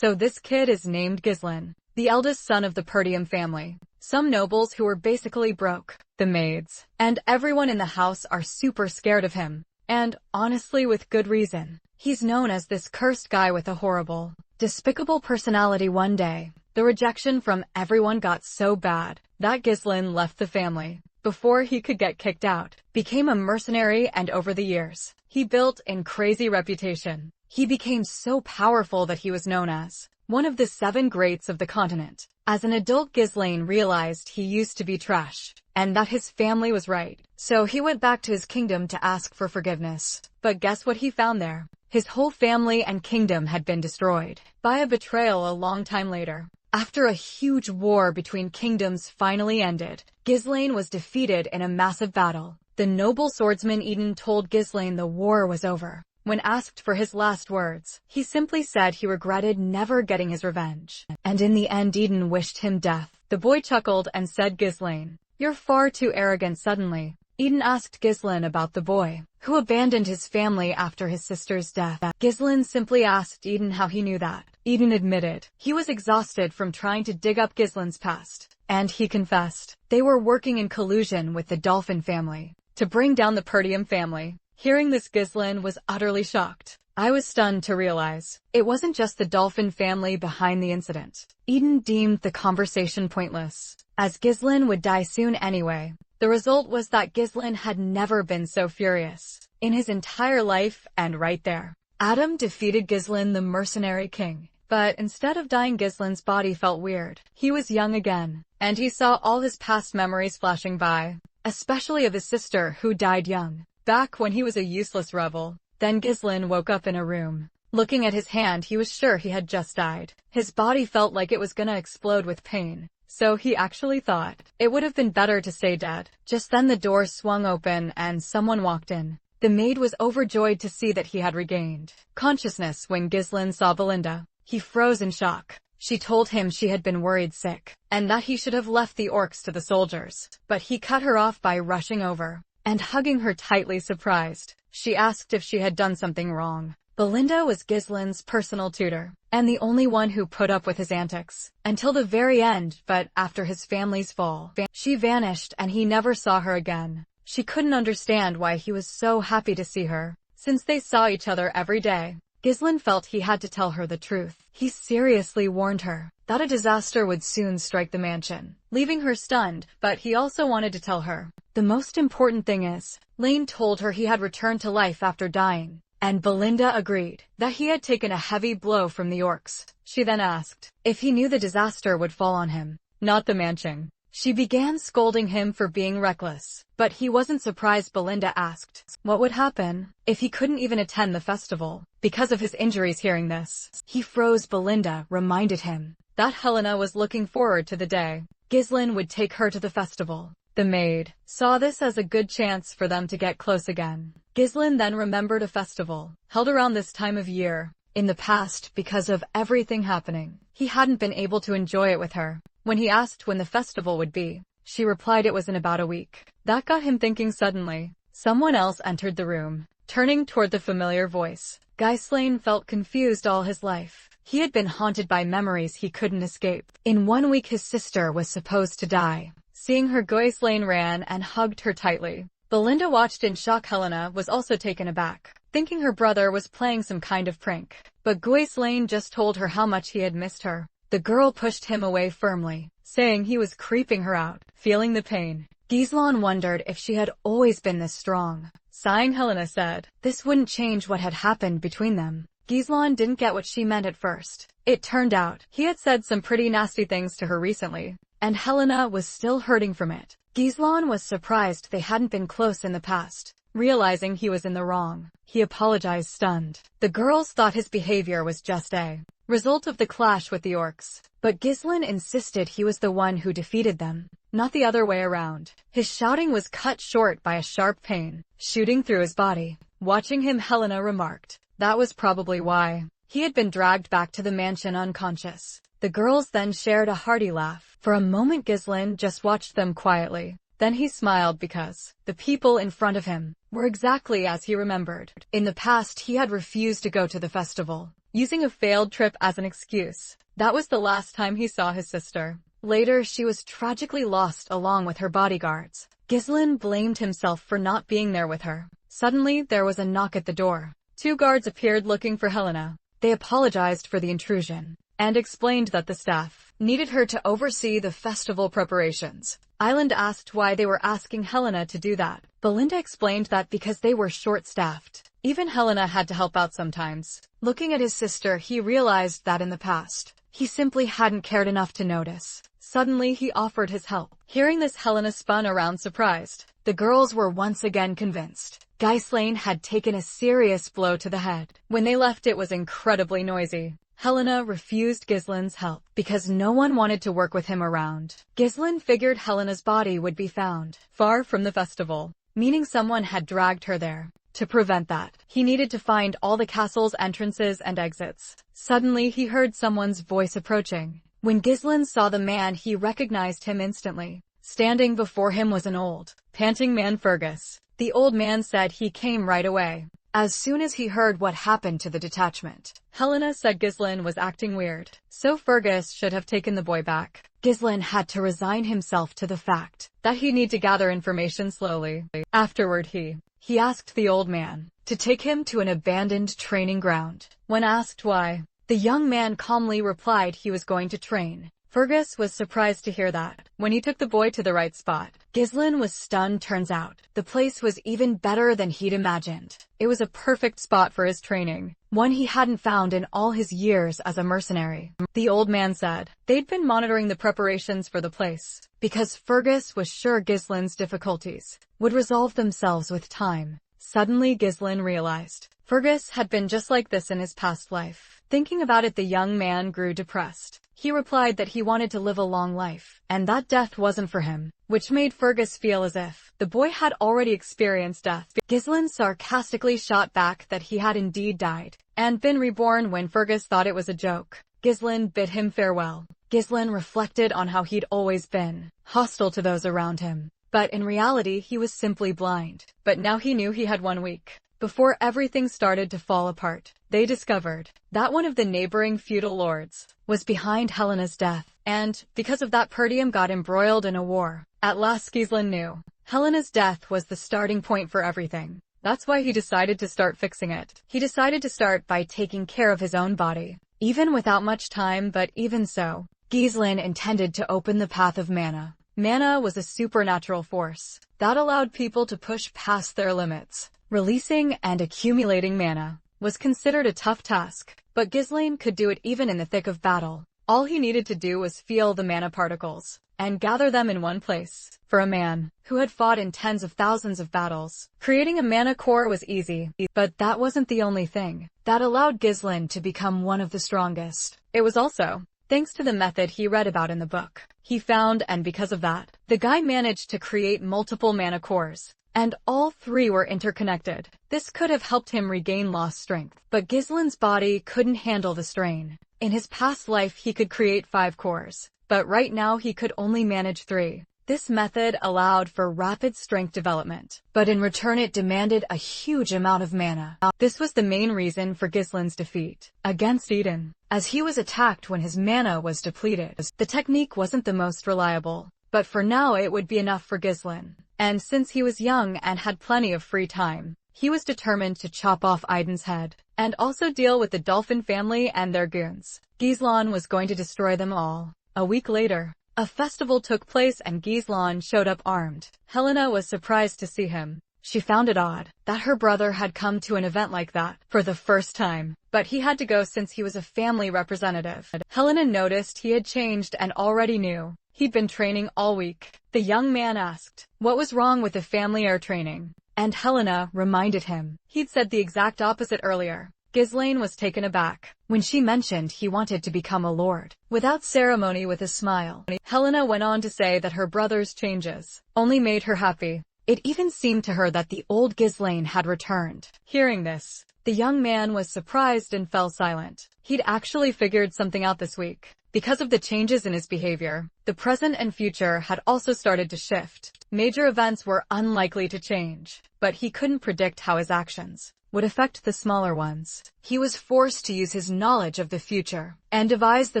So this kid is named Gislin, the eldest son of the Perdium family. Some nobles who were basically broke, the maids, and everyone in the house are super scared of him. And, honestly, with good reason. He's known as this cursed guy with a horrible, despicable personality. One day, the rejection from everyone got so bad that Gislin left the family before he could get kicked out, became a mercenary, and over the years, he built a crazy reputation. He became so powerful that he was known as one of the 7 greats of the continent. As an adult, Gislin realized he used to be trash, and that his family was right. So he went back to his kingdom to ask for forgiveness. But guess what he found there? His whole family and kingdom had been destroyed by a betrayal a long time later. After a huge war between kingdoms finally ended, Gislin was defeated in a massive battle. The noble swordsman Eden told Gislin the war was over. When asked for his last words, he simply said he regretted never getting his revenge. And in the end, Eden wished him death. The boy chuckled and said, "Gislin, you're far too arrogant." Suddenly, Eden asked Gislin about the boy who abandoned his family after his sister's death. Gislin simply asked Eden how he knew that. Eden admitted he was exhausted from trying to dig up Gislin's past, and he confessed they were working in collusion with the Dolphin family to bring down the Perdium family. Hearing this, Gislin was utterly shocked. "I was stunned to realize it wasn't just the Dolphin family behind the incident." Eden deemed the conversation pointless, as Gislin would die soon anyway. The result was that Gislin had never been so furious in his entire life, and right there, Adam defeated Gislin, the mercenary king. But instead of dying, Gislin's body felt weird. He was young again, and he saw all his past memories flashing by, especially of his sister who died young, back when he was a useless rebel. Then Gislin woke up in a room. Looking at his hand, he was sure he had just died. His body felt like it was gonna explode with pain. So he actually thought it would have been better to stay dead. Just then the door swung open and someone walked in. The maid was overjoyed to see that he had regained consciousness. When Gislin saw Belinda, he froze in shock. She told him she had been worried sick, and that he should have left the orcs to the soldiers. But he cut her off by rushing over and hugging her tightly. Surprised, she asked if she had done something wrong. Belinda was Gislin's personal tutor, and the only one who put up with his antics until the very end. But after his family's fall, she vanished and he never saw her again. She couldn't understand why he was so happy to see her, since they saw each other every day. Gislin felt he had to tell her the truth. He seriously warned her that a disaster would soon strike the mansion, leaving her stunned, but he also wanted to tell her the most important thing is, Lane told her he had returned to life after dying, and Belinda agreed that he had taken a heavy blow from the orcs. She then asked if he knew the disaster would fall on him, not the mansion. She began scolding him for being reckless, but he wasn't surprised. Belinda asked what would happen if he couldn't even attend the festival because of his injuries. Hearing this, he froze. Belinda reminded him that Helena was looking forward to the day Gislin would take her to the festival. The maid saw this as a good chance for them to get close again. Gislin then remembered a festival held around this time of year in the past. Because of everything happening, he hadn't been able to enjoy it with her. When he asked when the festival would be, she replied it was in about a week. That got him thinking. Suddenly, someone else entered the room, turning toward the familiar voice. Gislin felt confused all his life. He had been haunted by memories he couldn't escape. In 1 week his sister was supposed to die. Seeing her, Gislin ran and hugged her tightly. Belinda watched in shock. Helena was also taken aback, thinking her brother was playing some kind of prank. But Gislin just told her how much he had missed her. The girl pushed him away firmly, saying he was creeping her out. Feeling the pain, Gislin wondered if she had always been this strong. Sighing, Helena said this wouldn't change what had happened between them. Gislin didn't get what she meant at first. It turned out he had said some pretty nasty things to her recently, and Helena was still hurting from it. Gislin was surprised they hadn't been close in the past. Realizing he was in the wrong, he apologized, stunned. The girls thought his behavior was just a result of the clash with the orcs, but Gislin insisted he was the one who defeated them, not the other way around. His shouting was cut short by a sharp pain shooting through his body. Watching him, Helena remarked that was probably why he had been dragged back to the mansion unconscious. The girls then shared a hearty laugh. For a moment Gislin just watched them quietly. Then he smiled because the people in front of him were exactly as he remembered. In the past he had refused to go to the festival using a failed trip as an excuse. That was the last time he saw his sister. Later, she was tragically lost along with her bodyguards. Ghislain blamed himself for not being there with her. Suddenly, there was a knock at the door. 2 guards appeared looking for Helena. They apologized for the intrusion and explained that the staff needed her to oversee the festival preparations. Island asked why they were asking Helena to do that. Belinda explained that because they were short-staffed. Even Helena had to help out sometimes. Looking at his sister, he realized that in the past, he simply hadn't cared enough to notice. Suddenly, he offered his help. Hearing this, Helena spun around surprised. The girls were once again convinced Ghislain had taken a serious blow to the head. When they left, it was incredibly noisy. Helena refused Ghislain's help because no one wanted to work with him around. Ghislain figured Helena's body would be found far from the festival, meaning someone had dragged her there. To prevent that, he needed to find all the castle's entrances and exits. Suddenly, he heard someone's voice approaching. When Ghislain saw the man, he recognized him instantly. Standing before him was an old, panting man, Fergus. The old man said he came right away as soon as he heard what happened to the detachment. Helena said Ghislain was acting weird, so Fergus should have taken the boy back. Ghislain had to resign himself to the fact that he'd need to gather information slowly. Afterward, he asked the old man to take him to an abandoned training ground. When asked why, the young man calmly replied he was going to train. Fergus was surprised to hear that. When he took the boy to the right spot, Ghislain was stunned. Turns out, the place was even better than he'd imagined. It was a perfect spot for his training, one he hadn't found in all his years as a mercenary. The old man said they'd been monitoring the preparations for the place, because Fergus was sure Ghislain's difficulties would resolve themselves with time. Suddenly, Ghislain realized Fergus had been just like this in his past life. Thinking about it, the young man grew depressed. He replied that he wanted to live a long life, and that death wasn't for him, which made Fergus feel as if the boy had already experienced death. Ghislain sarcastically shot back that he had indeed died and been reborn. When Fergus thought it was a joke, Ghislain bid him farewell. Ghislain reflected on how he'd always been hostile to those around him, but in reality he was simply blind. But now he knew he had 1 week before everything started to fall apart. They discovered that one of the neighboring feudal lords was behind Helena's death, and because of that, Perdium got embroiled in a war. At last, Ghislain knew Helena's death was the starting point for everything. That's why he decided to start fixing it. He decided to start by taking care of his own body, even without much time. But even so, Ghislain intended to open the path of mana. Mana was a supernatural force that allowed people to push past their limits. Releasing and accumulating mana was considered a tough task, but Ghislain could do it even in the thick of battle. All he needed to do was feel the mana particles and gather them in one place. For a man who had fought in tens of thousands of battles, creating a mana core was easy. But that wasn't the only thing that allowed Ghislain to become one of the strongest. It was also thanks to the method he read about in the book he found, and because of that, the guy managed to create multiple mana cores, and all 3 were interconnected. This could have helped him regain lost strength, but Ghislain's body couldn't handle the strain. In his past life he could create 5 cores, but right now he could only manage 3. This method allowed for rapid strength development, but in return it demanded a huge amount of mana. This was the main reason for Ghislain's defeat against Eden, as he was attacked when his mana was depleted. The technique wasn't the most reliable, but for now it would be enough for Ghislain. And since he was young and had plenty of free time, he was determined to chop off Iden's head, and also deal with the Dolphin family and their goons. Ghislain was going to destroy them all. A week later, a festival took place and Ghislain showed up armed. Helena was surprised to see him. She found it odd that her brother had come to an event like that for the first time, but he had to go since he was a family representative. Helena noticed he had changed and already knew he'd been training all week. The young man asked what was wrong with the family air training, and Helena reminded him he'd said the exact opposite earlier. Ghislain was taken aback when she mentioned he wanted to become a lord. Without ceremony, with a smile, Helena went on to say that her brother's changes only made her happy. It even seemed to her that the old Ghislain had returned. Hearing this, the young man was surprised and fell silent. He'd actually figured something out this week. Because of the changes in his behavior, the present and future had also started to shift. Major events were unlikely to change, but he couldn't predict how his actions would affect the smaller ones. He was forced to use his knowledge of the future and devise the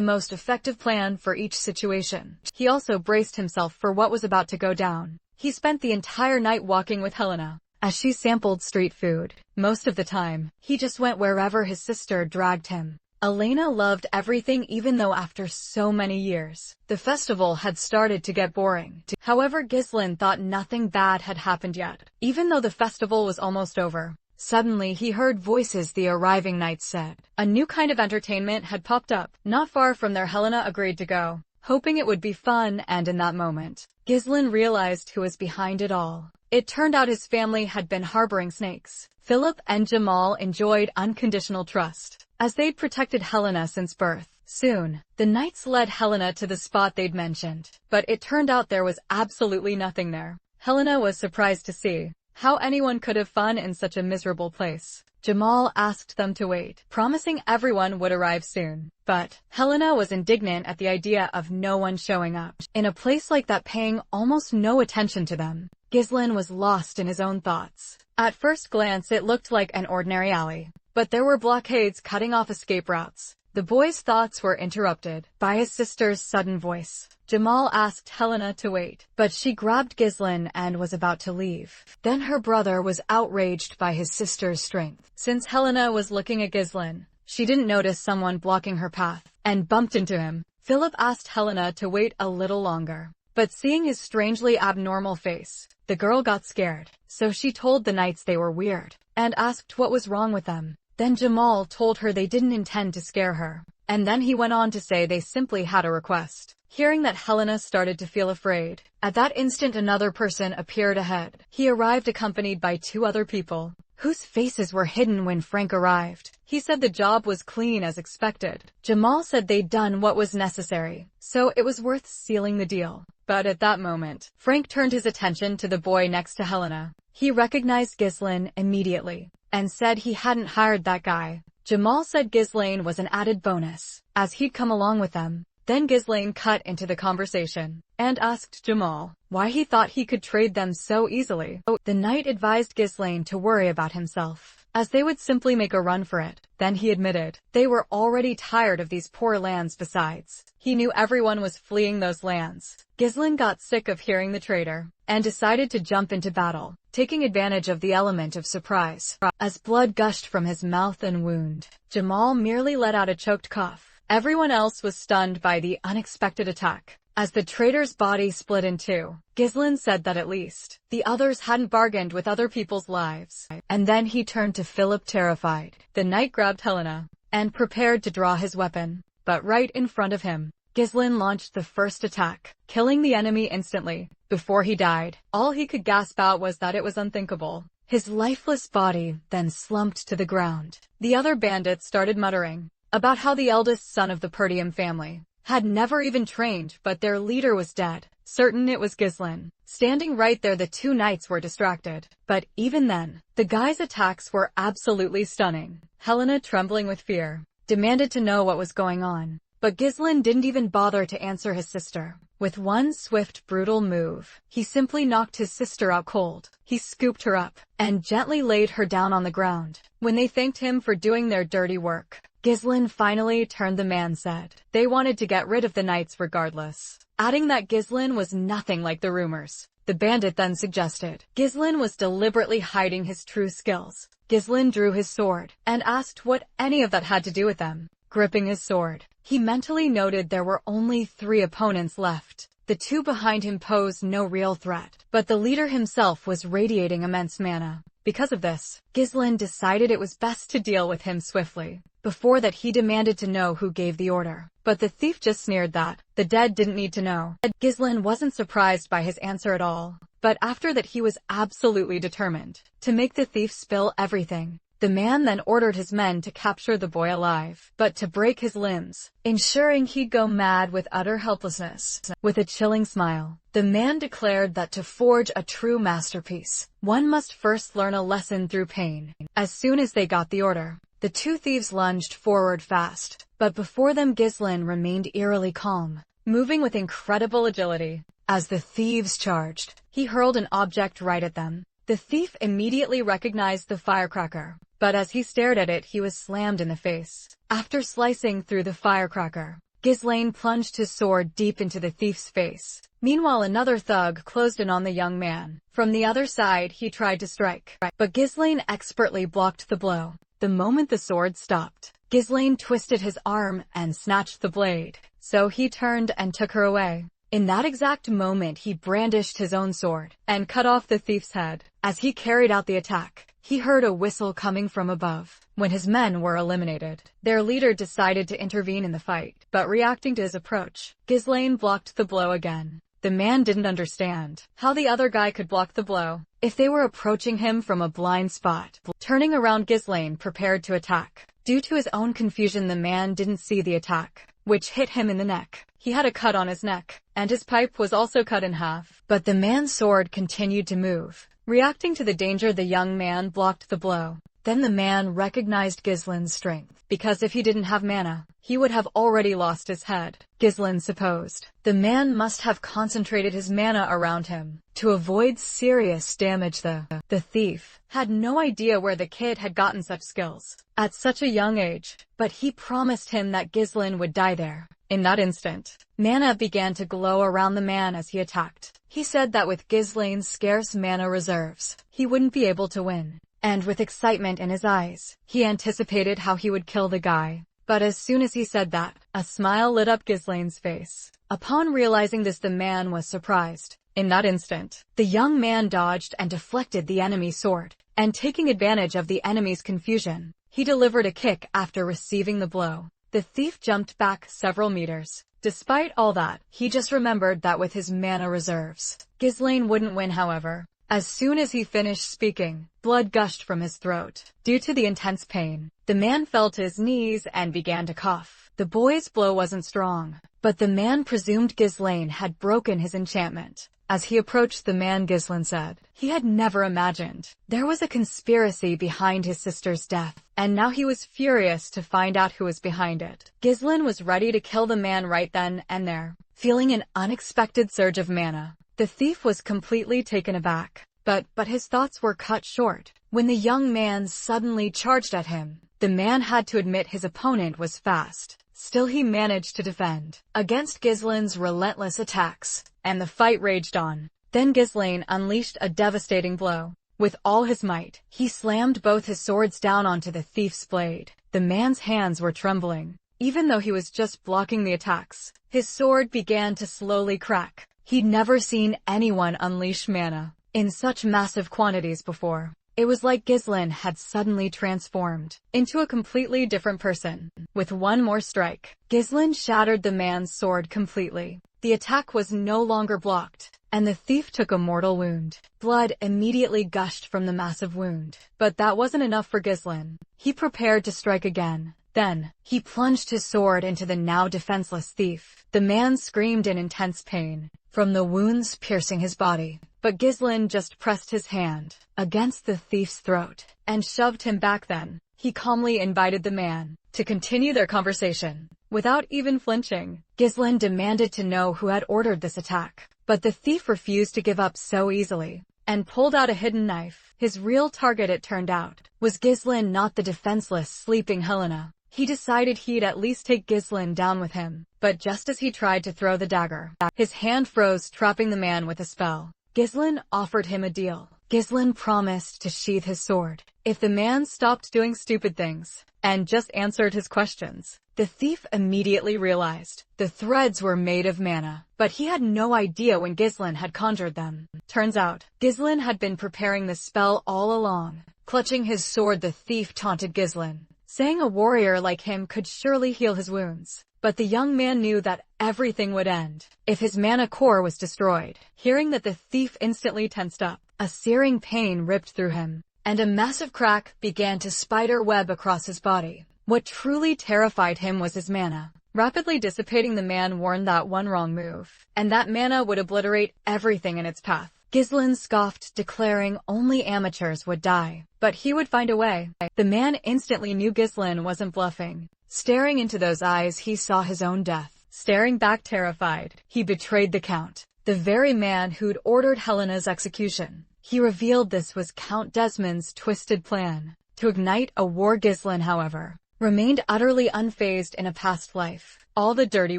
most effective plan for each situation. He also braced himself for what was about to go down. He spent the entire night walking with Helena as she sampled street food. Most of the time, he just went wherever his sister dragged him. Elena loved everything even though after so many years, the festival had started to get boring. However, Ghislain thought nothing bad had happened yet. Even though the festival was almost over, suddenly he heard voices the arriving knights said. A new kind of entertainment had popped up. Not far from there, Helena agreed to go, hoping it would be fun, and in that moment, Ghislain realized who was behind it all. It turned out his family had been harboring snakes. Philip and Jamal enjoyed unconditional trust, as they'd protected Helena since birth. Soon, the knights led Helena to the spot they'd mentioned, but it turned out there was absolutely nothing there. Helena was surprised to see how anyone could have fun in such a miserable place. Jamal asked them to wait, promising everyone would arrive soon. But Helena was indignant at the idea of no one showing up in a place like that, paying almost no attention to them. Ghislain was lost in his own thoughts. At first glance it looked like an ordinary alley, but there were blockades cutting off escape routes. The boy's thoughts were interrupted by his sister's sudden voice. Jamal asked Helena to wait, but she grabbed Ghislain and was about to leave. Then her brother was outraged by his sister's strength. Since Helena was looking at Ghislain, she didn't notice someone blocking her path and bumped into him. Philip asked Helena to wait a little longer, but seeing his strangely abnormal face, the girl got scared. So she told the knights they were weird and asked what was wrong with them. Then Jamal told her they didn't intend to scare her, and then he went on to say they simply had a request. Hearing that, Helena started to feel afraid. At that instant, another person appeared ahead. He arrived accompanied by two other people, whose faces were hidden when Frank arrived. He said the job was clean as expected. Jamal said they'd done what was necessary, so it was worth sealing the deal. But at that moment, Frank turned his attention to the boy next to Helena. He recognized Ghislain immediately and said he hadn't hired that guy. Jamal said Ghislain was an added bonus, as he'd come along with them. Then Ghislain cut into the conversation and asked Jamal why he thought he could trade them so easily. The knight advised Ghislain to worry about himself, as they would simply make a run for it. Then he admitted they were already tired of these poor lands. Besides, he knew everyone was fleeing those lands. Ghislain got sick of hearing the traitor and decided to jump into battle, taking advantage of the element of surprise. As blood gushed from his mouth and wound, Jamal merely let out a choked cough. Everyone else was stunned by the unexpected attack. As the traitor's body split in two, Ghislain said that at least the others hadn't bargained with other people's lives. And then he turned to Philip, terrified. The knight grabbed Helena and prepared to draw his weapon, but right in front of him, Ghislain launched the first attack, killing the enemy instantly. Before he died, all he could gasp out was that it was unthinkable. His lifeless body then slumped to the ground. The other bandits started muttering about how the eldest son of the Perdium family had never even trained, but their leader was dead. Certain it was Ghislain. Standing right there, the two knights were distracted. But even then, the guy's attacks were absolutely stunning. Helena, trembling with fear, demanded to know what was going on. But Ghislain didn't even bother to answer his sister. With one swift, brutal move, he simply knocked his sister out cold. He scooped her up and gently laid her down on the ground. When they thanked him for doing their dirty work, Ghislain finally turned. The man said they wanted to get rid of the knights regardless, adding that Ghislain was nothing like the rumors. The bandit then suggested Ghislain was deliberately hiding his true skills. Ghislain drew his sword and asked what any of that had to do with them. Gripping his sword, he mentally noted there were only 3 opponents left. The 2 behind him posed no real threat, but the leader himself was radiating immense mana. Because of this, Ghislain decided it was best to deal with him swiftly. Before that, he demanded to know who gave the order, but the thief just sneered that the dead didn't need to know. Ghislain wasn't surprised by his answer at all, but after that he was absolutely determined to make the thief spill everything. The man then ordered his men to capture the boy alive, but to break his limbs, ensuring he'd go mad with utter helplessness. With a chilling smile, the man declared that to forge a true masterpiece, one must first learn a lesson through pain. As soon as they got the order, the 2 thieves lunged forward fast, but before them Ghislain remained eerily calm, moving with incredible agility. As the thieves charged, he hurled an object right at them. The thief immediately recognized the firecracker, but as he stared at it he was slammed in the face. After slicing through the firecracker, Ghislaine plunged his sword deep into the thief's face. Meanwhile another thug closed in on the young man. From the other side he tried to strike, but Ghislaine expertly blocked the blow. The moment the sword stopped, Ghislaine twisted his arm and snatched the blade, so he turned and took her away. In that exact moment he brandished his own sword and cut off the thief's head. As he carried out the attack, he heard a whistle coming from above. When his men were eliminated, their leader decided to intervene in the fight, but reacting to his approach, Ghislaine blocked the blow again. The man didn't understand how the other guy could block the blow if they were approaching him from a blind spot. Turning around, Ghislaine prepared to attack. Due to his own confusion, the man didn't see the attack, which hit him in the neck. He had a cut on his neck, and his pipe was also cut in half. But the man's sword continued to move. Reacting to the danger, the young man blocked the blow. Then the man recognized Ghislaine's strength, because if he didn't have mana, he would have already lost his head. Ghislaine supposed the man must have concentrated his mana around him to avoid serious damage. The thief had no idea where the kid had gotten such skills at such a young age, but he promised him that Ghislaine would die there. In that instant, mana began to glow around the man as he attacked. He said that with Ghislaine's scarce mana reserves, he wouldn't be able to win. And with excitement in his eyes, he anticipated how he would kill the guy. But as soon as he said that, a smile lit up Ghislaine's face. Upon realizing this, the man was surprised. In that instant, the young man dodged and deflected the enemy's sword, and taking advantage of the enemy's confusion, he delivered a kick after receiving the blow. The thief jumped back several meters. Despite all that, he just remembered that with his mana reserves, Ghislaine wouldn't win. However, as soon as he finished speaking, blood gushed from his throat. Due to the intense pain, the man fell to his knees and began to cough. The boy's blow wasn't strong, but the man presumed Ghislaine had broken his enchantment. As he approached the man, Ghislaine said he had never imagined there was a conspiracy behind his sister's death, and now he was furious to find out who was behind it. Ghislaine was ready to kill the man right then and there. Feeling an unexpected surge of mana, the thief was completely taken aback, but his thoughts were cut short when the young man suddenly charged at him. The man had to admit his opponent was fast. Still, he managed to defend against Ghislaine's relentless attacks, and the fight raged on. Then Ghislaine unleashed a devastating blow. With all his might, he slammed both his swords down onto the thief's blade. The man's hands were trembling. Even though he was just blocking the attacks, his sword began to slowly crack. He'd never seen anyone unleash mana in such massive quantities before. It was like Ghislaine had suddenly transformed into a completely different person. With one more strike, Ghislaine shattered the man's sword completely. The attack was no longer blocked, and the thief took a mortal wound. Blood immediately gushed from the massive wound, but that wasn't enough for Ghislaine. He prepared to strike again. Then, he plunged his sword into the now defenseless thief. The man screamed in intense pain from the wounds piercing his body, but Ghislaine just pressed his hand against the thief's throat and shoved him back. Then, he calmly invited the man to continue their conversation. Without even flinching, Ghislaine demanded to know who had ordered this attack, but the thief refused to give up so easily and pulled out a hidden knife. His real target, it turned out, was Ghislaine, not the defenseless sleeping Helena. He decided he'd at least take Ghislaine down with him, but just as he tried to throw the dagger, his hand froze, trapping the man with a spell. Ghislaine offered him a deal. Ghislaine promised to sheath his sword if the man stopped doing stupid things and just answered his questions. The thief immediately realized the threads were made of mana, but he had no idea when Ghislaine had conjured them. Turns out, Ghislaine had been preparing the spell all along. Clutching his sword, the thief taunted Ghislaine, saying a warrior like him could surely heal his wounds. But the young man knew that everything would end if his mana core was destroyed. Hearing that, the thief instantly tensed up. A searing pain ripped through him, and a massive crack began to spider web across his body. What truly terrified him was his mana rapidly dissipating. The man warned that one wrong move, and that mana would obliterate everything in its path. Ghislaine scoffed, declaring only amateurs would die, but he would find a way. The man instantly knew Ghislaine wasn't bluffing. Staring into those eyes, he saw his own death. Staring back terrified, he betrayed the Count, the very man who'd ordered Helena's execution. He revealed this was Count Desmond's twisted plan to ignite a war. Ghislaine, however, remained utterly unfazed. In a past life, all the dirty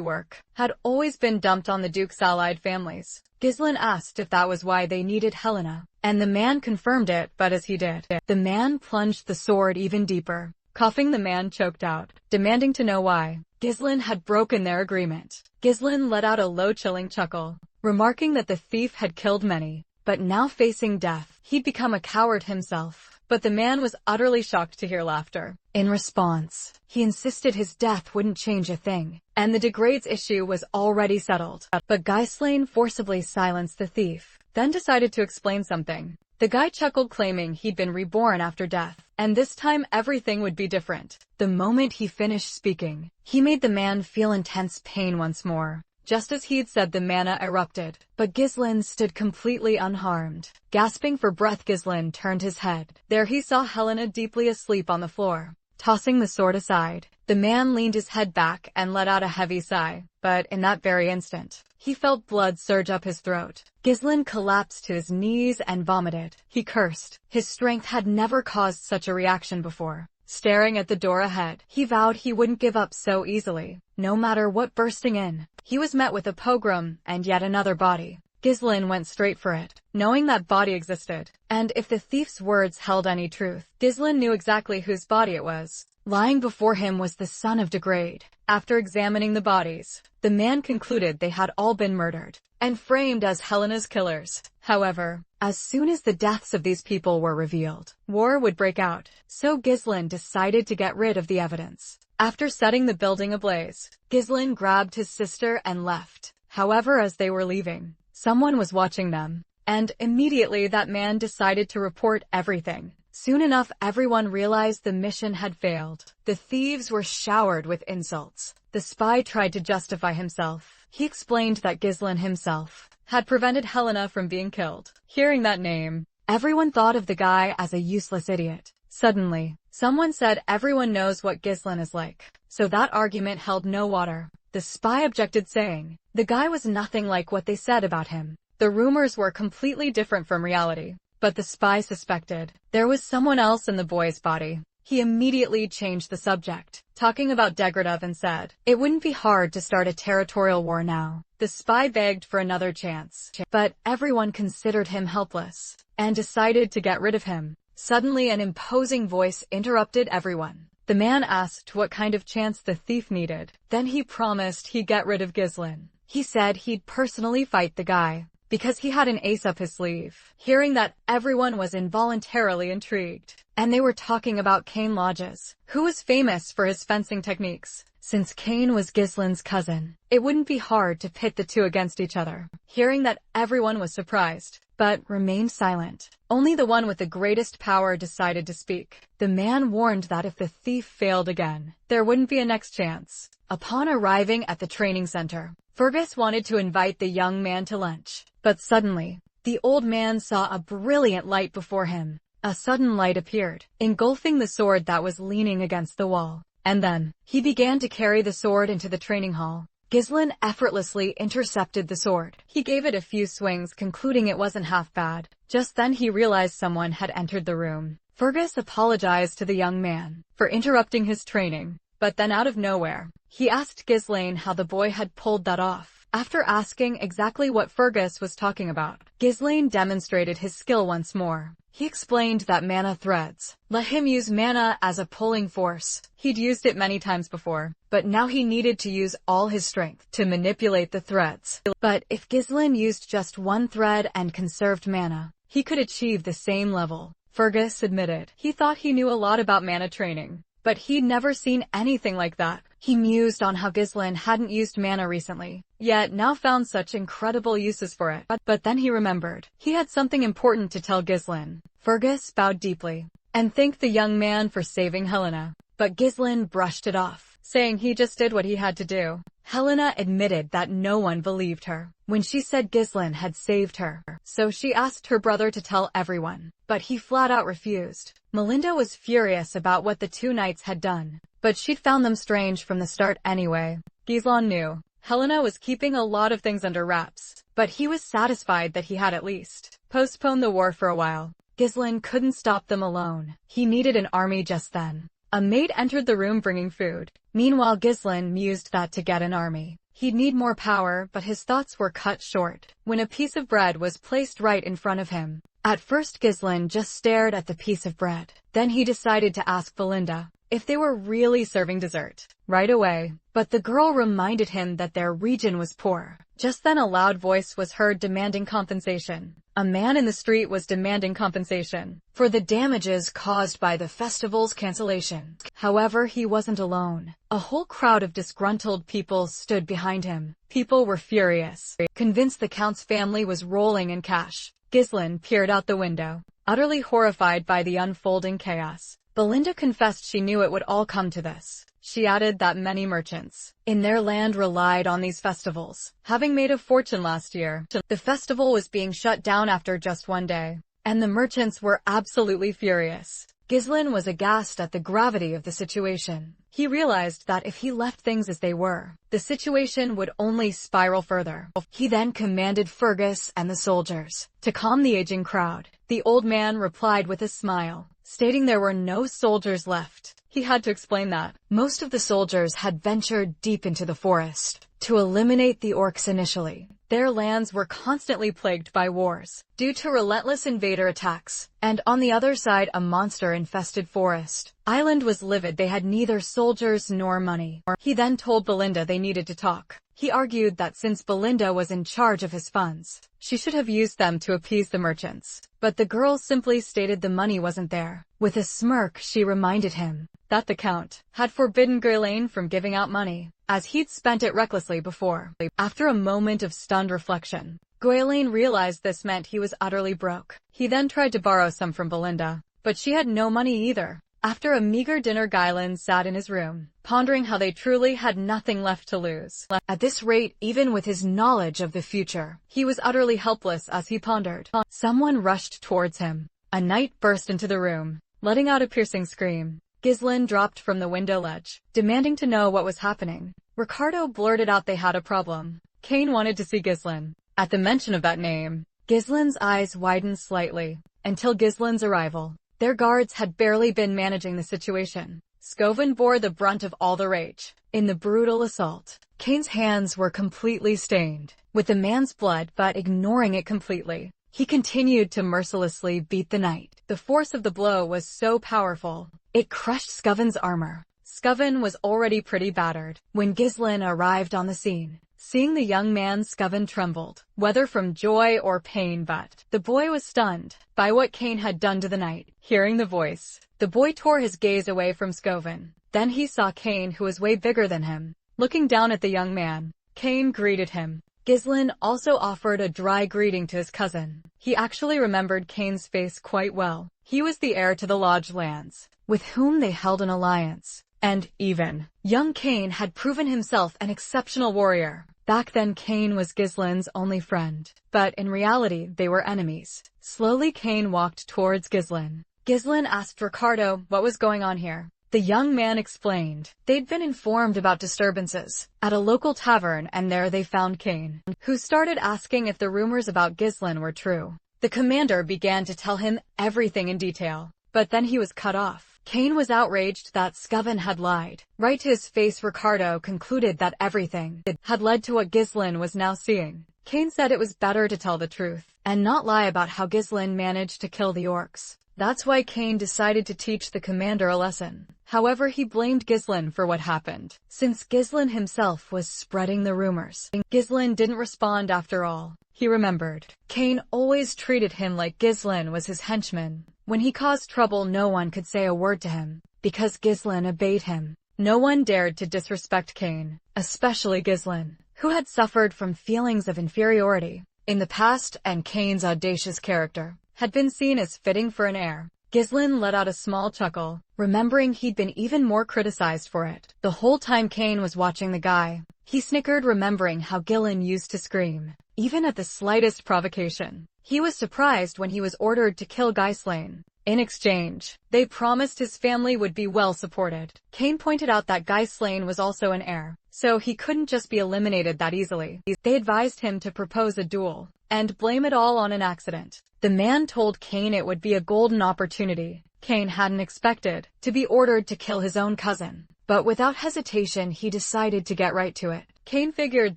work had always been dumped on the Duke's allied families. Ghislaine asked if that was why they needed Helena, and the man confirmed it, but as he did, the man plunged the sword even deeper. Coughing, the man choked out, demanding to know why Ghislaine had broken their agreement. Ghislaine let out a low, chilling chuckle, remarking that the thief had killed many, but now facing death, he'd become a coward himself. But the man was utterly shocked to hear laughter. In response, he insisted his death wouldn't change a thing, and the degrades issue was already settled. But Ghislaine forcibly silenced the thief, then decided to explain something. The guy chuckled, claiming he'd been reborn after death, and this time everything would be different. The moment he finished speaking, he made the man feel intense pain once more. Just as he'd said, the mana erupted, but Ghislaine stood completely unharmed. Gasping for breath, Ghislaine turned his head. There he saw Helena deeply asleep on the floor. Tossing the sword aside, the man leaned his head back and let out a heavy sigh. But in that very instant, he felt blood surge up his throat. Ghislaine collapsed to his knees and vomited. He cursed. His strength had never caused such a reaction before. Staring at the door ahead, he vowed he wouldn't give up so easily, no matter what. Bursting in, he was met with a pogrom and yet another body. Ghislaine went straight for it, knowing that body existed, and if the thief's words held any truth, Ghislaine knew exactly whose body it was. Lying before him was the son of Degrade. After examining the bodies, the man concluded they had all been murdered and framed as Helena's killers. However, as soon as the deaths of these people were revealed, war would break out, so Ghislaine decided to get rid of the evidence. After setting the building ablaze, Ghislaine grabbed his sister and left. However, as they were leaving, someone was watching them, and immediately that man decided to report everything. Soon enough, everyone realized the mission had failed. The thieves were showered with insults. The spy tried to justify himself. He explained that Ghislaine himself had prevented Helena from being killed. Hearing that name, everyone thought of the guy as a useless idiot. Suddenly, someone said everyone knows what Ghislaine is like, so that argument held no water. The spy objected, saying the guy was nothing like what they said about him. The rumors were completely different from reality. But the spy suspected there was someone else in the boy's body. He immediately changed the subject, talking about Degradov, and said it wouldn't be hard to start a territorial war now. The spy begged for another chance, but everyone considered him helpless and decided to get rid of him. Suddenly, an imposing voice interrupted everyone. The man asked what kind of chance the thief needed. Then he promised he'd get rid of Ghislaine. He said he'd personally fight the guy, because he had an ace up his sleeve. Hearing that, everyone was involuntarily intrigued, and they were talking about Cain Lodges, who was famous for his fencing techniques. Since Cain was Ghislaine's cousin, it wouldn't be hard to pit the two against each other. Hearing that, everyone was surprised, but remained silent. Only the one with the greatest power decided to speak. The man warned that if the thief failed again, there wouldn't be a next chance. Upon arriving at the training center, Fergus wanted to invite the young man to lunch, but suddenly, the old man saw a brilliant light before him. A sudden light appeared, engulfing the sword that was leaning against the wall, and then, he began to carry the sword into the training hall. Ghislaine effortlessly intercepted the sword. He gave it a few swings, concluding it wasn't half bad. Just then he realized someone had entered the room. Fergus apologized to the young man for interrupting his training, but then out of nowhere, he asked Ghislaine how the boy had pulled that off. After asking exactly what Fergus was talking about, Ghislaine demonstrated his skill once more. He explained that mana threads let him use mana as a pulling force. He'd used it many times before, but now he needed to use all his strength to manipulate the threads. But if Ghislaine used just one thread and conserved mana, he could achieve the same level. Fergus admitted he thought he knew a lot about mana training, but he'd never seen anything like that. He mused on how Ghislaine hadn't used mana recently, yet now found such incredible uses for it. But then he remembered he had something important to tell Ghislaine. Fergus bowed deeply and thanked the young man for saving Helena, but Ghislaine brushed it off, saying he just did what he had to do. Helena admitted that no one believed her when she said Ghislaine had saved her, so she asked her brother to tell everyone, but he flat out refused. Melinda was furious about what the two knights had done, but she'd found them strange from the start anyway. Ghislaine knew Helena was keeping a lot of things under wraps, but he was satisfied that he had at least postponed the war for a while. Gislin couldn't stop them alone. He needed an army just then. A maid entered the room bringing food. Meanwhile, Gislin mused that to get an army, he'd need more power, but his thoughts were cut short when a piece of bread was placed right in front of him. At first, Gislin just stared at the piece of bread. Then he decided to ask Belinda if they were really serving dessert right away, but the girl reminded him that their region was poor. Just then a loud voice was heard demanding compensation. A man in the street was demanding compensation for the damages caused by the festival's cancellation. However, he wasn't alone. A whole crowd of disgruntled people stood behind him. People were furious, convinced the Count's family was rolling in cash. Gislin peered out the window, utterly horrified by the unfolding chaos. Belinda confessed she knew it would all come to this. She added that many merchants in their land relied on these festivals, having made a fortune last year. The festival was being shut down after just one day, and the merchants were absolutely furious. Gislin was aghast at the gravity of the situation. He realized that if he left things as they were, the situation would only spiral further. He then commanded Fergus and the soldiers to calm the aging crowd. The old man replied with a smile, stating there were no soldiers left. He had to explain that most of the soldiers had ventured deep into the forest to eliminate the orcs initially. Their lands were constantly plagued by wars due to relentless invader attacks, and on the other side a monster-infested forest island was livid. They had neither soldiers nor money. He then told Belinda they needed to talk. He argued that since Belinda was in charge of his funds, she should have used them to appease the merchants. But the girl simply stated the money wasn't there. With a smirk, she reminded him that the Count had forbidden Ghislaine from giving out money, as he'd spent it recklessly before. After a moment of stunned reflection, Ghislaine realized this meant he was utterly broke. He then tried to borrow some from Belinda, but she had no money either. After a meager dinner, Ghislaine sat in his room, pondering how they truly had nothing left to lose. At this rate, even with his knowledge of the future, he was utterly helpless as he pondered. Someone rushed towards him. A knight burst into the room, letting out a piercing scream. Gislin dropped from the window ledge, demanding to know what was happening. Ricardo blurted out they had a problem. Kane wanted to see Gislin. At the mention of that name, Gislin's eyes widened slightly. Until Gislin's arrival, their guards had barely been managing the situation. Scoven bore the brunt of all the rage. In the brutal assault, Kane's hands were completely stained with the man's blood, but ignoring it completely, he continued to mercilessly beat the knight. The force of the blow was so powerful, it crushed Scoven's armor. Scoven was already pretty battered when Gislin arrived on the scene. Seeing the young man, Scoven trembled, whether from joy or pain, but the boy was stunned by what Kane had done to the knight. Hearing the voice, the boy tore his gaze away from Scoven. Then he saw Kane, who was way bigger than him. Looking down at the young man, Kane greeted him. Gislin also offered a dry greeting to his cousin. He actually remembered Kane's face quite well. He was the heir to the Lodge lands, with whom they held an alliance. And even young Kane had proven himself an exceptional warrior. Back then, Kane was Gislin's only friend, but in reality they were enemies. Slowly, Kane walked towards Gislin. Gislin asked Ricardo what was going on here. The young man explained they'd been informed about disturbances at a local tavern, and there they found Kane, who started asking if the rumors about Gislin were true. The commander began to tell him everything in detail, but then he was cut off. Kane was outraged that Scoven had lied. Right to his face, Ricardo concluded that everything had led to what Gislin was now seeing. Kane said it was better to tell the truth and not lie about how Gislin managed to kill the orcs. That's why Kane decided to teach the commander a lesson. However, he blamed Gislin for what happened, since Gislin himself was spreading the rumors. Gislin didn't respond after all. He remembered Kane always treated him like Gislin was his henchman. When he caused trouble, no one could say a word to him, because Gislin obeyed him. No one dared to disrespect Kane, especially Gislin, who had suffered from feelings of inferiority in the past, and Kane's audacious character had been seen as fitting for an heir. Gislin let out a small chuckle, remembering he'd been even more criticized for it. The whole time Kane was watching the guy, he snickered, remembering how Gislin used to scream, even at the slightest provocation. He was surprised when he was ordered to kill Ghislaine. In exchange, they promised his family would be well supported. Kane pointed out that Ghislaine was also an heir, so he couldn't just be eliminated that easily. They advised him to propose a duel. and blame it all on an accident. The man told Kane it would be a golden opportunity Kane hadn't expected, to be ordered to kill his own cousin. But without hesitation, he decided to get right to it. Kane figured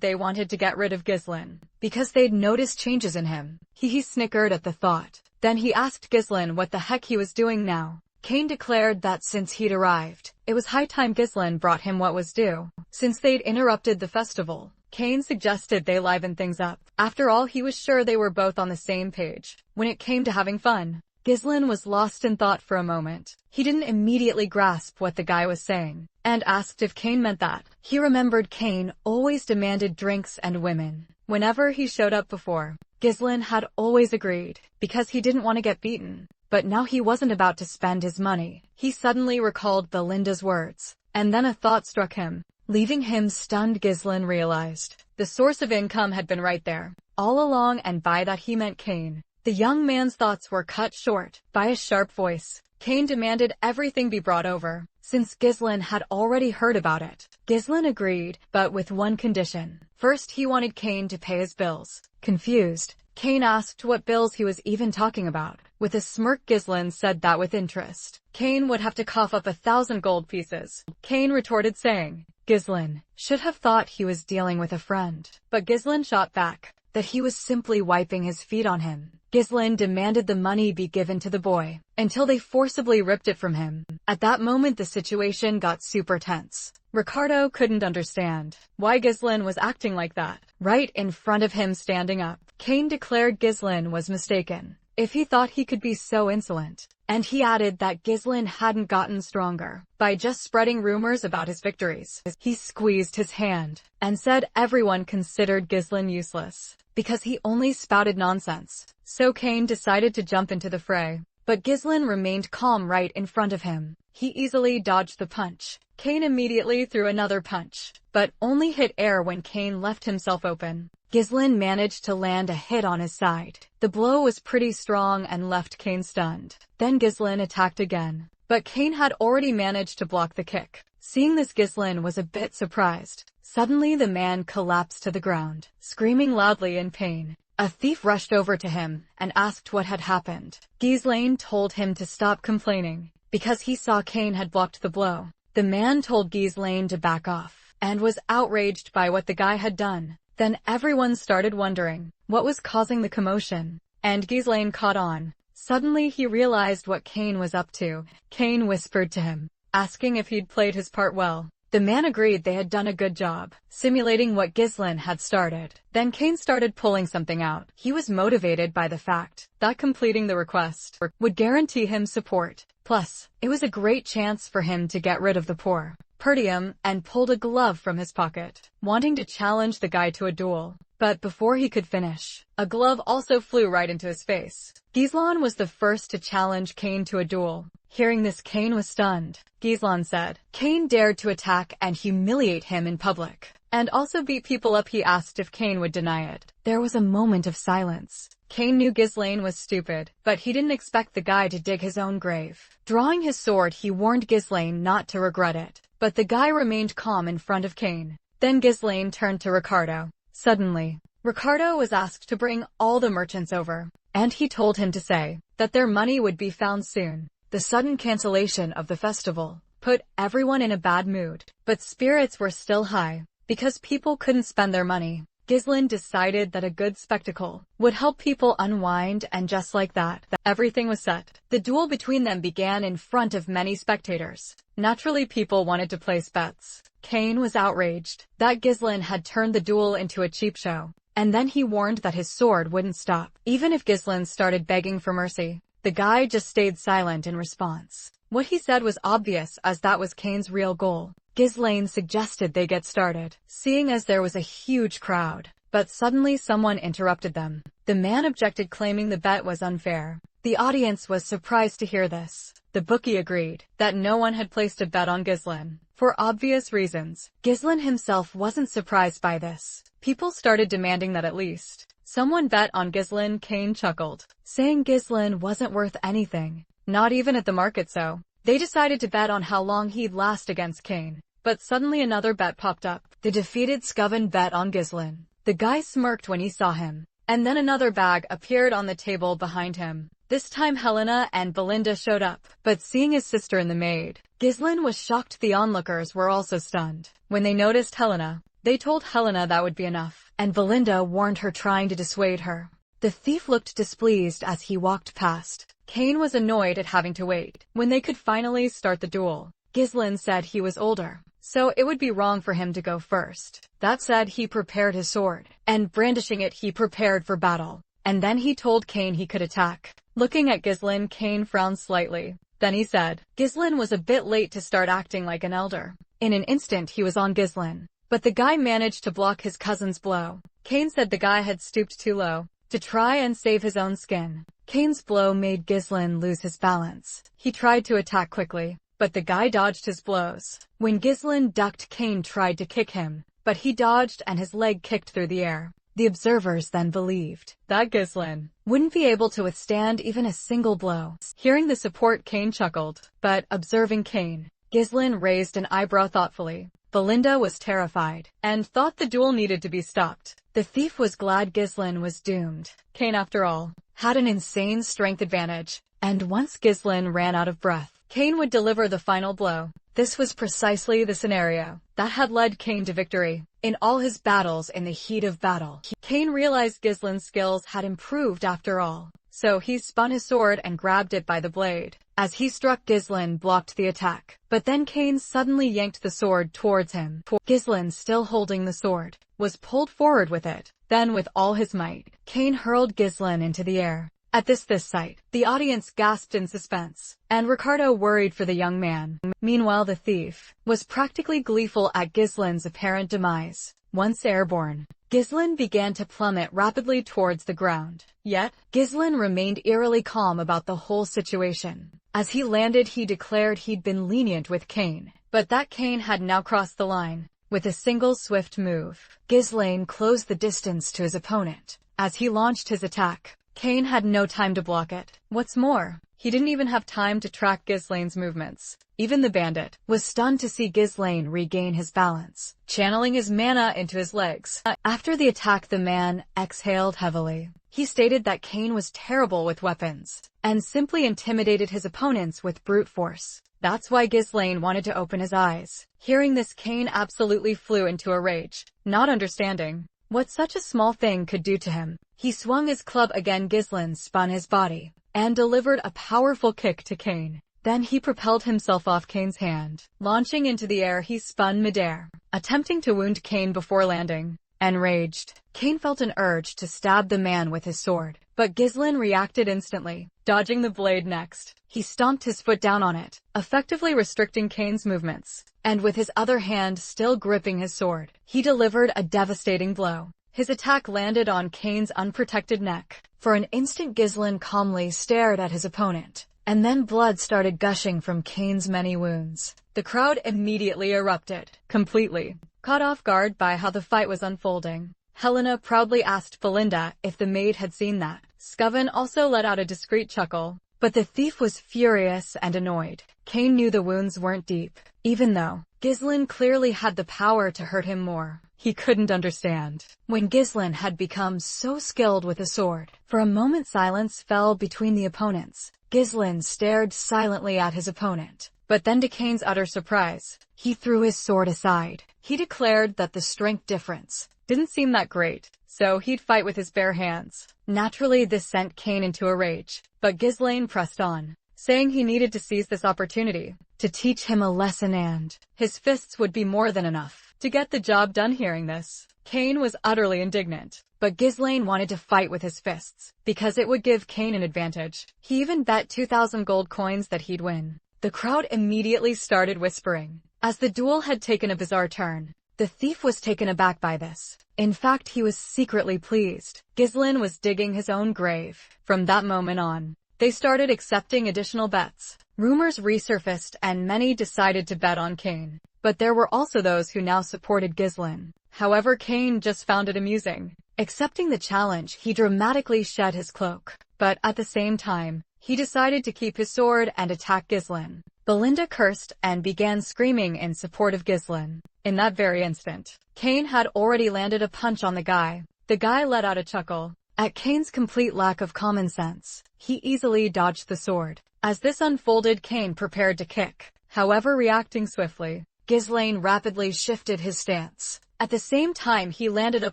they wanted to get rid of Ghislain because they'd noticed changes in him. He snickered at the thought. Then he asked Ghislain what the heck he was doing now. Kane declared that since he'd arrived, it was high time Ghislain brought him what was due. Since they'd interrupted the festival, Kane suggested they liven things up. After all, he was sure they were both on the same page when it came to having fun. Ghislain was lost in thought for a moment. He didn't immediately grasp what the guy was saying, and asked if Kane meant that. He remembered Kane always demanded drinks and women whenever he showed up before. Ghislain had always agreed, because he didn't want to get beaten. But now he wasn't about to spend his money. He suddenly recalled Belinda's words, and then a thought struck him. Leaving him stunned, Ghislain realized the source of income had been right there all along, and by that he meant Kane. The young man's thoughts were cut short by a sharp voice. Kane demanded everything be brought over, since Ghislain had already heard about it. Ghislain agreed, but with one condition. First, he wanted Kane to pay his bills. Confused, Kane asked what bills he was even talking about. With a smirk, Ghislain said that with interest, Kane would have to cough up 1,000 gold pieces. Kane retorted saying, Ghislain should have thought he was dealing with a friend. But Ghislain shot back that he was simply wiping his feet on him. Ghislain demanded the money be given to the boy, until they forcibly ripped it from him. At that moment, the situation got super tense. Ricardo couldn't understand why Ghislain was acting like that. Right in front of him, standing up, Kane declared Ghislain was mistaken if he thought he could be so insolent. And he added that Ghislain hadn't gotten stronger by just spreading rumors about his victories. He squeezed his hand and said everyone considered Ghislain useless because he only spouted nonsense. So Kane decided to jump into the fray. But Ghislain remained calm right in front of him. He easily dodged the punch. Kane immediately threw another punch, but only hit air when Kane left himself open. Ghislain managed to land a hit on his side. The blow was pretty strong and left Kane stunned. Then Ghislain attacked again, but Kane had already managed to block the kick. Seeing this, Ghislain was a bit surprised. Suddenly the man collapsed to the ground, screaming loudly in pain. A thief rushed over to him and asked what had happened. Ghislain told him to stop complaining, because he saw Kane had blocked the blow. The man told Ghislain to back off, and was outraged by what the guy had done. Then everyone started wondering what was causing the commotion, and Ghislain caught on. Suddenly he realized what Kane was up to. Kane whispered to him, asking if he'd played his part well. The man agreed they had done a good job, simulating what Ghislain had started. Then Kane started pulling something out. He was motivated by the fact that completing the request would guarantee him support. Plus, it was a great chance for him to get rid of the poor Perdium, and pulled a glove from his pocket, wanting to challenge the guy to a duel. But before he could finish, a glove also flew right into his face. Ghislain was the first to challenge Kane to a duel. Hearing this, Kane was stunned. Ghislain said Kane dared to attack and humiliate him in public, and also beat people up. He asked if Kane would deny it. There was a moment of silence. Kane knew Ghislain was stupid, but he didn't expect the guy to dig his own grave. Drawing his sword, he warned Ghislain not to regret it. But the guy remained calm in front of Kane. Then Ghislain turned to Ricardo. Suddenly, Ricardo was asked to bring all the merchants over, and he told him to say that their money would be found soon. The sudden cancellation of the festival put everyone in a bad mood, but spirits were still high because people couldn't spend their money. Ghislain decided that a good spectacle would help people unwind, and just like that, everything was set. The duel between them began in front of many spectators. Naturally, people wanted to place bets. Kane was outraged that Ghislain had turned the duel into a cheap show, and then he warned that his sword wouldn't stop. Even if Ghislain started begging for mercy, the guy just stayed silent in response. What he said was obvious, as that was Kane's real goal. Ghislain suggested they get started, seeing as there was a huge crowd. But suddenly someone interrupted them. The man objected, claiming the bet was unfair. The audience was surprised to hear this. The bookie agreed that no one had placed a bet on Ghislain, for obvious reasons. Ghislain himself wasn't surprised by this. People started demanding that at least someone bet on Ghislain. Kane chuckled, saying Ghislain wasn't worth anything, not even at the market, so they decided to bet on how long he'd last against Kane. But suddenly another bet popped up. The defeated Scoven bet on Ghislain. The guy smirked when he saw him. and then another bag appeared on the table behind him. This time Helena and Belinda showed up, but seeing his sister and the maid, Ghislain was shocked. The onlookers were also stunned. When they noticed Helena, they told Helena that would be enough, and Belinda warned her, trying to dissuade her. The thief looked displeased as he walked past. Cain was annoyed at having to wait. When they could finally start the duel, Ghislain said he was older, so it would be wrong for him to go first. That said, he prepared his sword, and brandishing it he prepared for battle. And then he told Cain he could attack. Looking at Ghislain, Cain frowned slightly. Then he said, Ghislain was a bit late to start acting like an elder. In an instant he was on Ghislain, but the guy managed to block his cousin's blow. Cain said the guy had stooped too low to try and save his own skin. Cain's blow made Ghislain lose his balance. He tried to attack quickly, but the guy dodged his blows. When Ghislain ducked, Cain tried to kick him, but he dodged and his leg kicked through the air. The observers then believed that Ghislain wouldn't be able to withstand even a single blow. Hearing the support, Cain chuckled, but observing Cain, Ghislain raised an eyebrow thoughtfully. Belinda was terrified and thought the duel needed to be stopped. The thief was glad Ghislain was doomed. Cain, after all, had an insane strength advantage, and once Ghislain ran out of breath, Cain would deliver the final blow. This was precisely the scenario that had led Cain to victory. In all his battles, in the heat of battle, Cain realized Ghislain's skills had improved after all. So he spun his sword and grabbed it by the blade. As he struck, Ghislain blocked the attack. But then Cain suddenly yanked the sword towards him. Ghislain, still holding the sword, was pulled forward with it. Then with all his might, Cain hurled Ghislain into the air. At this sight, the audience gasped in suspense, and Ricardo worried for the young man. Meanwhile, the thief was practically gleeful at Ghislain's apparent demise. Once airborne, Ghislain began to plummet rapidly towards the ground. Yet, Ghislain remained eerily calm about the whole situation. As he landed, he declared he'd been lenient with Cain, but that Cain had now crossed the line. With a single swift move, Ghislain closed the distance to his opponent. As he launched his attack, Cain had no time to block it. What's more, he didn't even have time to track Ghislain's movements. Even the bandit was stunned to see Ghislain regain his balance, channeling his mana into his legs. After the attack, the man exhaled heavily. He stated that Cain was terrible with weapons, and simply intimidated his opponents with brute force. That's why Ghislain wanted to open his eyes. Hearing this, Cain absolutely flew into a rage, not understanding what such a small thing could do to him. He swung his club again. Ghislain spun his body and delivered a powerful kick to Cain. Then he propelled himself off Cain's hand. Launching into the air, he spun midair, attempting to wound Cain before landing. Enraged, Cain felt an urge to stab the man with his sword, but Ghislain reacted instantly. Dodging the blade next, he stomped his foot down on it, effectively restricting Cain's movements. And with his other hand still gripping his sword, he delivered a devastating blow. His attack landed on Cain's unprotected neck. For an instant, Ghislain calmly stared at his opponent, and then blood started gushing from Cain's many wounds. The crowd immediately erupted, completely caught off guard by how the fight was unfolding. Helena proudly asked Belinda if the maid had seen that. Scoven also let out a discreet chuckle, but the thief was furious and annoyed. Cain knew the wounds weren't deep, even though Ghislain clearly had the power to hurt him more. He couldn't understand when Ghislain had become so skilled with a sword. For a moment, silence fell between the opponents. Ghislain stared silently at his opponent, but then to Cain's utter surprise, he threw his sword aside. He declared that the strength difference didn't seem that great, so he'd fight with his bare hands. Naturally, this sent Cain into a rage, but Ghislain pressed on, saying he needed to seize this opportunity to teach him a lesson, and his fists would be more than enough to get the job done. Hearing this, Cain was utterly indignant, but Ghislain wanted to fight with his fists because it would give Cain an advantage. He even bet 2,000 gold coins that he'd win. The crowd immediately started whispering. As the duel had taken a bizarre turn, the thief was taken aback by this. In fact, he was secretly pleased. Ghislain was digging his own grave. From that moment on, they started accepting additional bets. Rumors resurfaced and many decided to bet on Cain. But there were also those who now supported Ghislain. However, Cain just found it amusing. Accepting the challenge, he dramatically shed his cloak. But at the same time, he decided to keep his sword and attack Ghislain. Belinda cursed and began screaming in support of Ghislain. In that very instant, Cain had already landed a punch on the guy. The guy let out a chuckle, At Kane's complete lack of common sense, he easily dodged the sword. As this unfolded, Kane prepared to kick. However, reacting swiftly, Ghislaine rapidly shifted his stance. At the same time, he landed a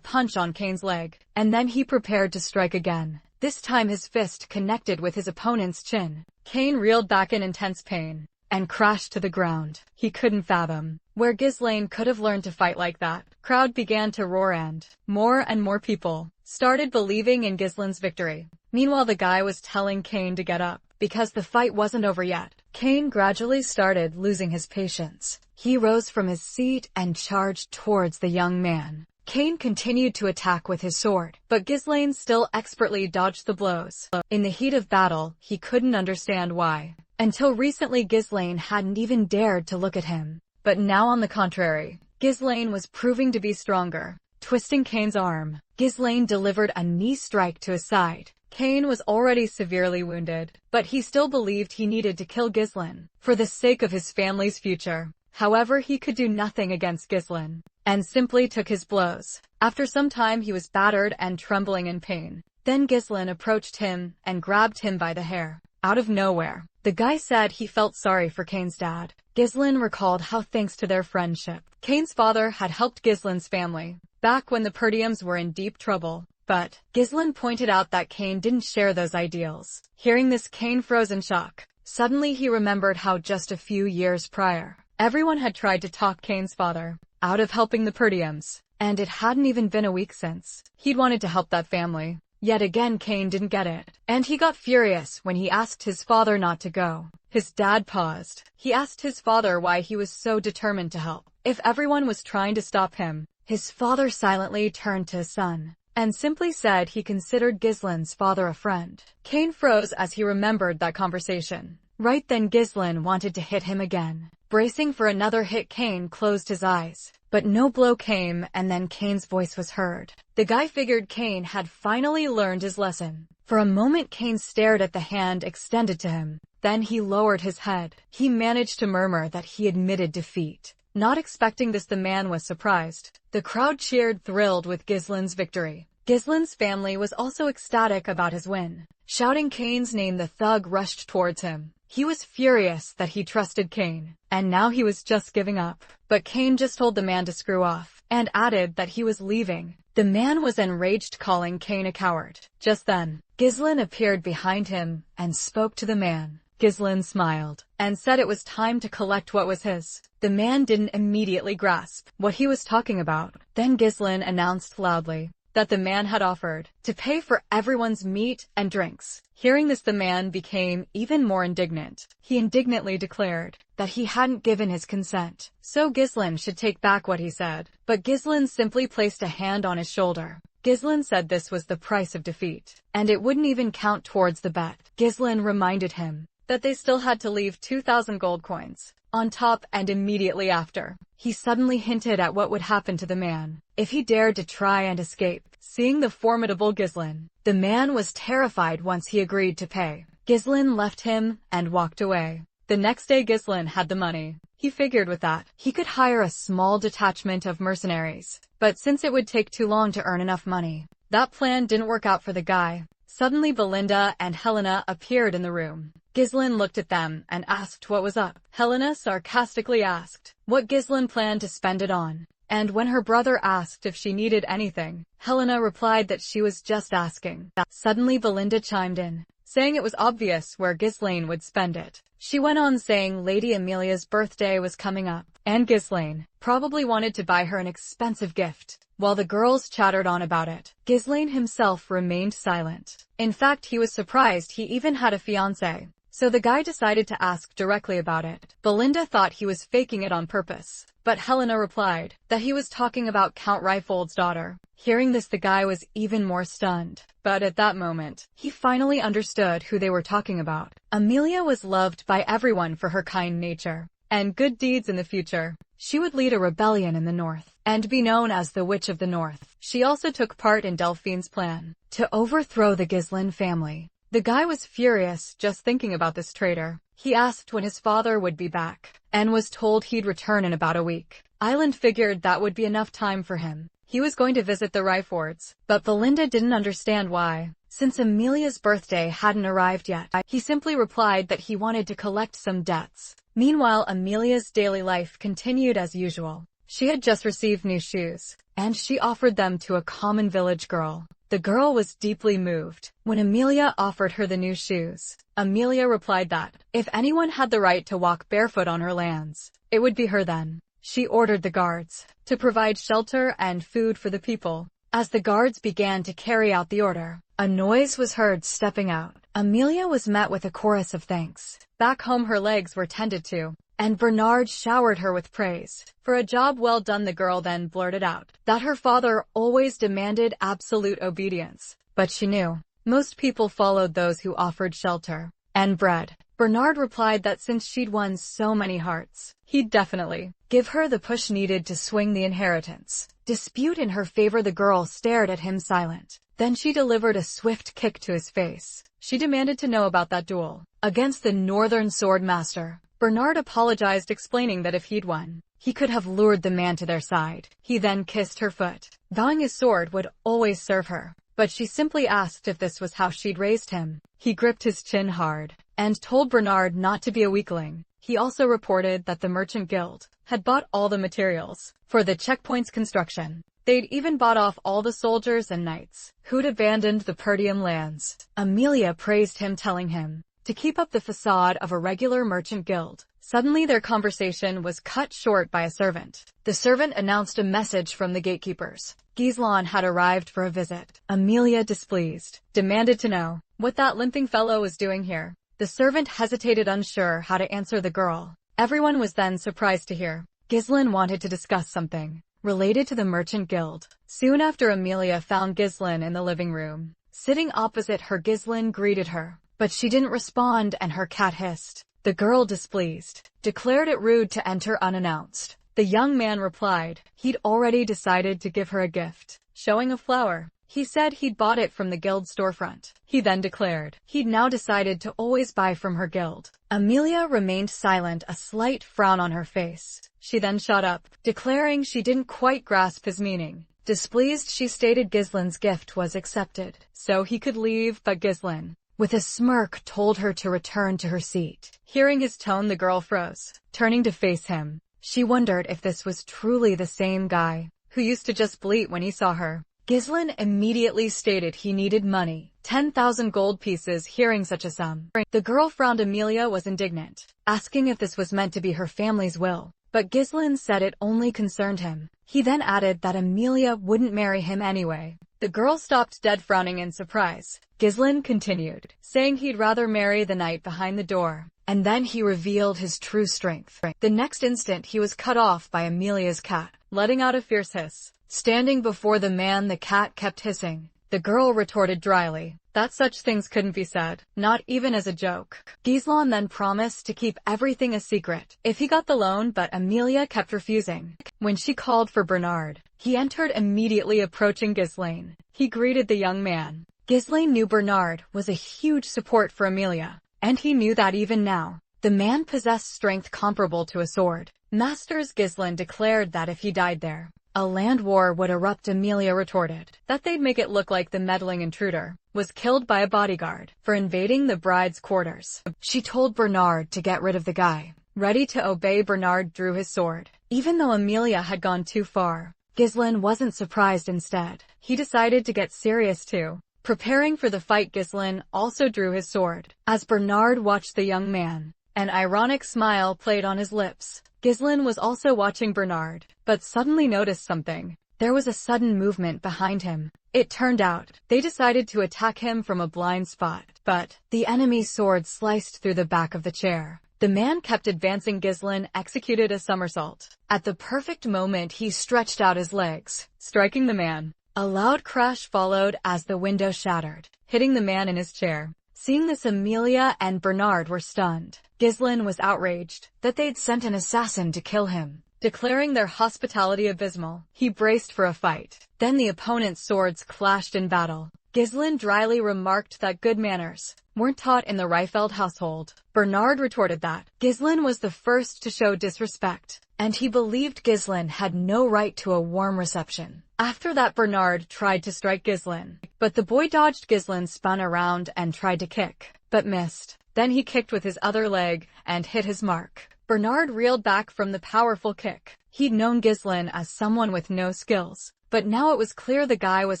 punch on Kane's leg, and then he prepared to strike again. This time his fist connected with his opponent's chin. Kane reeled back in intense pain and crashed to the ground. He couldn't fathom where Ghislaine could have learned to fight like that. Crowd began to roar and more people started believing in Ghislaine's victory. Meanwhile, the guy was telling Kane to get up because the fight wasn't over yet. Kane gradually started losing his patience. He rose from his seat and charged towards the young man. Kane continued to attack with his sword, but Ghislaine still expertly dodged the blows. In the heat of battle, he couldn't understand why. Until recently, Ghislaine hadn't even dared to look at him. But now, on the contrary, Ghislaine was proving to be stronger. Twisting Kane's arm, Ghislaine delivered a knee strike to his side. Kane was already severely wounded, but he still believed he needed to kill Ghislaine for the sake of his family's future. However, he could do nothing against Ghislaine, and simply took his blows. After some time, he was battered and trembling in pain. Then Ghislaine approached him and grabbed him by the hair. Out of nowhere, the guy said he felt sorry for Kane's dad. Ghislaine recalled how, thanks to their friendship, Kane's father had helped Ghislaine's family back when the Perdiums were in deep trouble. But Ghislaine pointed out that Kane didn't share those ideals. Hearing this, Kane froze in shock. Suddenly he remembered how just a few years prior, everyone had tried to talk Kane's father out of helping the Perdiums, and it hadn't even been a week since he'd wanted to help that family. Yet again, Kane didn't get it, and he got furious when he asked his father not to go. His dad paused. He asked his father why he was so determined to help if everyone was trying to stop him. His father silently turned to his son and simply said he considered Ghislaine's father a friend. Kane froze as he remembered that conversation. Right then, Ghislaine wanted to hit him again. Bracing for another hit, Kane closed his eyes. But no blow came, and then Kane's voice was heard. The guy figured Kane had finally learned his lesson. For a moment, Kane stared at the hand extended to him. Then he lowered his head. He managed to murmur that he admitted defeat. Not expecting this, the man was surprised. The crowd cheered, thrilled with Ghislaine's victory. Ghislaine's family was also ecstatic about his win. Shouting Kane's name, the thug rushed towards him. He was furious that he trusted Kane, and now he was just giving up. But Kane just told the man to screw off, and added that he was leaving. The man was enraged, calling Kane a coward. Just then, Ghislaine appeared behind him and spoke to the man. Ghislaine smiled and said it was time to collect what was his. The man didn't immediately grasp what he was talking about. Then Ghislaine announced loudly that the man had offered to pay for everyone's meat and drinks. Hearing this, the man became even more indignant. He indignantly declared that he hadn't given his consent, so Ghislaine should take back what he said. But Ghislaine simply placed a hand on his shoulder. Ghislaine said this was the price of defeat, and it wouldn't even count towards the bet. Ghislaine reminded him that they still had to leave 2,000 gold coins on top, and immediately after, he suddenly hinted at what would happen to the man if he dared to try and escape. Seeing the formidable Ghislaine, the man was terrified. Once he agreed to pay, Ghislaine left him and walked away. The next day, Ghislaine had the money. He figured with that, he could hire a small detachment of mercenaries. But since it would take too long to earn enough money, that plan didn't work out for the guy. Suddenly, Belinda and Helena appeared in the room. Ghislaine looked at them and asked what was up. Helena sarcastically asked what Ghislaine planned to spend it on. And when her brother asked if she needed anything, Helena replied that she was just asking. Suddenly, Belinda chimed in, saying it was obvious where Ghislaine would spend it. She went on saying Lady Amelia's birthday was coming up, and Ghislaine probably wanted to buy her an expensive gift. While the girls chattered on about it, Ghislaine himself remained silent. In fact, he was surprised he even had a fiancé. So the guy decided to ask directly about it. Belinda thought he was faking it on purpose, but Helena replied that he was talking about Count Reifold's daughter. Hearing this, the guy was even more stunned. But at that moment, he finally understood who they were talking about. Amelia was loved by everyone for her kind nature and good deeds in the future. She would lead a rebellion in the north and be known as the Witch of the North. She also took part in Delphine's plan to overthrow the Ghislaine family. The guy was furious just thinking about this traitor. He asked when his father would be back, and was told he'd return in about a week. Island figured that would be enough time for him. he was going to visit the Ryfords, but Belinda didn't understand why. Since Amelia's birthday hadn't arrived yet, he simply replied that he wanted to collect some debts. Meanwhile, Amelia's daily life continued as usual. She had just received new shoes, and she offered them to a common village girl. The girl was deeply moved when Amelia offered her the new shoes. Amelia replied that, if anyone had the right to walk barefoot on her lands, it would be her then. She ordered the guards to provide shelter and food for the people. As the guards began to carry out the order, a noise was heard stepping out. Amelia was met with a chorus of thanks. Back home her legs were tended to, and Bernard showered her with praise. For a job well done, the girl then blurted out that her father always demanded absolute obedience. But she knew most people followed those who offered shelter and bread. Bernard replied that since she'd won so many hearts, he'd definitely give her the push needed to swing the inheritance. Dispute in her favor. The girl stared at him silent. Then she delivered a swift kick to his face. She demanded to know about that duel against the Northern Sword Master. Bernard apologized, explaining that if he'd won, he could have lured the man to their side. He then kissed her foot, vowing his sword would always serve her. But she simply asked if this was how she'd raised him. He gripped his chin hard and told Bernard not to be a weakling. He also reported that the Merchant Guild had bought all the materials for the checkpoint's construction. They'd even bought off all the soldiers and knights who'd abandoned the Perdium lands. Amelia praised him, telling him to keep up the facade of a regular merchant guild. Suddenly their conversation was cut short by a servant. The servant announced a message from the gatekeepers. Gislan had arrived for a visit. Amelia, displeased, demanded to know what that limping fellow was doing here. The servant hesitated, unsure how to answer the girl. Everyone was then surprised to hear Gislan wanted to discuss something related to the Merchant Guild. Soon after, Amelia found Gislan in the living room. Sitting opposite her, Gislan greeted her, but she didn't respond and her cat hissed. The girl, displeased, declared it rude to enter unannounced. The young man replied he'd already decided to give her a gift, showing a flower. He said he'd bought it from the guild storefront. He then declared he'd now decided to always buy from her guild. Amelia remained silent, a slight frown on her face. She then shut up, declaring she didn't quite grasp his meaning. Displeased, she stated Gislan's gift was accepted, so he could leave, but Gislan, with a smirk, told her to return to her seat. Hearing his tone, the girl froze, turning to face him. She wondered if this was truly the same guy who used to just bleat when he saw her. Gislan immediately stated he needed money, 10,000 gold pieces. Hearing such a sum, the girl frowned. Amelia was indignant, asking if this was meant to be her family's will. But Gislan said it only concerned him. He then added that Amelia wouldn't marry him anyway. The girl stopped dead, frowning in surprise. Gislan continued, saying he'd rather marry the knight behind the door. And then he revealed his true strength. The next instant he was cut off by Amelia's cat, letting out a fierce hiss. Standing before the man, the cat kept hissing. The girl retorted dryly that such things couldn't be said, not even as a joke. Gislan then promised to keep everything a secret if he got the loan, but Amelia kept refusing. When she called for Bernard, he entered immediately, approaching Gislan. He greeted the young man. Gislan knew Bernard was a huge support for Amelia, and he knew that even now, the man possessed strength comparable to a sword master's. Gislan declared that if he died there, a land war would erupt. Amelia retorted that they'd make it look like the meddling intruder was killed by a bodyguard for invading the bride's quarters. She told Bernard to get rid of the guy. Ready to obey, Bernard drew his sword. Even though Amelia had gone too far, Gislan wasn't surprised. Instead, he decided to get serious too. Preparing for the fight, Gislan also drew his sword. As Bernard watched the young man, an ironic smile played on his lips. Gislan was also watching Bernard, but suddenly noticed something. There was a sudden movement behind him. It turned out they decided to attack him from a blind spot, but the enemy's sword sliced through the back of the chair. The man kept advancing. Gislan executed a somersault. At the perfect moment, he stretched out his legs, striking the man. A loud crash followed as the window shattered, hitting the man in his chair. Seeing this, Amelia and Bernard were stunned. Gislan was outraged that they'd sent an assassin to kill him, declaring their hospitality abysmal. He braced for a fight. Then the opponent's swords clashed in battle. Gislan dryly remarked that good manners weren't taught in the Reifeld household. Bernard retorted that Ghislain was the first to show disrespect, and he believed Ghislain had no right to a warm reception. After that, Bernard tried to strike Ghislain, but the boy dodged. Ghislain spun around and tried to kick, but missed. Then he kicked with his other leg and hit his mark. Bernard reeled back from the powerful kick. He'd known Ghislain as someone with no skills, but now it was clear the guy was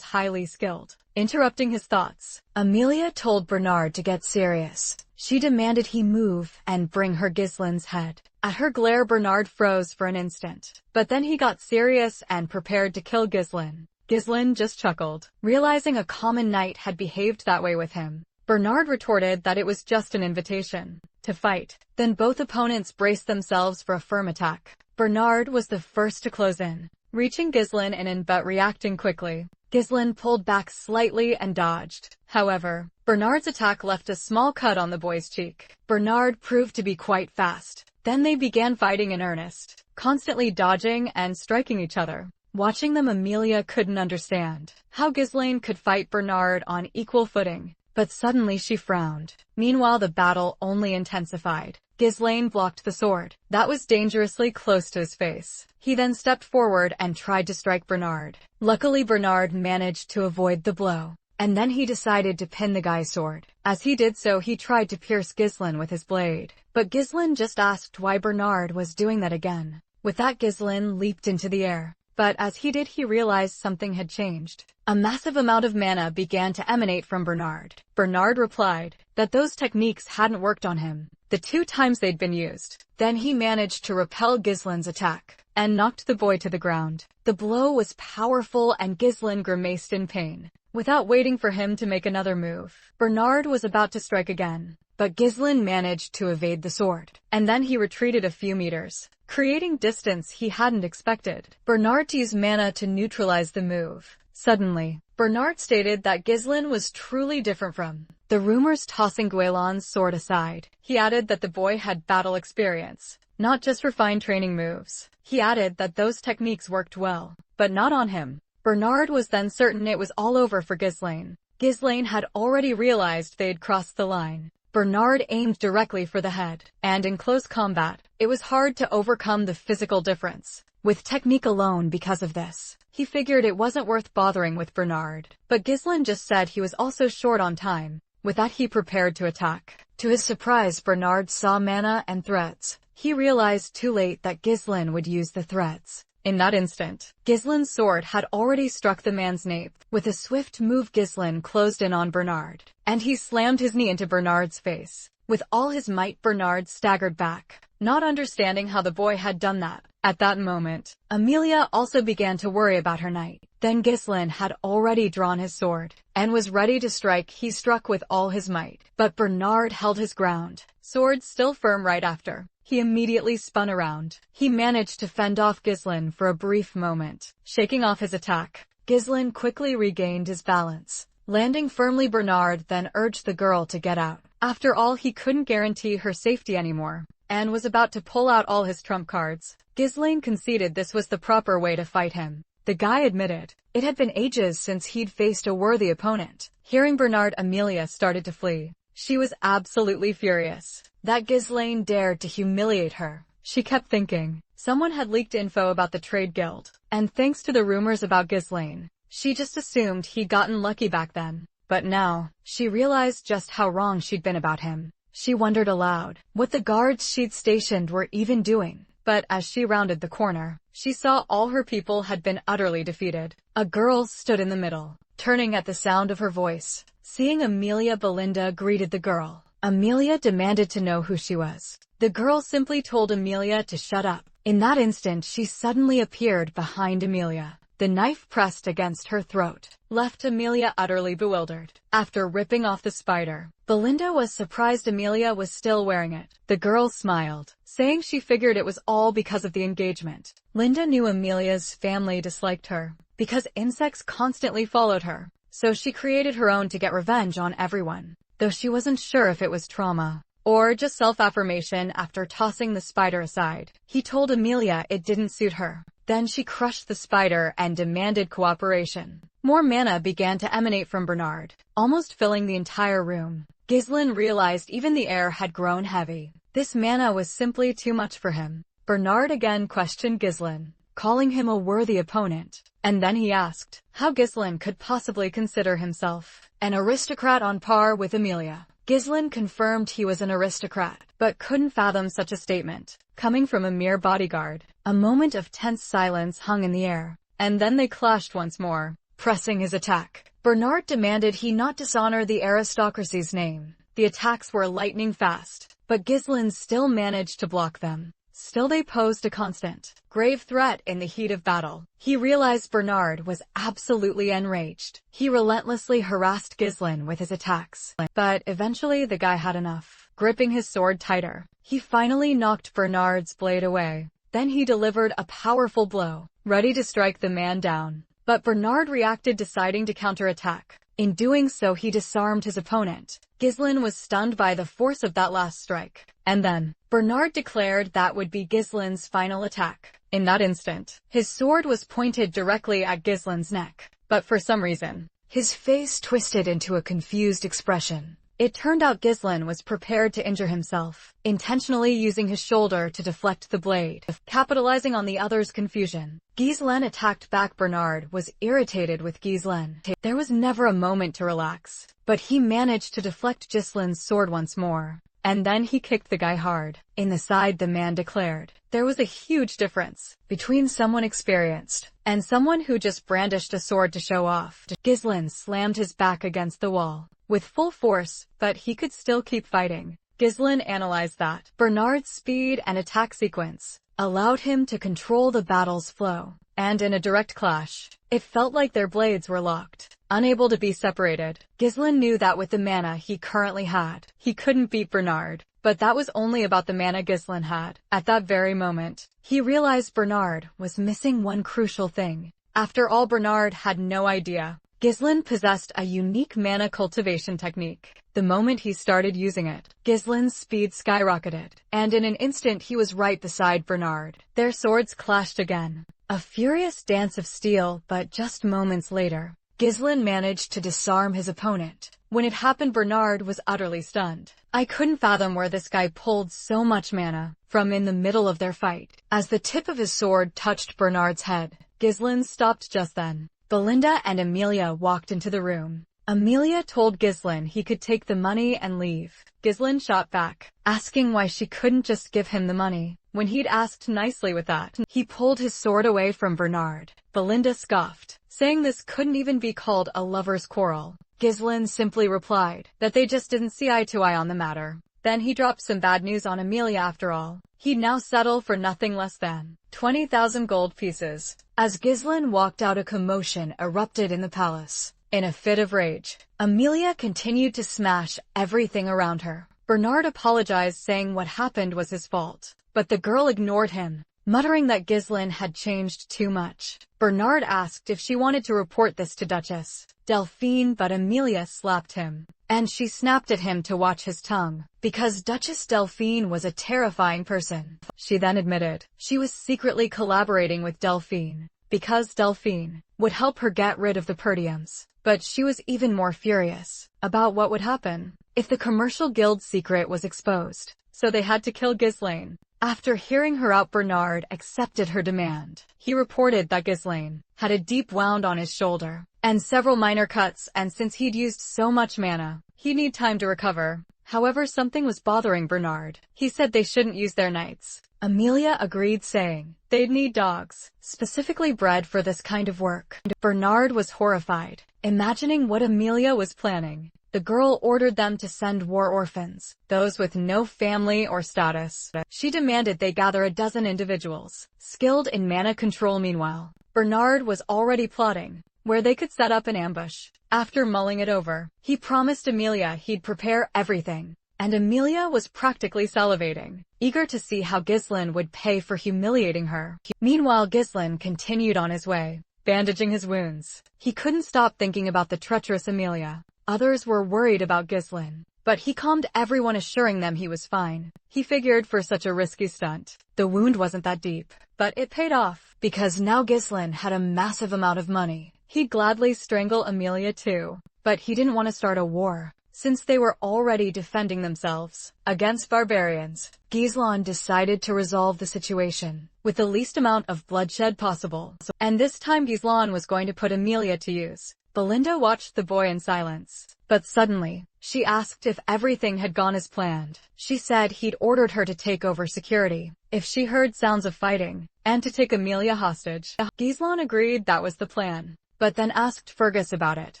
highly skilled. Interrupting his thoughts, Amelia told Bernard to get serious. She demanded he move and bring her Ghislain's head. At her glare, Bernard froze for an instant, but then he got serious and prepared to kill Ghislain. Ghislain just chuckled, realizing a common knight had behaved that way with him. Bernard retorted that it was just an invitation to fight. Then both opponents braced themselves for a firm attack. Bernard was the first to close in, reaching Ghislain in but reacting quickly. Ghislain pulled back slightly and dodged. However, Bernard's attack left a small cut on the boy's cheek. Bernard proved to be quite fast. Then they began fighting in earnest, constantly dodging and striking each other. Watching them, Amelia couldn't understand how Ghislain could fight Bernard on equal footing. But suddenly she frowned. Meanwhile, the battle only intensified. Ghislain blocked the sword that was dangerously close to his face. He then stepped forward and tried to strike Bernard. Luckily, Bernard managed to avoid the blow, and then he decided to pin the guy's sword. As he did so, he tried to pierce Ghislain with his blade, but Ghislain just asked why Bernard was doing that again. With that, Ghislain leaped into the air. But as he did, he realized something had changed. A massive amount of mana began to emanate from Bernard. Bernard replied that those techniques hadn't worked on him the 2 times they'd been used. Then he managed to repel Ghislain's attack and knocked the boy to the ground. The blow was powerful and Ghislain grimaced in pain. Without waiting for him to make another move, Bernard was about to strike again. But Ghislain managed to evade the sword, and then he retreated a few meters, creating distance he hadn't expected. Bernard used mana to neutralize the move. Suddenly, Bernard stated that Ghislain was truly different from the rumors. Tossing Guélan's sword aside, he added that the boy had battle experience, not just refined training moves. He added that those techniques worked well, but not on him. Bernard was then certain it was all over for Ghislain. Ghislain had already realized they'd crossed the line. Bernard aimed directly for the head, and in close combat, it was hard to overcome the physical difference with technique alone. Because of this, he figured it wasn't worth bothering with Bernard. But Ghislain just said he was also short on time. With that, he prepared to attack. To his surprise, Bernard saw mana and threads. He realized too late that Ghislain would use the threads. In that instant, Ghislain's sword had already struck the man's nape. With a swift move, Ghislain closed in on Bernard, and he slammed his knee into Bernard's face. With all his might, Bernard staggered back, not understanding how the boy had done that. At that moment, Amelia also began to worry about her knight. Then Ghislain had already drawn his sword and was ready to strike. He struck with all his might, but Bernard held his ground, sword still firm. Right after, he immediately spun around. He managed to fend off Ghislain for a brief moment. Shaking off his attack, Ghislain quickly regained his balance, landing firmly. Bernard then urged the girl to get out. After all, he couldn't guarantee her safety anymore, and was about to pull out all his trump cards. Ghislain conceded this was the proper way to fight him. The guy admitted it had been ages since he'd faced a worthy opponent. Hearing Bernard, Amelia started to flee. She was absolutely furious that Ghislain dared to humiliate her. She kept thinking someone had leaked info about the trade guild, and thanks to the rumors about Ghislain, she just assumed he'd gotten lucky back then. But now, she realized just how wrong she'd been about him. She wondered aloud what the guards she'd stationed were even doing. But as she rounded the corner, she saw all her people had been utterly defeated. A girl stood in the middle, turning at the sound of her voice. Seeing Amelia, Belinda greeted the girl. Amelia demanded to know who she was. The girl simply told Amelia to shut up. In that instant, she suddenly appeared behind Amelia. The knife pressed against her throat left Amelia utterly bewildered. After ripping off the spider, Belinda was surprised Amelia was still wearing it. The girl smiled, saying she figured it was all because of the engagement. Linda knew Amelia's family disliked her because insects constantly followed her, so she created her own to get revenge on everyone, though she wasn't sure if it was trauma or just self-affirmation. After tossing the spider aside, he told Amelia it didn't suit her. Then she crushed the spider and demanded cooperation. More mana began to emanate from Bernard, almost filling the entire room. Ghislain realized even the air had grown heavy. This mana was simply too much for him. Bernard again questioned Ghislain, calling him a worthy opponent. And then he asked how Ghislain could possibly consider himself an aristocrat on par with Emilia. Ghislain confirmed he was an aristocrat, but couldn't fathom such a statement coming from a mere bodyguard. A moment of tense silence hung in the air, and then they clashed once more, pressing his attack. Bernard demanded he not dishonor the aristocracy's name. The attacks were lightning fast, but Ghislain still managed to block them. Still they posed a constant, grave threat in the heat of battle. He realized Bernard was absolutely enraged. He relentlessly harassed Ghislain with his attacks. But eventually the guy had enough. Gripping his sword tighter, he finally knocked Bernard's blade away. Then he delivered a powerful blow, ready to strike the man down. But Bernard reacted, deciding to counterattack. In doing so, he disarmed his opponent. Ghislain was stunned by the force of that last strike. And then, Bernard declared that would be Ghislain's final attack. In that instant, his sword was pointed directly at Ghislain's neck. But for some reason, his face twisted into a confused expression. It turned out Ghislain was prepared to injure himself, intentionally using his shoulder to deflect the blade. Capitalizing on the other's confusion, Ghislain attacked back. Bernard was irritated with Ghislain. There was never a moment to relax, but he managed to deflect Ghislain's sword once more. And then he kicked the guy hard in the side. The man declared there was a huge difference between someone experienced and someone who just brandished a sword to show off. Ghislain slammed his back against the wall with full force, but he could still keep fighting. Ghislain analyzed that Bernard's speed and attack sequence allowed him to control the battle's flow, and in a direct clash, it felt like their blades were locked, unable to be separated. Ghislain knew that with the mana he currently had, he couldn't beat Bernard, but that was only about the mana Ghislain had. At that very moment, he realized Bernard was missing one crucial thing. After all, Bernard had no idea Ghislain possessed a unique mana cultivation technique. The moment he started using it, Ghislain's speed skyrocketed, and in an instant he was right beside Bernard. Their swords clashed again. A furious dance of steel, but just moments later, Ghislain managed to disarm his opponent. When it happened, Bernard was utterly stunned. I couldn't fathom where this guy pulled so much mana from in the middle of their fight. As the tip of his sword touched Bernard's head, Ghislain stopped just then. Belinda and Emilia walked into the room. Emilia told Ghislain he could take the money and leave. Ghislain shot back, asking why she couldn't just give him the money. When he'd asked nicely with that, he pulled his sword away from Bernard. Belinda scoffed, saying this couldn't even be called a lover's quarrel. Ghislain simply replied that they just didn't see eye to eye on the matter. Then he dropped some bad news on Emilia. After all, he'd now settle for nothing less than 20,000 gold pieces. As Ghislain walked out, a commotion erupted in the palace. In a fit of rage, Emilia continued to smash everything around her. Bernard apologized, saying what happened was his fault, but the girl ignored him, muttering that Ghislain had changed too much. Bernard asked if she wanted to report this to Duchess Delphine, but Emilia slapped him, and she snapped at him to watch his tongue, because Duchess Delphine was a terrifying person. She then admitted she was secretly collaborating with Delphine, because Delphine would help her get rid of the Perdiums. But she was even more furious about what would happen if the commercial guild secret was exposed. So they had to kill Ghislain. After hearing her out, Bernard accepted her demand. He reported that Ghislain had a deep wound on his shoulder and several minor cuts, and since he'd used so much mana, he'd need time to recover. However, something was bothering Bernard. He said they shouldn't use their knights. Emilia agreed, saying they'd need dogs, specifically bred for this kind of work. Bernard was horrified, imagining what Emilia was planning. The girl ordered them to send war orphans, those with no family or status. She demanded they gather a dozen individuals, skilled in mana control. Meanwhile, Bernard was already plotting where they could set up an ambush. After mulling it over, he promised Emilia he'd prepare everything, and Emilia was practically salivating, eager to see how Ghislain would pay for humiliating her. Meanwhile, Ghislain continued on his way, bandaging his wounds. He couldn't stop thinking about the treacherous Emilia. Others were worried about Ghislain, but he calmed everyone, assuring them he was fine. He figured for such a risky stunt, the wound wasn't that deep, but it paid off, because now Ghislain had a massive amount of money. He'd gladly strangle Emilia too, but he didn't want to start a war, since they were already defending themselves against barbarians. Gislan decided to resolve the situation with the least amount of bloodshed possible. And this time Gislan was going to put Amelia to use. Belinda watched the boy in silence, but suddenly, she asked if everything had gone as planned. She said he'd ordered her to take over security if she heard sounds of fighting, and to take Amelia hostage. Gislan agreed that was the plan, but then asked Fergus about it.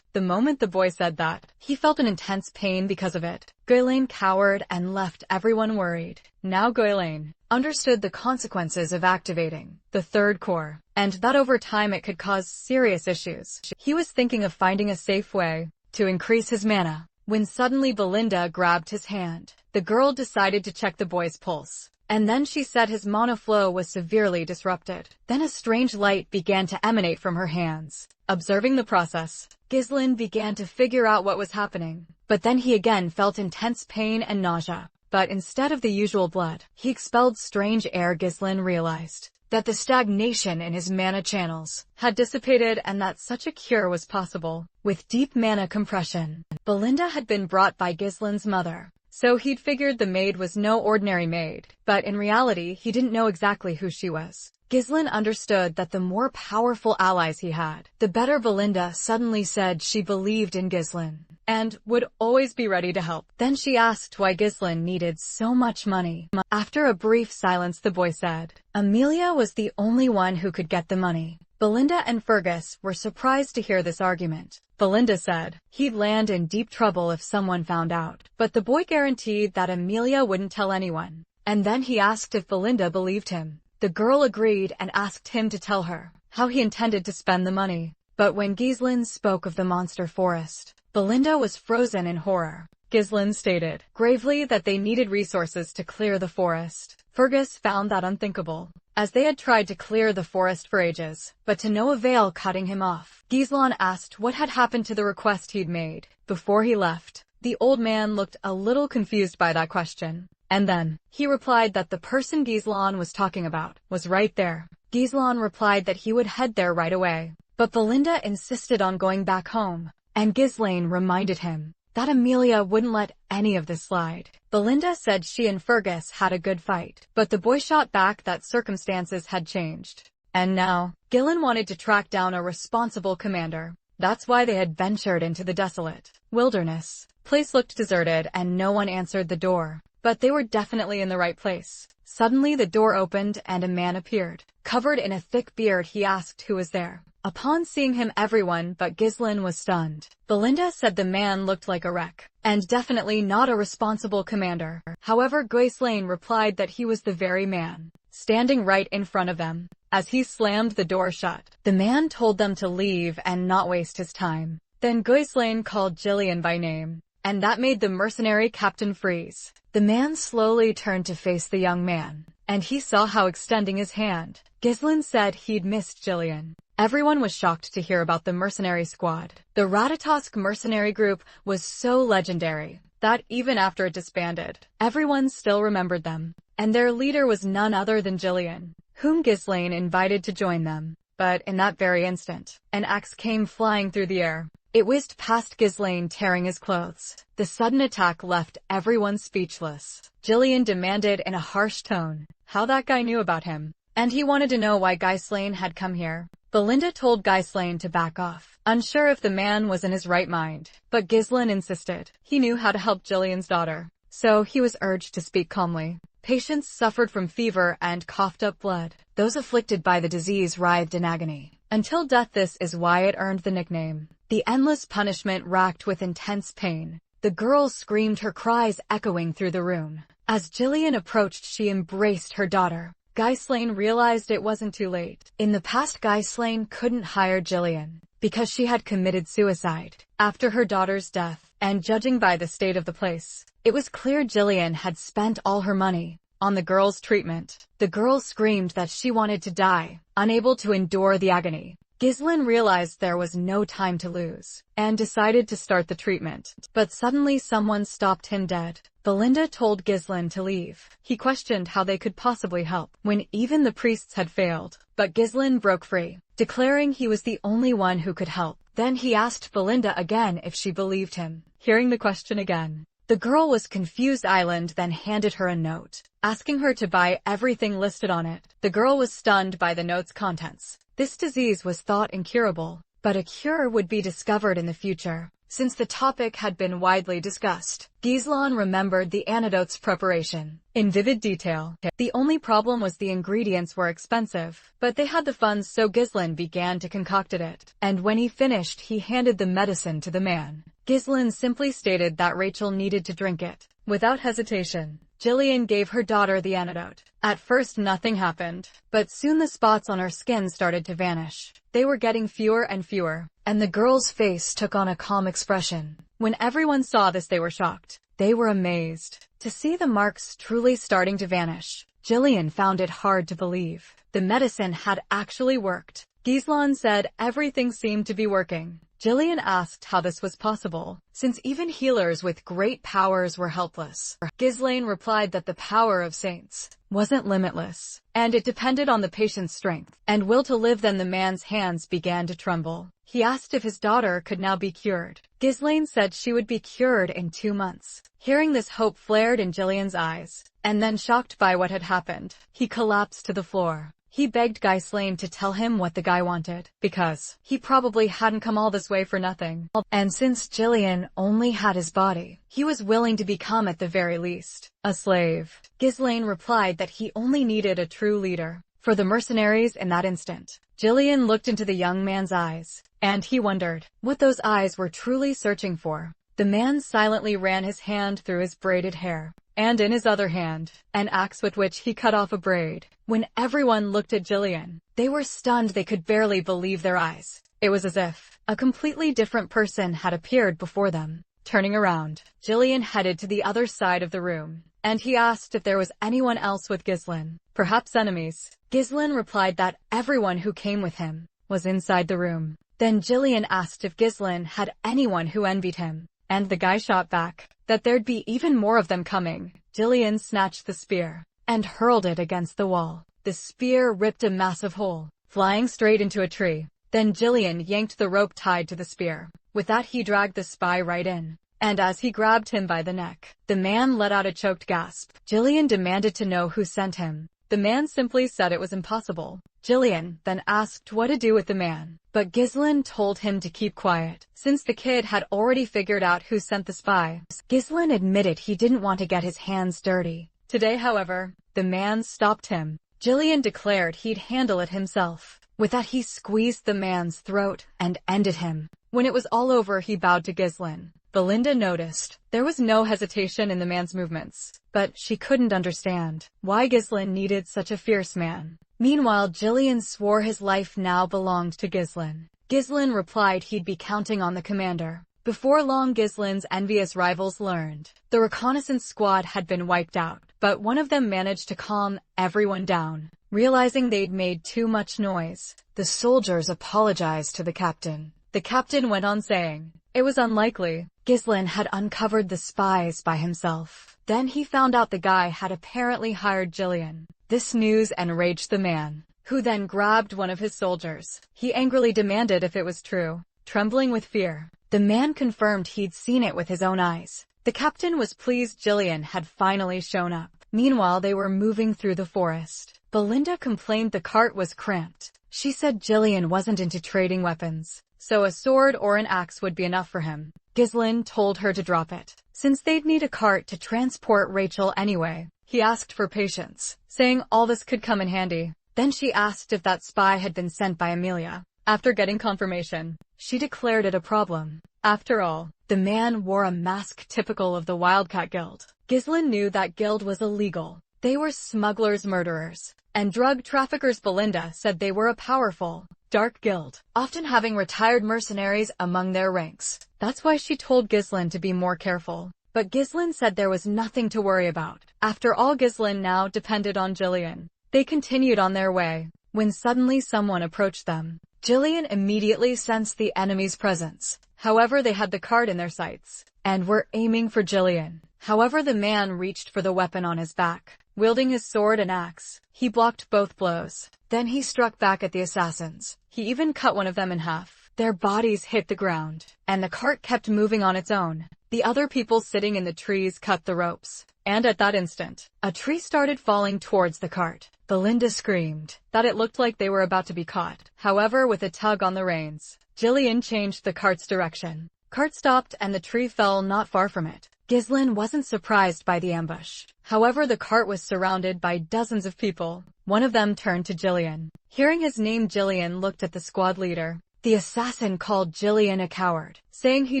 The moment the boy said that, he felt an intense pain because of it. Ghislaine cowered and left everyone worried. Now Ghislaine understood the consequences of activating the third core, and that over time it could cause serious issues. He was thinking of finding a safe way to increase his mana, when suddenly Belinda grabbed his hand. The girl decided to check the boy's pulse, and then she said his mana flow was severely disrupted. Then a strange light began to emanate from her hands. Observing the process, Ghislaine began to figure out what was happening. But then he again felt intense pain and nausea. But instead of the usual blood, he expelled strange air. Ghislaine realized that the stagnation in his mana channels had dissipated and that such a cure was possible with deep mana compression. Belinda had been brought by Ghislaine's mother, so he'd figured the maid was no ordinary maid, but in reality he didn't know exactly who she was. Ghislaine understood that the more powerful allies he had, the better. Belinda suddenly said she believed in Ghislaine and would always be ready to help. Then she asked why Ghislaine needed so much money. After a brief silence, the boy said Amelia was the only one who could get the money. Belinda and Fergus were surprised to hear this argument. Belinda said he'd land in deep trouble if someone found out, but the boy guaranteed that Amelia wouldn't tell anyone. And then he asked if Belinda believed him. The girl agreed and asked him to tell her how he intended to spend the money. But when Ghislaine spoke of the monster forest, Belinda was frozen in horror. Ghislaine stated gravely that they needed resources to clear the forest. Fergus found that unthinkable, as they had tried to clear the forest for ages, but to no avail. Cutting him off, Ghislaine asked what had happened to the request he'd made before he left. The old man looked a little confused by that question, and then he replied that the person Ghislaine was talking about was right there. Ghislaine replied that he would head there right away, but Belinda insisted on going back home, and Ghislaine reminded him that Amelia wouldn't let any of this slide. Belinda said she and Fergus had a good fight, but the boy shot back that circumstances had changed, and now Ghislaine wanted to track down a responsible commander. That's why they had ventured into the desolate wilderness. Place looked deserted and no one answered the door, but they were definitely in the right place. Suddenly the door opened and a man appeared. Covered in a thick beard, he asked who was there. Upon seeing him, everyone but Ghislaine was stunned. Belinda said the man looked like a wreck, and definitely not a responsible commander. However, Ghislaine replied that he was the very man, standing right in front of them. As he slammed the door shut, the man told them to leave and not waste his time. Then Ghislaine called Jillian by name, and that made the mercenary captain freeze. The man slowly turned to face the young man, and he saw how extending his hand. Ghislaine said he'd missed Jillian. Everyone was shocked to hear about the mercenary squad. The Ratatosk mercenary group was so legendary that even after it disbanded, everyone still remembered them, and their leader was none other than Jillian, whom Ghislaine invited to join them. But in that very instant, an axe came flying through the air. It whizzed past Ghislaine, tearing his clothes. The sudden attack left everyone speechless. Jillian demanded in a harsh tone how that guy knew about him, and he wanted to know why Ghislaine had come here. Belinda told Ghislaine to back off, unsure if the man was in his right mind, but Ghislaine insisted. He knew how to help Jillian's daughter, so he was urged to speak calmly. Patients suffered from fever and coughed up blood. Those afflicted by the disease writhed in agony until death. This is why it earned the nickname. The endless punishment racked with intense pain. The girl screamed, her cries echoing through the room. As Jillian approached, she embraced her daughter. Ghislaine realized it wasn't too late. In the past, Ghislaine couldn't hire Jillian because she had committed suicide after her daughter's death, and judging by the state of the place, it was clear Jillian had spent all her money on the girl's treatment. The girl screamed that she wanted to die, unable to endure the agony. Ghislaine realized there was no time to lose, and decided to start the treatment. But suddenly someone stopped him dead. Belinda told Ghislaine to leave. He questioned how they could possibly help, when even the priests had failed. But Ghislaine broke free, declaring he was the only one who could help. Then he asked Belinda again if she believed him. Hearing the question again, the girl was confused. Island then handed her a note, asking her to buy everything listed on it. The girl was stunned by the note's contents. This disease was thought incurable, but a cure would be discovered in the future. Since the topic had been widely discussed, Gislan remembered the antidote's preparation in vivid detail. The only problem was the ingredients were expensive, but they had the funds, so Gislan began to concoct it. And when he finished, he handed the medicine to the man. Gislan simply stated that Rachel needed to drink it. Without hesitation, Jillian gave her daughter the antidote. At first nothing happened, but soon the spots on her skin started to vanish. They were getting fewer and fewer, and the girl's face took on a calm expression. When everyone saw this, they were shocked. They were amazed to see the marks truly starting to vanish. Jillian found it hard to believe. The medicine had actually worked. Gislan said everything seemed to be working. Jillian asked how this was possible, since even healers with great powers were helpless. Ghislaine replied that the power of saints wasn't limitless, and it depended on the patient's strength and will to live. Then the man's hands began to tremble. He asked if his daughter could now be cured. Ghislaine said she would be cured in 2 months. Hearing this, hope flared in Jillian's eyes, and then, shocked by what had happened, he collapsed to the floor. He begged Ghislaine to tell him what the guy wanted, because he probably hadn't come all this way for nothing. And since Jillian only had his body, he was willing to become, at the very least, a slave. Ghislaine replied that he only needed a true leader for the mercenaries. In that instant, Jillian looked into the young man's eyes, and he wondered what those eyes were truly searching for. The man silently ran his hand through his braided hair, and in his other hand, an axe with which he cut off a braid. When everyone looked at Jillian, they were stunned. They could barely believe their eyes. It was as if a completely different person had appeared before them. Turning around, Jillian headed to the other side of the room, and he asked if there was anyone else with Ghislaine, perhaps enemies. Ghislaine replied that everyone who came with him was inside the room. Then Jillian asked if Ghislaine had anyone who envied him, and the guy shot back that there'd be even more of them coming. Jillian snatched the spear and hurled it against the wall. The spear ripped a massive hole, flying straight into a tree. Then Jillian yanked the rope tied to the spear. With that, he dragged the spy right in, and as he grabbed him by the neck, the man let out a choked gasp. Jillian demanded to know who sent him. The man simply said it was impossible. Jillian then asked what to do with the man, but Ghislaine told him to keep quiet, since the kid had already figured out who sent the spy. Ghislaine admitted he didn't want to get his hands dirty today. However, the man stopped him. Jillian declared he'd handle it himself. With that, he squeezed the man's throat and ended him. When it was all over, he bowed to Ghislaine. Belinda noticed there was no hesitation in the man's movements, but she couldn't understand why Ghislaine needed such a fierce man. Meanwhile, Jillian swore his life now belonged to Ghislaine. Ghislaine replied he'd be counting on the commander. Before long, Ghislaine's envious rivals learned the reconnaissance squad had been wiped out, but one of them managed to calm everyone down. Realizing they'd made too much noise, the soldiers apologized to the captain. The captain went on saying it was unlikely Ghislaine had uncovered the spies by himself. Then he found out the guy had apparently hired Jillian. This news enraged the man, who then grabbed one of his soldiers. He angrily demanded if it was true. Trembling with fear, the man confirmed he'd seen it with his own eyes. The captain was pleased Jillian had finally shown up. Meanwhile, they were moving through the forest. Belinda complained the cart was cramped. She said Jillian wasn't into trading weapons, so a sword or an axe would be enough for him. Ghislaine told her to drop it, since they'd need a cart to transport Rachel anyway. He asked for patience, saying all this could come in handy. Then she asked if that spy had been sent by Amelia. After getting confirmation, she declared it a problem. After all, the man wore a mask typical of the Wildcat Guild. Ghislaine knew that guild was illegal. They were smugglers, murderers, and drug traffickers. Belinda said they were a powerful, dark guild, often having retired mercenaries among their ranks. That's why she told Ghislaine to be more careful. But Ghislaine said there was nothing to worry about. After all, Ghislaine now depended on Jillian. They continued on their way, when suddenly someone approached them. Jillian immediately sensed the enemy's presence. However, they had the cart in their sights, and were aiming for Jillian. However, the man reached for the weapon on his back. Wielding his sword and axe, he blocked both blows. Then he struck back at the assassins. He even cut one of them in half. their bodies hit the ground, and the cart kept moving on its own. The other people sitting in the trees cut the ropes, and at that instant, a tree started falling towards the cart. Belinda screamed that it looked like they were about to be caught. However, with a tug on the reins, Jillian changed the cart's direction. Cart stopped and the tree fell not far from it. Ghislaine wasn't surprised by the ambush. However, the cart was surrounded by dozens of people. One of them turned to Jillian. Hearing his name, Jillian looked at the squad leader. The assassin called Jillian a coward, saying he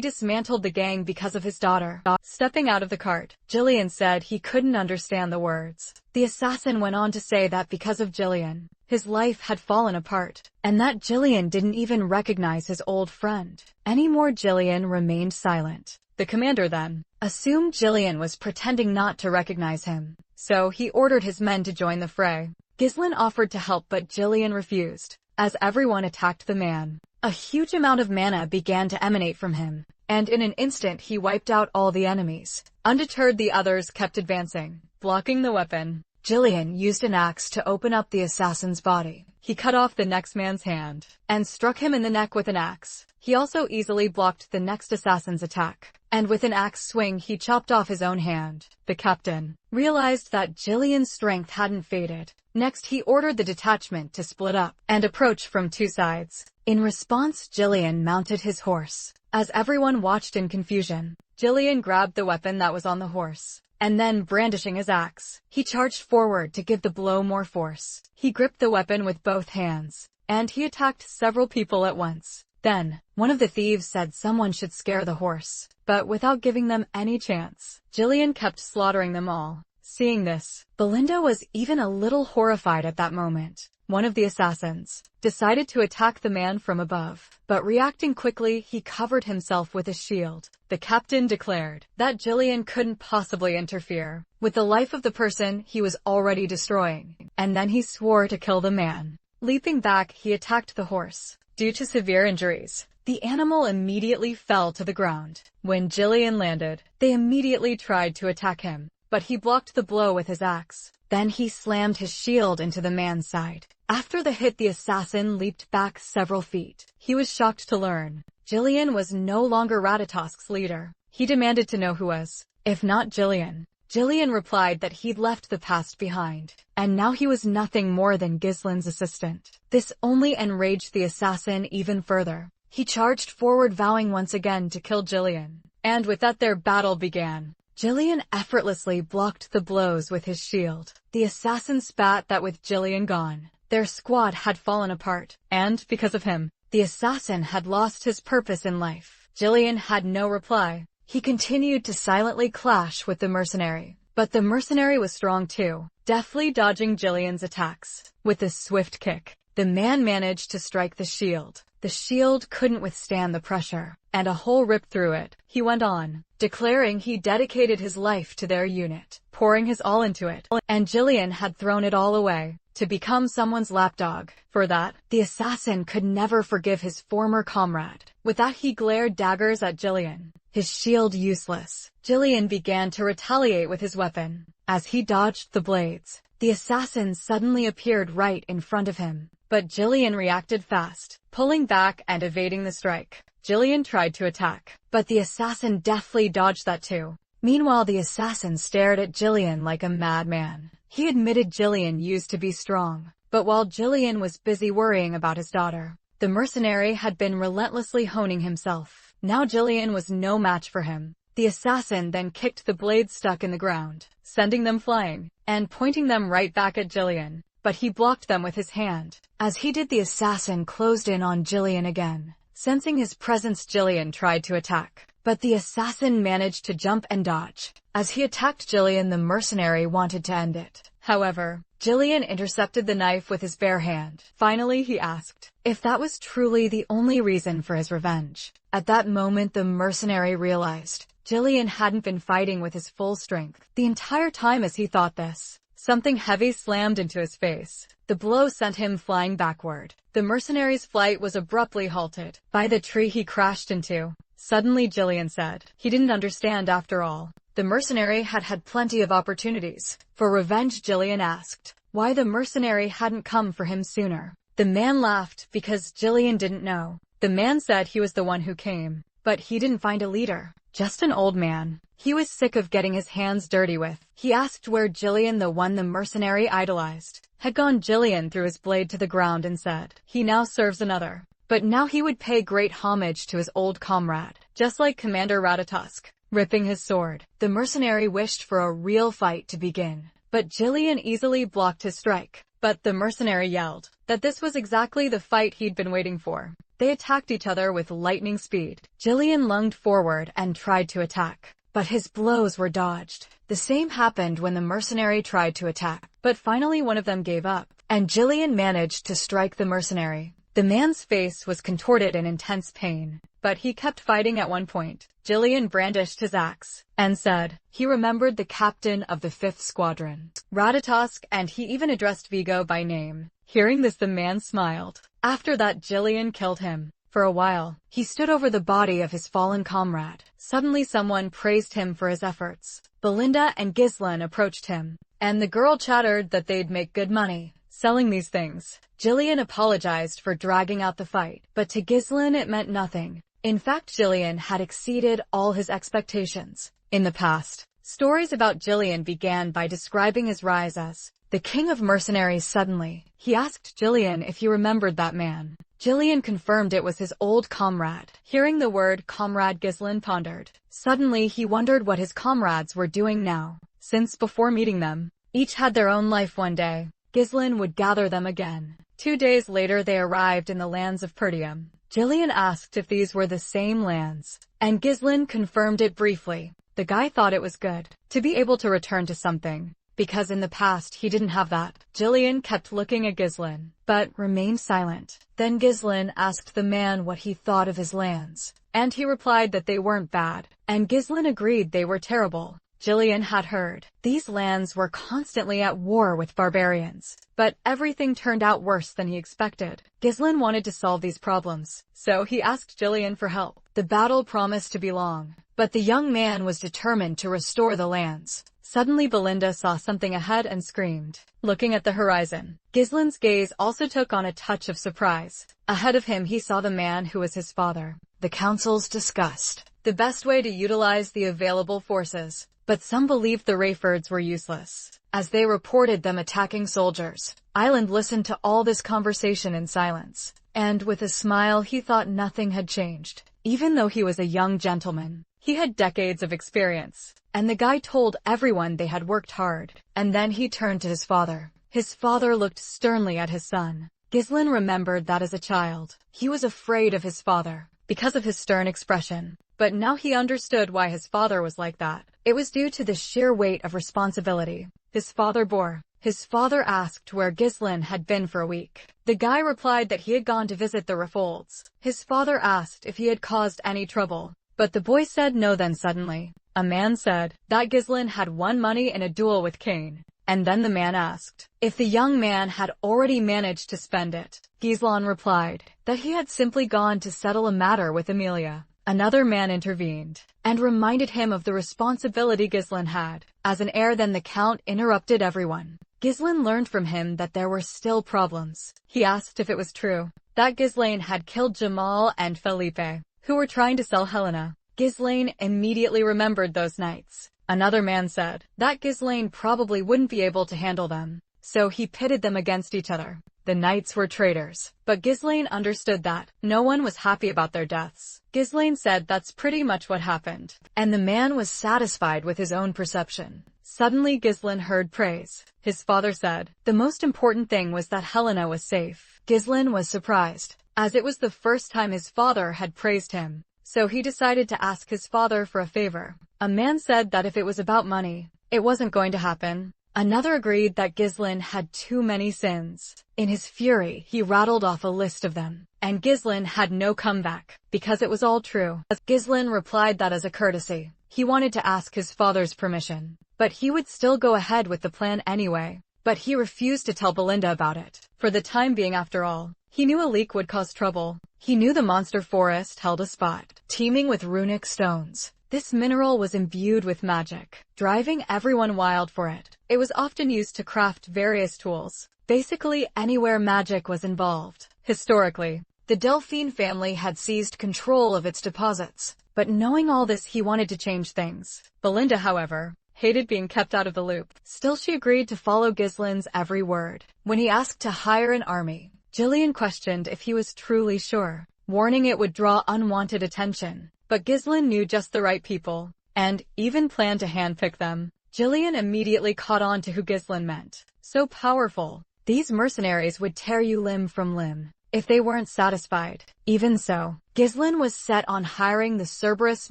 dismantled the gang because of his daughter. Stepping out of the cart, Jillian said he couldn't understand the words. The assassin went on to say that because of Jillian, his life had fallen apart, and that Jillian didn't even recognize his old friend anymore. Jillian remained silent. The commander then assumed Jillian was pretending not to recognize him, so he ordered his men to join the fray. Ghislaine offered to help, but Jillian refused. As everyone attacked the man, a huge amount of mana began to emanate from him, and in an instant he wiped out all the enemies. Undeterred, the others kept advancing, blocking the weapon. Jillian used an axe to open up the assassin's body. He cut off the next man's hand and struck him in the neck with an axe. He also easily blocked the next assassin's attack, and with an axe swing he chopped off his own hand. The captain realized that Jillian's strength hadn't faded. Next, he ordered the detachment to split up and approach from two sides. In response, Jillian mounted his horse. As everyone watched in confusion, Jillian grabbed the weapon that was on the horse, and then, brandishing his axe, he charged forward to give the blow more force. He gripped the weapon with both hands, and he attacked several people at once. Then, one of the thieves said someone should scare the horse, but without giving them any chance, Jillian kept slaughtering them all. Seeing this, Belinda was even a little horrified at that moment. One of the assassins decided to attack the man from above, but reacting quickly, he covered himself with a shield. The captain declared that Jillian couldn't possibly interfere with the life of the person he was already destroying, and then he swore to kill the man. Leaping back, he attacked the horse. Due to severe injuries, the animal immediately fell to the ground. When Jillian landed, they immediately tried to attack him, but he blocked the blow with his axe. Then he slammed his shield into the man's side. After the hit, the assassin leaped back several feet. He was shocked to learn Jillian was no longer Ratatosk's leader. He demanded to know who was, if not Jillian. Jillian replied that he'd left the past behind, and now he was nothing more than Ghislaine's assistant. This only enraged the assassin even further. He charged forward, vowing once again to kill Jillian. And with that, their battle began. Jillian effortlessly blocked the blows with his shield. The assassin spat that with Jillian gone, their squad had fallen apart, and, because of him, the assassin had lost his purpose in life. Jillian had no reply. He continued to silently clash with the mercenary, but the mercenary was strong too, deftly dodging Jillian's attacks. With a swift kick, the man managed to strike the shield. The shield couldn't withstand the pressure, and a hole ripped through it. He went on, declaring he dedicated his life to their unit, pouring his all into it, and Jillian had thrown it all away to become someone's lapdog. For that, the assassin could never forgive his former comrade. With that, he glared daggers at Jillian, his shield useless. Jillian began to retaliate with his weapon. As he dodged the blades, the assassin suddenly appeared right in front of him. But Jillian reacted fast, pulling back and evading the strike. Jillian tried to attack, but the assassin deftly dodged that too. Meanwhile, the assassin stared at Jillian like a madman. He admitted Jillian used to be strong, but while Jillian was busy worrying about his daughter, the mercenary had been relentlessly honing himself. Now Jillian was no match for him. The assassin then kicked the blades stuck in the ground, sending them flying, and pointing them right back at Jillian. But he blocked them with his hand. As he did, the assassin closed in on Jillian again. Sensing his presence, Jillian tried to attack, but the assassin managed to jump and dodge. As he attacked Jillian, the mercenary wanted to end it. However, Jillian intercepted the knife with his bare hand. Finally, he asked if that was truly the only reason for his revenge. At that moment, the mercenary realized Jillian hadn't been fighting with his full strength the entire time. As he thought this, something heavy slammed into his face. The blow sent him flying backward. The mercenary's flight was abruptly halted by the tree he crashed into. Suddenly, Jillian said he didn't understand after all. The mercenary had had plenty of opportunities for revenge. Jillian asked why the mercenary hadn't come for him sooner. The man laughed because Jillian didn't know The man said he was the one who came, but he didn't find a leader, just an old man he was sick of getting his hands dirty with. He asked where Jillian, the one the mercenary idolized, had gone. Jillian threw his blade to the ground and said, he now serves another. But now he would pay great homage to his old comrade, just like Commander Ratatusk. Ripping his sword, the mercenary wished for a real fight to begin, but Jillian easily blocked his strike. But the mercenary yelled that this was exactly the fight he'd been waiting for. They attacked each other with lightning speed. Jillian lunged forward and tried to attack, but his blows were dodged. The same happened when the mercenary tried to attack, but finally one of them gave up, and Jillian managed to strike the mercenary. The man's face was contorted in intense pain, but he kept fighting. At one point, Jillian brandished his axe and said he remembered the captain of the 5th Squadron, Ratatusk, and he even addressed Vigo by name. Hearing this, the man smiled. After that, Jillian killed him. For a while, he stood over the body of his fallen comrade. Suddenly someone praised him for his efforts. Belinda and Ghislaine approached him, and the girl chattered that they'd make good money selling these things. Jillian apologized for dragging out the fight, but to Ghislaine it meant nothing. In fact, Jillian had exceeded all his expectations. In the past, stories about Jillian began by describing his rise as the king of mercenaries. Suddenly, he asked Jillian if he remembered that man. Jillian confirmed it was his old comrade. Hearing the word comrade, Ghislaine pondered. Suddenly he wondered what his comrades were doing now, since before meeting them, each had their own life. One day, Ghislaine would gather them again. 2 days later they arrived in the lands of Pertium. Jillian asked if these were the same lands, and Ghislaine confirmed it briefly. The guy thought it was good to be able to return to something, because in the past he didn't have that. Jillian kept looking at Ghislaine, but remained silent. Then Ghislaine asked the man what he thought of his lands, and he replied that they weren't bad, and Ghislaine agreed they were terrible. Jillian had heard these lands were constantly at war with barbarians, but everything turned out worse than he expected. Ghislaine wanted to solve these problems, so he asked Jillian for help. The battle promised to be long, but the young man was determined to restore the lands. Suddenly Belinda saw something ahead and screamed, looking at the horizon. Ghislaine's gaze also took on a touch of surprise. Ahead of him he saw the man who was his father. The councils discussed the best way to utilize the available forces, but some believed the Rayfords were useless, as they reported them attacking soldiers. Island listened to all this conversation in silence, and with a smile he thought nothing had changed. Even though he was a young gentleman, he had decades of experience, and the guy told everyone they had worked hard. And then he turned to his father. His father looked sternly at his son. Ghislaine remembered that as a child, he was afraid of his father, because of his stern expression. But now he understood why his father was like that. It was due to the sheer weight of responsibility his father bore. His father asked where Ghislaine had been for a week. The guy replied that he had gone to visit the Rayfords. His father asked if he had caused any trouble, but the boy said no. Then suddenly, a man said that Ghislaine had won money in a duel with Cain. And then the man asked if the young man had already managed to spend it. Ghislaine replied that he had simply gone to settle a matter with Amelia. Another man intervened and reminded him of the responsibility Ghislaine had as an heir. Then the count interrupted everyone. Ghislaine learned from him that there were still problems. He asked if it was true that Ghislaine had killed Jamal and Felipe, who were trying to sell Helena. Ghislaine immediately remembered those nights. Another man said that Ghislaine probably wouldn't be able to handle them, so he pitted them against each other. The knights were traitors, but Ghislaine understood that no one was happy about their deaths. Ghislaine said that's pretty much what happened, and the man was satisfied with his own perception. Suddenly Ghislaine heard praise. His father said the most important thing was that Helena was safe. Ghislaine was surprised, as it was the first time his father had praised him, so he decided to ask his father for a favor. A man said that if it was about money, it wasn't going to happen. Another agreed that Ghislaine had too many sins. In his fury, he rattled off a list of them, and Ghislaine had no comeback, because it was all true. Ghislaine replied that as a courtesy, he wanted to ask his father's permission, but he would still go ahead with the plan anyway. But he refused to tell Belinda about it, for the time being. After all, he knew a leak would cause trouble. He knew the monster forest held a spot teeming with runic stones. This mineral was imbued with magic, driving everyone wild for it. It was often used to craft various tools, basically anywhere magic was involved. Historically, The Delphine family had seized control of its deposits. But knowing all this, he wanted to change things. Belinda, however, hated being kept out of the loop. Still, she agreed to follow Gislin's every word. When he asked to hire an army, Jillian questioned if he was truly sure, warning it would draw unwanted attention. But Gislin knew just the right people, and even planned to handpick them. Jillian immediately caught on to who Gislin meant. So powerful, these mercenaries would tear you limb from limb if they weren't satisfied. Even so, Gislin was set on hiring the Cerberus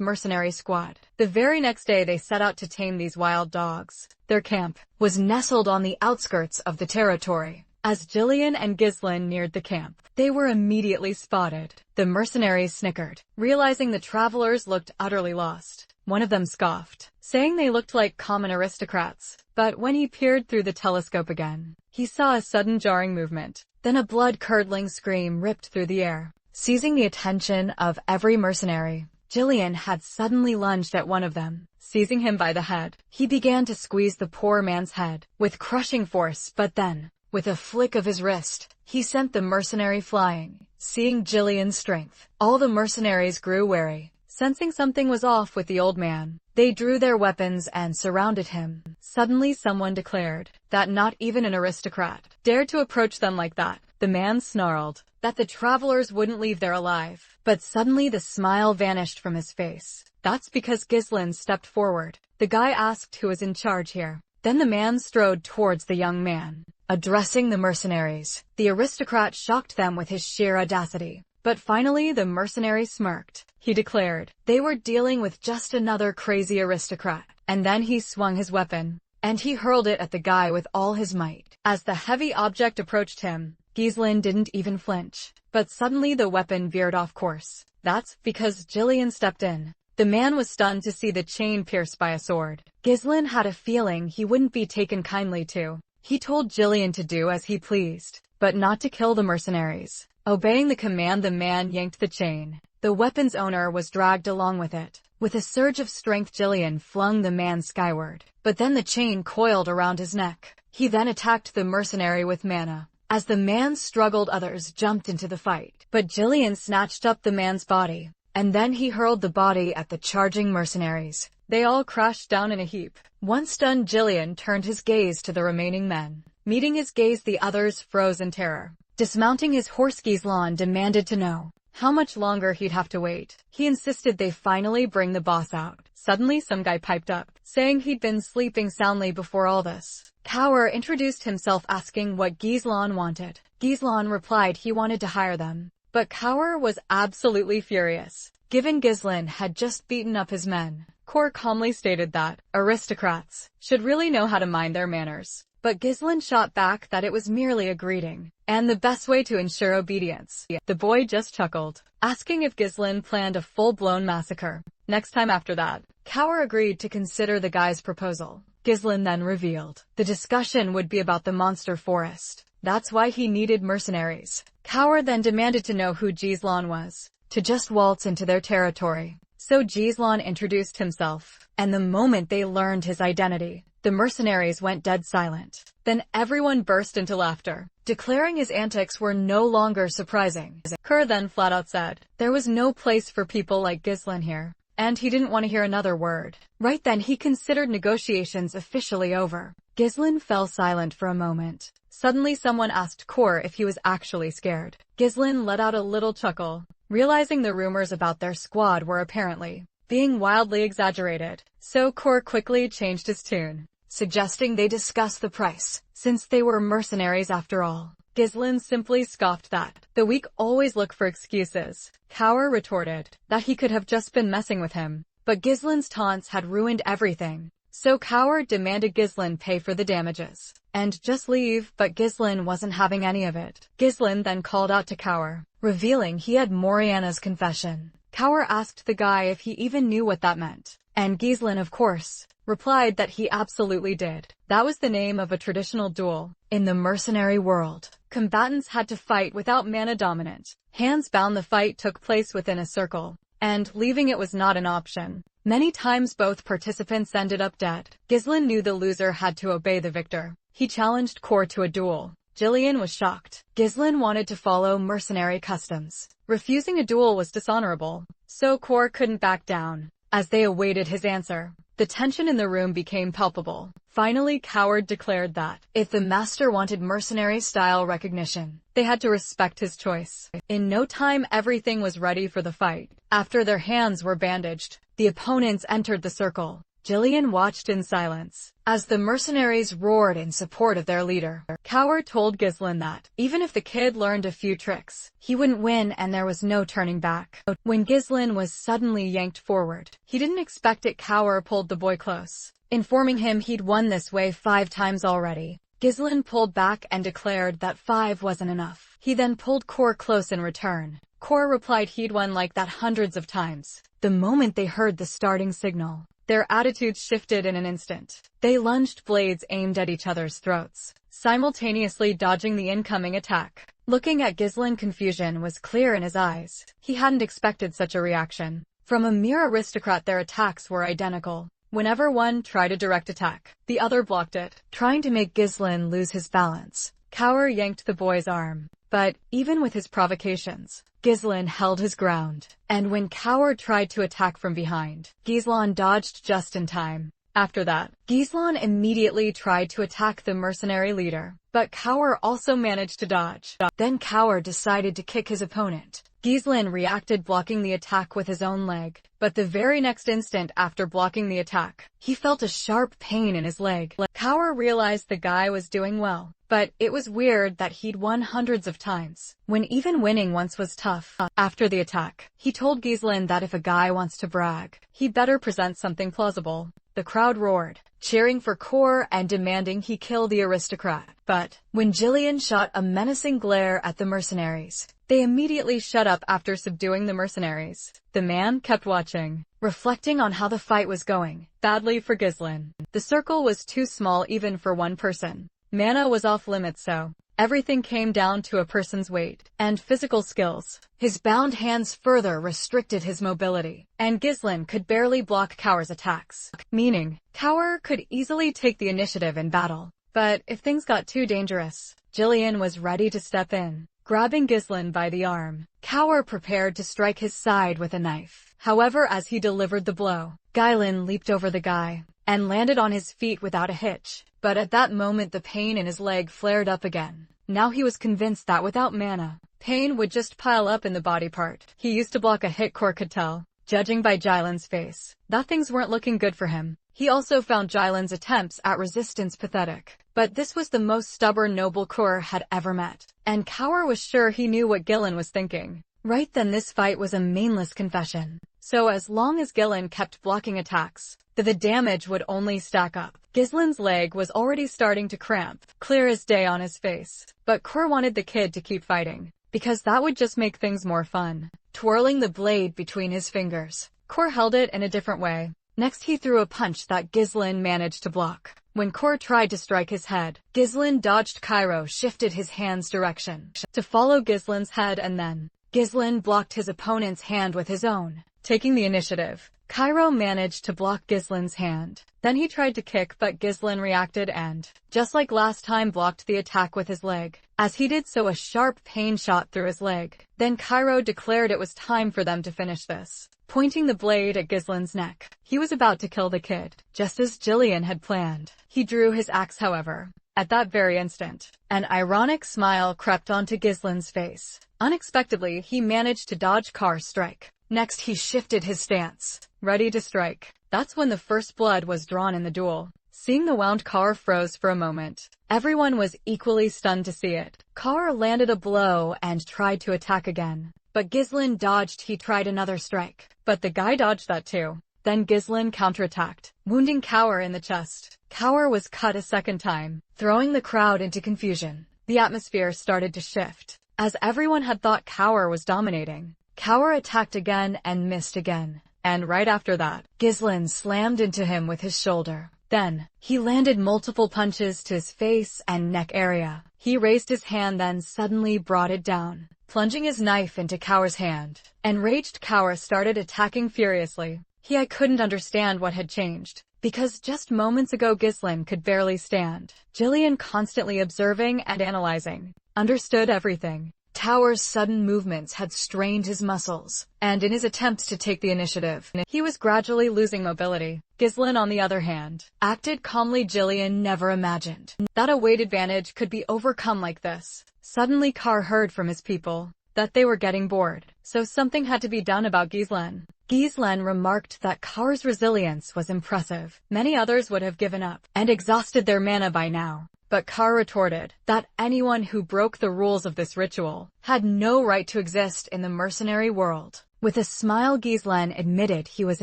mercenary squad. The very next day they set out to tame these wild dogs. Their camp was nestled on the outskirts of the territory. As Jillian and Gislin neared the camp, they were immediately spotted. The mercenaries snickered, realizing the travelers looked utterly lost. One of them scoffed, saying they looked like common aristocrats. But when he peered through the telescope again, he saw a sudden jarring movement. Then a blood-curdling scream ripped through the air. Seizing the attention of every mercenary, Jillian had suddenly lunged at one of them. Seizing him by the head, he began to squeeze the poor man's head with crushing force, but then, with a flick of his wrist, he sent the mercenary flying. Seeing Jillian's strength, all the mercenaries grew wary. Sensing something was off with the old man, they drew their weapons and surrounded him. Suddenly someone declared that not even an aristocrat dared to approach them like that. The man snarled that the travelers wouldn't leave there alive. But suddenly the smile vanished from his face. That's because Gislin stepped forward. The guy asked who was in charge here. Then the man strode towards the young man, addressing the mercenaries. The aristocrat shocked them with his sheer audacity. But finally the mercenary smirked. He declared they were dealing with just another crazy aristocrat. And then he swung his weapon, and he hurled it at the guy with all his might. As the heavy object approached him, Gislin didn't even flinch. But suddenly the weapon veered off course. That's because Jillian stepped in. The man was stunned to see the chain pierced by a sword. Gislin had a feeling he wouldn't be taken kindly to. He told Jillian to do as he pleased, but not to kill the mercenaries. Obeying the command, the man yanked the chain. The weapon's owner was dragged along with it. With a surge of strength, Jillian flung the man skyward. But then the chain coiled around his neck. He then attacked the mercenary with mana. As the man struggled, others jumped into the fight. But Jillian snatched up the man's body, and then he hurled the body at the charging mercenaries. They all crashed down in a heap. Once stunned, Jillian turned his gaze to the remaining men. Meeting his gaze, the others froze in terror. Dismounting his horse, Gislin demanded to know how much longer he'd have to wait. He insisted they finally bring the boss out. Suddenly some guy piped up, saying he'd been sleeping soundly before all this. Kaur introduced himself, asking what Gislin wanted. Gislin replied he wanted to hire them. But Kaur was absolutely furious, given Gislin had just beaten up his men. Kaur calmly stated that aristocrats should really know how to mind their manners. But Gislin shot back that it was merely a greeting, and the best way to ensure obedience. The boy just chuckled, asking if Gislin planned a full-blown massacre. Next time after that, Kaur agreed to consider the guy's proposal. Gislin then revealed the discussion would be about the monster forest. That's why he needed mercenaries. Kaur then demanded to know who Gislin was, to just waltz into their territory. So Gislin introduced himself, and the moment they learned his identity, the mercenaries went dead silent. Then everyone burst into laughter, declaring his antics were no longer surprising. Kaur then flat out said there was no place for people like Gislin here, and he didn't want to hear another word. Right then he considered negotiations officially over. Gislin fell silent for a moment. Suddenly someone asked Kaur if he was actually scared. Gislin let out a little chuckle, realizing the rumors about their squad were apparently being wildly exaggerated. So Kaur quickly changed his tune, suggesting they discuss the price, since they were mercenaries after all. Gislin simply scoffed that the weak always look for excuses. Kaur retorted that he could have just been messing with him, but Gislin's taunts had ruined everything. So Kaur demanded Gislin pay for the damages and just leave, but Gislin wasn't having any of it. Gislin then called out to Kaur, revealing he had Moriana's confession. Kaur asked the guy if he even knew what that meant, and Gislin, of course, replied that he absolutely did. That was the name of a traditional duel. In the mercenary world, combatants had to fight without mana dominant. Hands bound, the fight took place within a circle, and leaving it was not an option. Many times both participants ended up dead. Gislin knew the loser had to obey the victor. He challenged Kaur to a duel, Jillian was shocked. Ghislain wanted to follow mercenary customs. Refusing a duel was dishonorable, so Kor couldn't back down. As they awaited his answer, the tension in the room became palpable. Finally, Coward declared that, if the master wanted mercenary-style recognition, they had to respect his choice. In no time, everything was ready for the fight. After their hands were bandaged, the opponents entered the circle. Jillian watched in silence as the mercenaries roared in support of their leader. Coward told Ghislain that, even if the kid learned a few tricks, he wouldn't win and there was no turning back. When Ghislain was suddenly yanked forward, he didn't expect it. Coward pulled the boy close, informing him he'd won this way 5 times already. Ghislain pulled back and declared that 5 wasn't enough. He then pulled Kor close in return. Kor replied he'd won like that hundreds of times. The moment they heard the starting signal, their attitudes shifted in an instant. They lunged, blades aimed at each other's throats, simultaneously dodging the incoming attack. Looking at Ghislain, confusion was clear in his eyes. He hadn't expected such a reaction. From a mere aristocrat, their attacks were identical. Whenever one tried a direct attack, the other blocked it, trying to make Ghislain lose his balance. Coward yanked the boy's arm, but even with his provocations, Ghislain held his ground, and when Coward tried to attack from behind, Ghislain dodged just in time. After that, Ghislain immediately tried to attack the mercenary leader, but Coward also managed to dodge. Then Coward decided to kick his opponent. Ghislain reacted, blocking the attack with his own leg, but the very next instant after blocking the attack, he felt a sharp pain in his leg. Coward realized the guy was doing well, but it was weird that he'd won hundreds of times, when even winning once was tough. After the attack, he told Ghislain that if a guy wants to brag, he'd better present something plausible. The crowd roared, cheering for Kor and demanding he kill the aristocrat. But when Jillian shot a menacing glare at the mercenaries, they immediately shut up. After subduing the mercenaries, the man kept watching, reflecting on how the fight was going. Badly for Ghislain. The circle was too small even for one person. Mana was off limits, so everything came down to a person's weight and physical skills. His bound hands further restricted his mobility, and Ghislain could barely block Coward's attacks, meaning Coward could easily take the initiative in battle. But if things got too dangerous, Jillian was ready to step in. Grabbing Ghislain by the arm, Coward prepared to strike his side with a knife. However, as he delivered the blow, Ghislain leaped over the guy and landed on his feet without a hitch. But at that moment, the pain in his leg flared up again. Now he was convinced that without mana, pain would just pile up in the body part. He used to block a hit, Kor could tell, judging by Jillian's face, that things weren't looking good for him. He also found Jillian's attempts at resistance pathetic. But this was the most stubborn noble Kor had ever met, and Coward was sure he knew what Ghislain was thinking. Right then, this fight was a meaningless confession. So as long as Ghislain kept blocking attacks, the damage would only stack up. Ghislain's leg was already starting to cramp, clear as day on his face. But Kor wanted the kid to keep fighting, because that would just make things more fun. Twirling the blade between his fingers, Kor held it in a different way. Next, he threw a punch that Ghislain managed to block. When Kor tried to strike his head, Ghislain dodged. Cairo shifted his hand's direction to follow Ghislain's head, and then Ghislain blocked his opponent's hand with his own. Taking the initiative, Cairo managed to block Ghislain's hand. Then he tried to kick, but Ghislain reacted and, just like last time, blocked the attack with his leg. As he did so, a sharp pain shot through his leg. Then Cairo declared it was time for them to finish this, pointing the blade at Ghislain's neck. He was about to kill the kid, just as Jillian had planned. He drew his axe, however. At that very instant, an ironic smile crept onto Ghislain's face. Unexpectedly, he managed to dodge Kar's strike. Next, he shifted his stance, ready to strike. That's when the first blood was drawn in the duel. Seeing the wound, Kar froze for a moment. Everyone was equally stunned to see it. Kar landed a blow and tried to attack again, but Ghislain dodged. He tried another strike, but the guy dodged that too. Then Ghislain counterattacked, wounding Coward in the chest. Coward was cut a second time, throwing the crowd into confusion. The atmosphere started to shift, as everyone had thought Coward was dominating. Coward attacked again and missed again, and right after that, Ghislain slammed into him with his shoulder. Then, he landed multiple punches to his face and neck area. He raised his hand, then suddenly brought it down, plunging his knife into Coward's hand. Enraged, Coward started attacking furiously. I couldn't understand what had changed. Because just moments ago Ghislaine could barely stand. Jillian, constantly observing and analyzing, understood everything. Tower's sudden movements had strained his muscles, and in his attempts to take the initiative, he was gradually losing mobility. Ghislaine, on the other hand, acted calmly. Jillian never imagined that a weight advantage could be overcome like this. Suddenly Carr heard from his people that they were getting bored, so something had to be done about Ghislaine. Ghislaine remarked that Carr's resilience was impressive. Many others would have given up and exhausted their mana by now. But Carr retorted that anyone who broke the rules of this ritual had no right to exist in the mercenary world. With a smile, Ghislaine admitted he was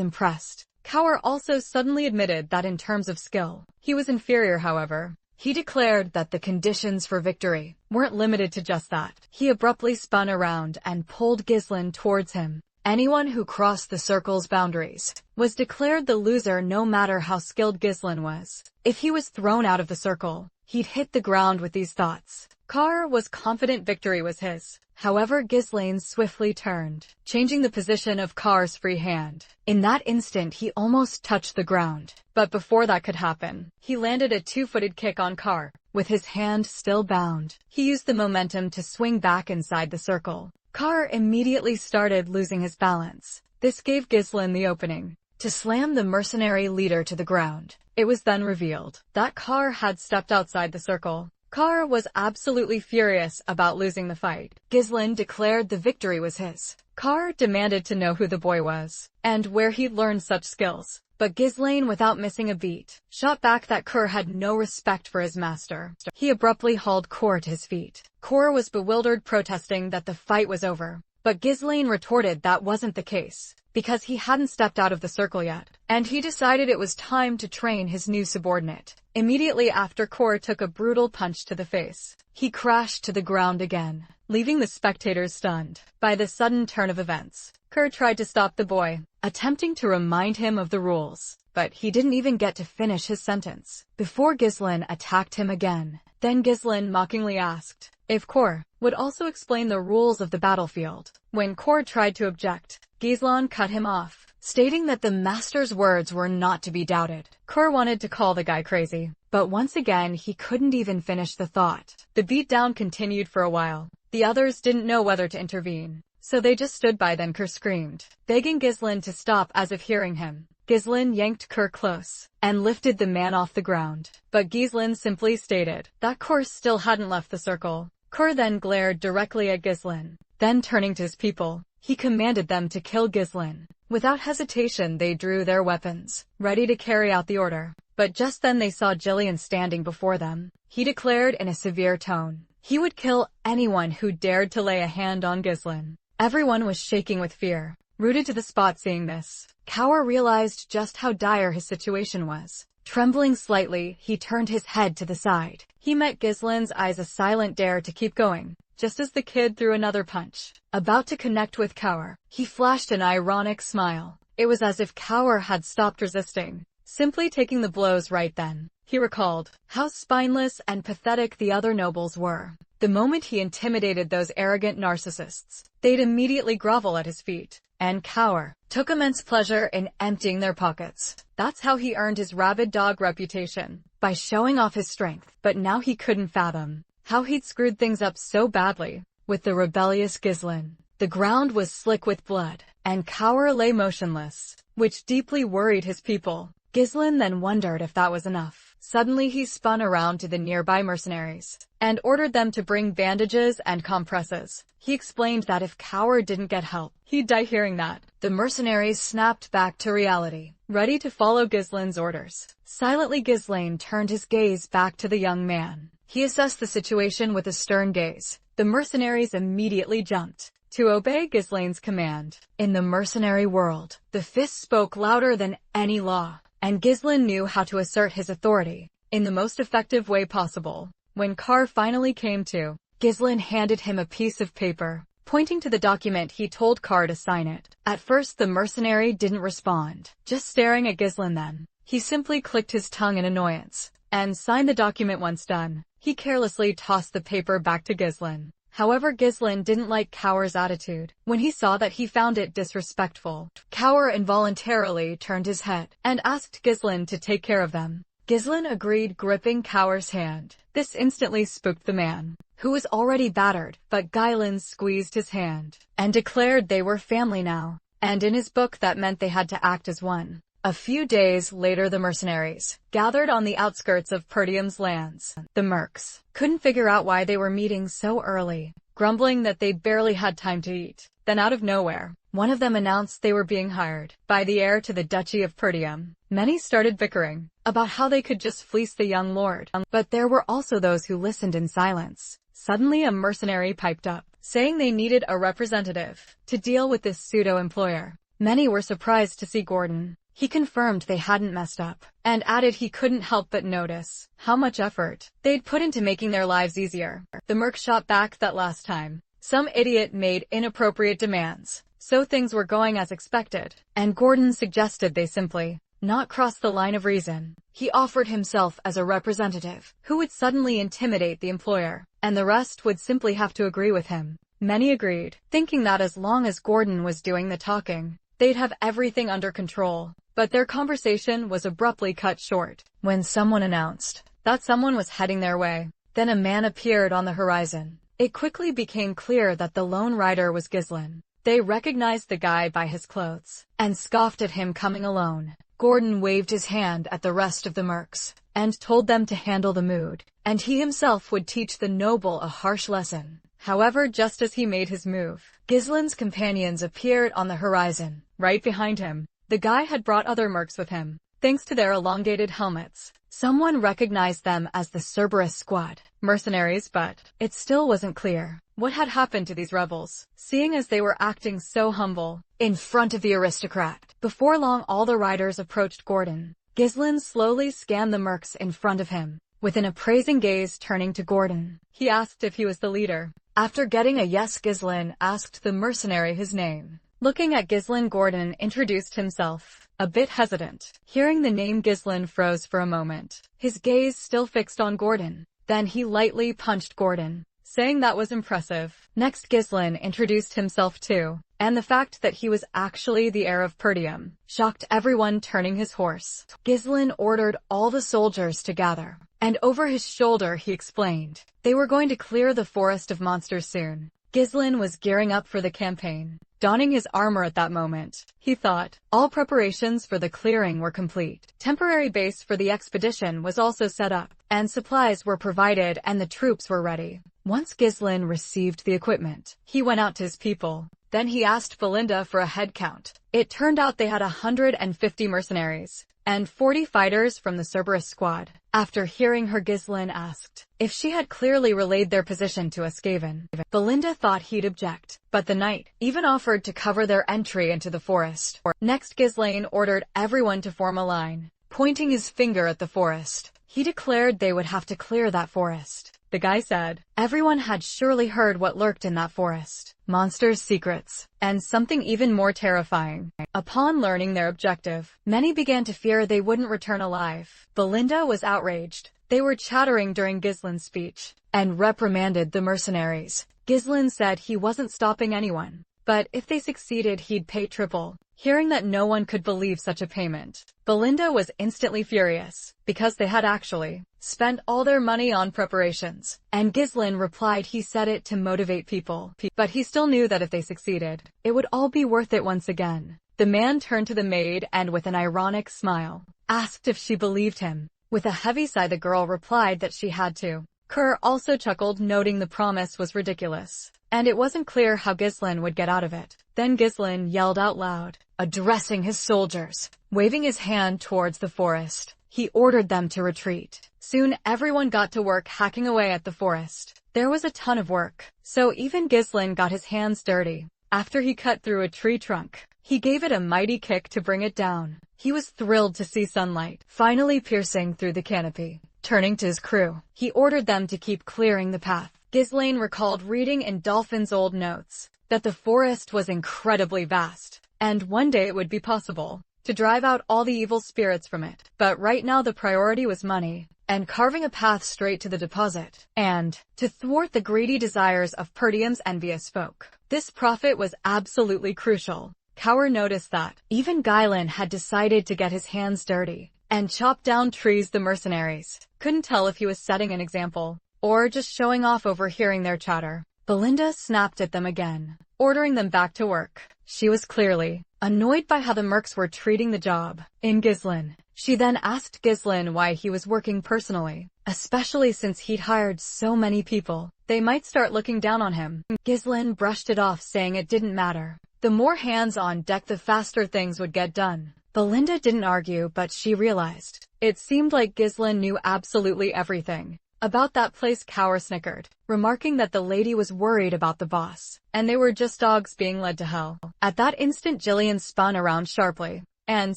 impressed. Carr also suddenly admitted that in terms of skill, he was inferior. However, he declared that the conditions for victory weren't limited to just that. He abruptly spun around and pulled Ghislaine towards him. Anyone who crossed the circle's boundaries was declared the loser, no matter how skilled Ghislaine was. If he was thrown out of the circle, he'd hit the ground. With these thoughts, Carr was confident victory was his. However, Ghislaine swiftly turned, changing the position of Carr's free hand. In that instant, he almost touched the ground. But before that could happen, he landed a two-footed kick on Carr. With his hand still bound, he used the momentum to swing back inside the circle. Carr immediately started losing his balance. This gave Ghislaine the opening to slam the mercenary leader to the ground. It was then revealed that Carr had stepped outside the circle. Carr was absolutely furious about losing the fight. Ghislaine declared the victory was his. Carr demanded to know who the boy was and where he'd learned such skills. But Ghislaine, without missing a beat, shot back that Carr had no respect for his master. He abruptly hauled Carr to his feet. Carr was bewildered, protesting that the fight was over. But Ghislaine retorted that wasn't the case, because he hadn't stepped out of the circle yet, and he decided it was time to train his new subordinate. Immediately after, Carr took a brutal punch to the face. He crashed to the ground again, leaving the spectators stunned by the sudden turn of events. Carr tried to stop the boy, attempting to remind him of the rules, but he didn't even get to finish his sentence before Ghislaine attacked him again. Then Ghislaine mockingly asked if Carr would also explain the rules of the battlefield. When Carr tried to object, Ghislaine cut him off, stating that the master's words were not to be doubted. Carr wanted to call the guy crazy, but once again he couldn't even finish the thought. The beatdown continued for a while. The others didn't know whether to intervene, so they just stood by. Then Carr screamed, begging Ghislaine to stop. As if hearing him, Ghislaine yanked Carr close and lifted the man off the ground. But Ghislaine simply stated that Carr still hadn't left the circle. Carr then glared directly at Ghislaine. Then turning to his people, he commanded them to kill Ghislaine. Without hesitation, they drew their weapons, ready to carry out the order. But just then they saw Jillian standing before them. He declared in a severe tone he would kill anyone who dared to lay a hand on Ghislaine. Everyone was shaking with fear, rooted to the spot. Seeing this, Carr realized just how dire his situation was. Trembling slightly, he turned his head to the side. He met Ghislaine's eyes, a silent dare to keep going, just as the kid threw another punch. About to connect with Carr, he flashed an ironic smile. It was as if Carr had stopped resisting, simply taking the blows right then. He recalled how spineless and pathetic the other nobles were. The moment he intimidated those arrogant narcissists, they'd immediately grovel at his feet. And Carr took immense pleasure in emptying their pockets. That's how he earned his rabid dog reputation, by showing off his strength. But now he couldn't fathom how he'd screwed things up so badly with the rebellious Ghislaine. The ground was slick with blood, and Carr lay motionless, which deeply worried his people. Ghislaine then wondered if that was enough. Suddenly he spun around to the nearby mercenaries and ordered them to bring bandages and compresses. He explained that if Carr didn't get help, he'd die. Hearing that, the mercenaries snapped back to reality, ready to follow Ghislaine's orders. Silently, Ghislaine turned his gaze back to the young man. He assessed the situation with a stern gaze. The mercenaries immediately jumped to obey Ghislaine's command. In the mercenary world, the fist spoke louder than any law, and Ghislaine knew how to assert his authority in the most effective way possible. When Carr finally came to, Ghislaine handed him a piece of paper. Pointing to the document, he told Carr to sign it. At first the mercenary didn't respond, just staring at Ghislaine. Then he simply clicked his tongue in annoyance and signed the document. Once done, he carelessly tossed the paper back to Ghislaine. However, Ghislain didn't like Cower's attitude. When he saw that, he found it disrespectful. Cower involuntarily turned his head and asked Ghislain to take care of them. Ghislain agreed, gripping Cower's hand. This instantly spooked the man, who was already battered, but Ghislain squeezed his hand and declared they were family now. And in his book, that meant they had to act as one. A few days later, the mercenaries gathered on the outskirts of Perdium's lands. The mercs couldn't figure out why they were meeting so early, grumbling that they barely had time to eat. Then out of nowhere, one of them announced they were being hired by the heir to the Duchy of Perdium. Many started bickering about how they could just fleece the young lord, but there were also those who listened in silence. Suddenly a mercenary piped up, saying they needed a representative to deal with this pseudo-employer. Many were surprised to see Gordon. He confirmed they hadn't messed up, and added he couldn't help but notice how much effort they'd put into making their lives easier. The merc shot back that last time some idiot made inappropriate demands, so things were going as expected, and Gordon suggested they simply not cross the line of reason. He offered himself as a representative who would suddenly intimidate the employer, and the rest would simply have to agree with him. Many agreed, thinking that as long as Gordon was doing the talking, they'd have everything under control. But their conversation was abruptly cut short when someone announced that someone was heading their way. Then a man appeared on the horizon. It quickly became clear that the lone rider was Ghislain. They recognized the guy by his clothes and scoffed at him coming alone. Gordon waved his hand at the rest of the mercs and told them to handle the mood, and he himself would teach the noble a harsh lesson. However, just as he made his move, Ghislain's companions appeared on the horizon. Right behind him, the guy had brought other mercs with him. Thanks to their elongated helmets, someone recognized them as the Cerberus squad mercenaries, but it still wasn't clear what had happened to these rebels, seeing as they were acting so humble in front of the aristocrat. Before long, all the riders approached Gordon. Ghislain slowly scanned the mercs in front of him, with an appraising gaze. Turning to Gordon, he asked if he was the leader. After getting a yes, Ghislain asked the mercenary his name. Looking at Ghislain, Gordon introduced himself, a bit hesitant. Hearing the name, Ghislain froze for a moment, his gaze still fixed on Gordon. Then he lightly punched Gordon, saying that was impressive. Next, Ghislain introduced himself too, and the fact that he was actually the heir of Perdium shocked everyone. Turning his horse, Ghislain ordered all the soldiers to gather, and over his shoulder he explained they were going to clear the forest of monsters soon. Ghislain was gearing up for the campaign, donning his armor at that moment. He thought all preparations for the clearing were complete. Temporary base for the expedition was also set up, and supplies were provided, and the troops were ready. Once Ghislain received the equipment, he went out to his people. Then he asked Belinda for a head count. It turned out they had 150 mercenaries and 40 fighters from the Cerberus squad. After hearing her, Ghislain asked if she had clearly relayed their position to Skaven. Belinda thought he'd object, but the knight even offered to cover their entry into the forest. Next, Ghislain ordered everyone to form a line, pointing his finger at the forest. He declared they would have to clear that forest. The guy said everyone had surely heard what lurked in that forest. Monsters' secrets, and something even more terrifying. Upon learning their objective, many began to fear they wouldn't return alive. Belinda was outraged. They were chattering during Ghislain's speech, and reprimanded the mercenaries. Ghislain said he wasn't stopping anyone, but if they succeeded he'd pay triple. Hearing that no one could believe such a payment, Belinda was instantly furious, because they had actually spent all their money on preparations, and Ghislain replied he said it to motivate people, but he still knew that if they succeeded, it would all be worth it once again. The man turned to the maid and with an ironic smile, asked if she believed him. With a heavy sigh, the girl replied that she had to. Kerr also chuckled, noting the promise was ridiculous, and it wasn't clear how Ghislain would get out of it. Then Ghislain yelled out loud, addressing his soldiers. Waving his hand towards the forest, he ordered them to retreat. Soon everyone got to work hacking away at the forest. There was a ton of work, so even Ghislain got his hands dirty. After he cut through a tree trunk, he gave it a mighty kick to bring it down. He was thrilled to see sunlight finally piercing through the canopy. Turning to his crew, he ordered them to keep clearing the path. Ghislain recalled reading in Dolphin's old notes that the forest was incredibly vast, and one day it would be possible to drive out all the evil spirits from it. But right now the priority was money. and carving a path straight to the deposit, and to thwart the greedy desires of Perdium's envious folk. This profit was absolutely crucial. Kaur noticed that even Gailan had decided to get his hands dirty and chop down trees. The mercenaries couldn't tell if he was setting an example or just showing off, overhearing their chatter. Belinda snapped at them again, ordering them back to work. She was clearly annoyed by how the mercs were treating the job in Ghislain. She then asked Ghislain why he was working personally, especially since he'd hired so many people. They might start looking down on him. Ghislain brushed it off, saying it didn't matter. The more hands on deck, the faster things would get done. Belinda didn't argue, but she realized it seemed like Ghislain knew absolutely everything about that place. Kaur snickered, remarking that the lady was worried about the boss, and they were just dogs being led to hell. At that instant, Jillian spun around sharply and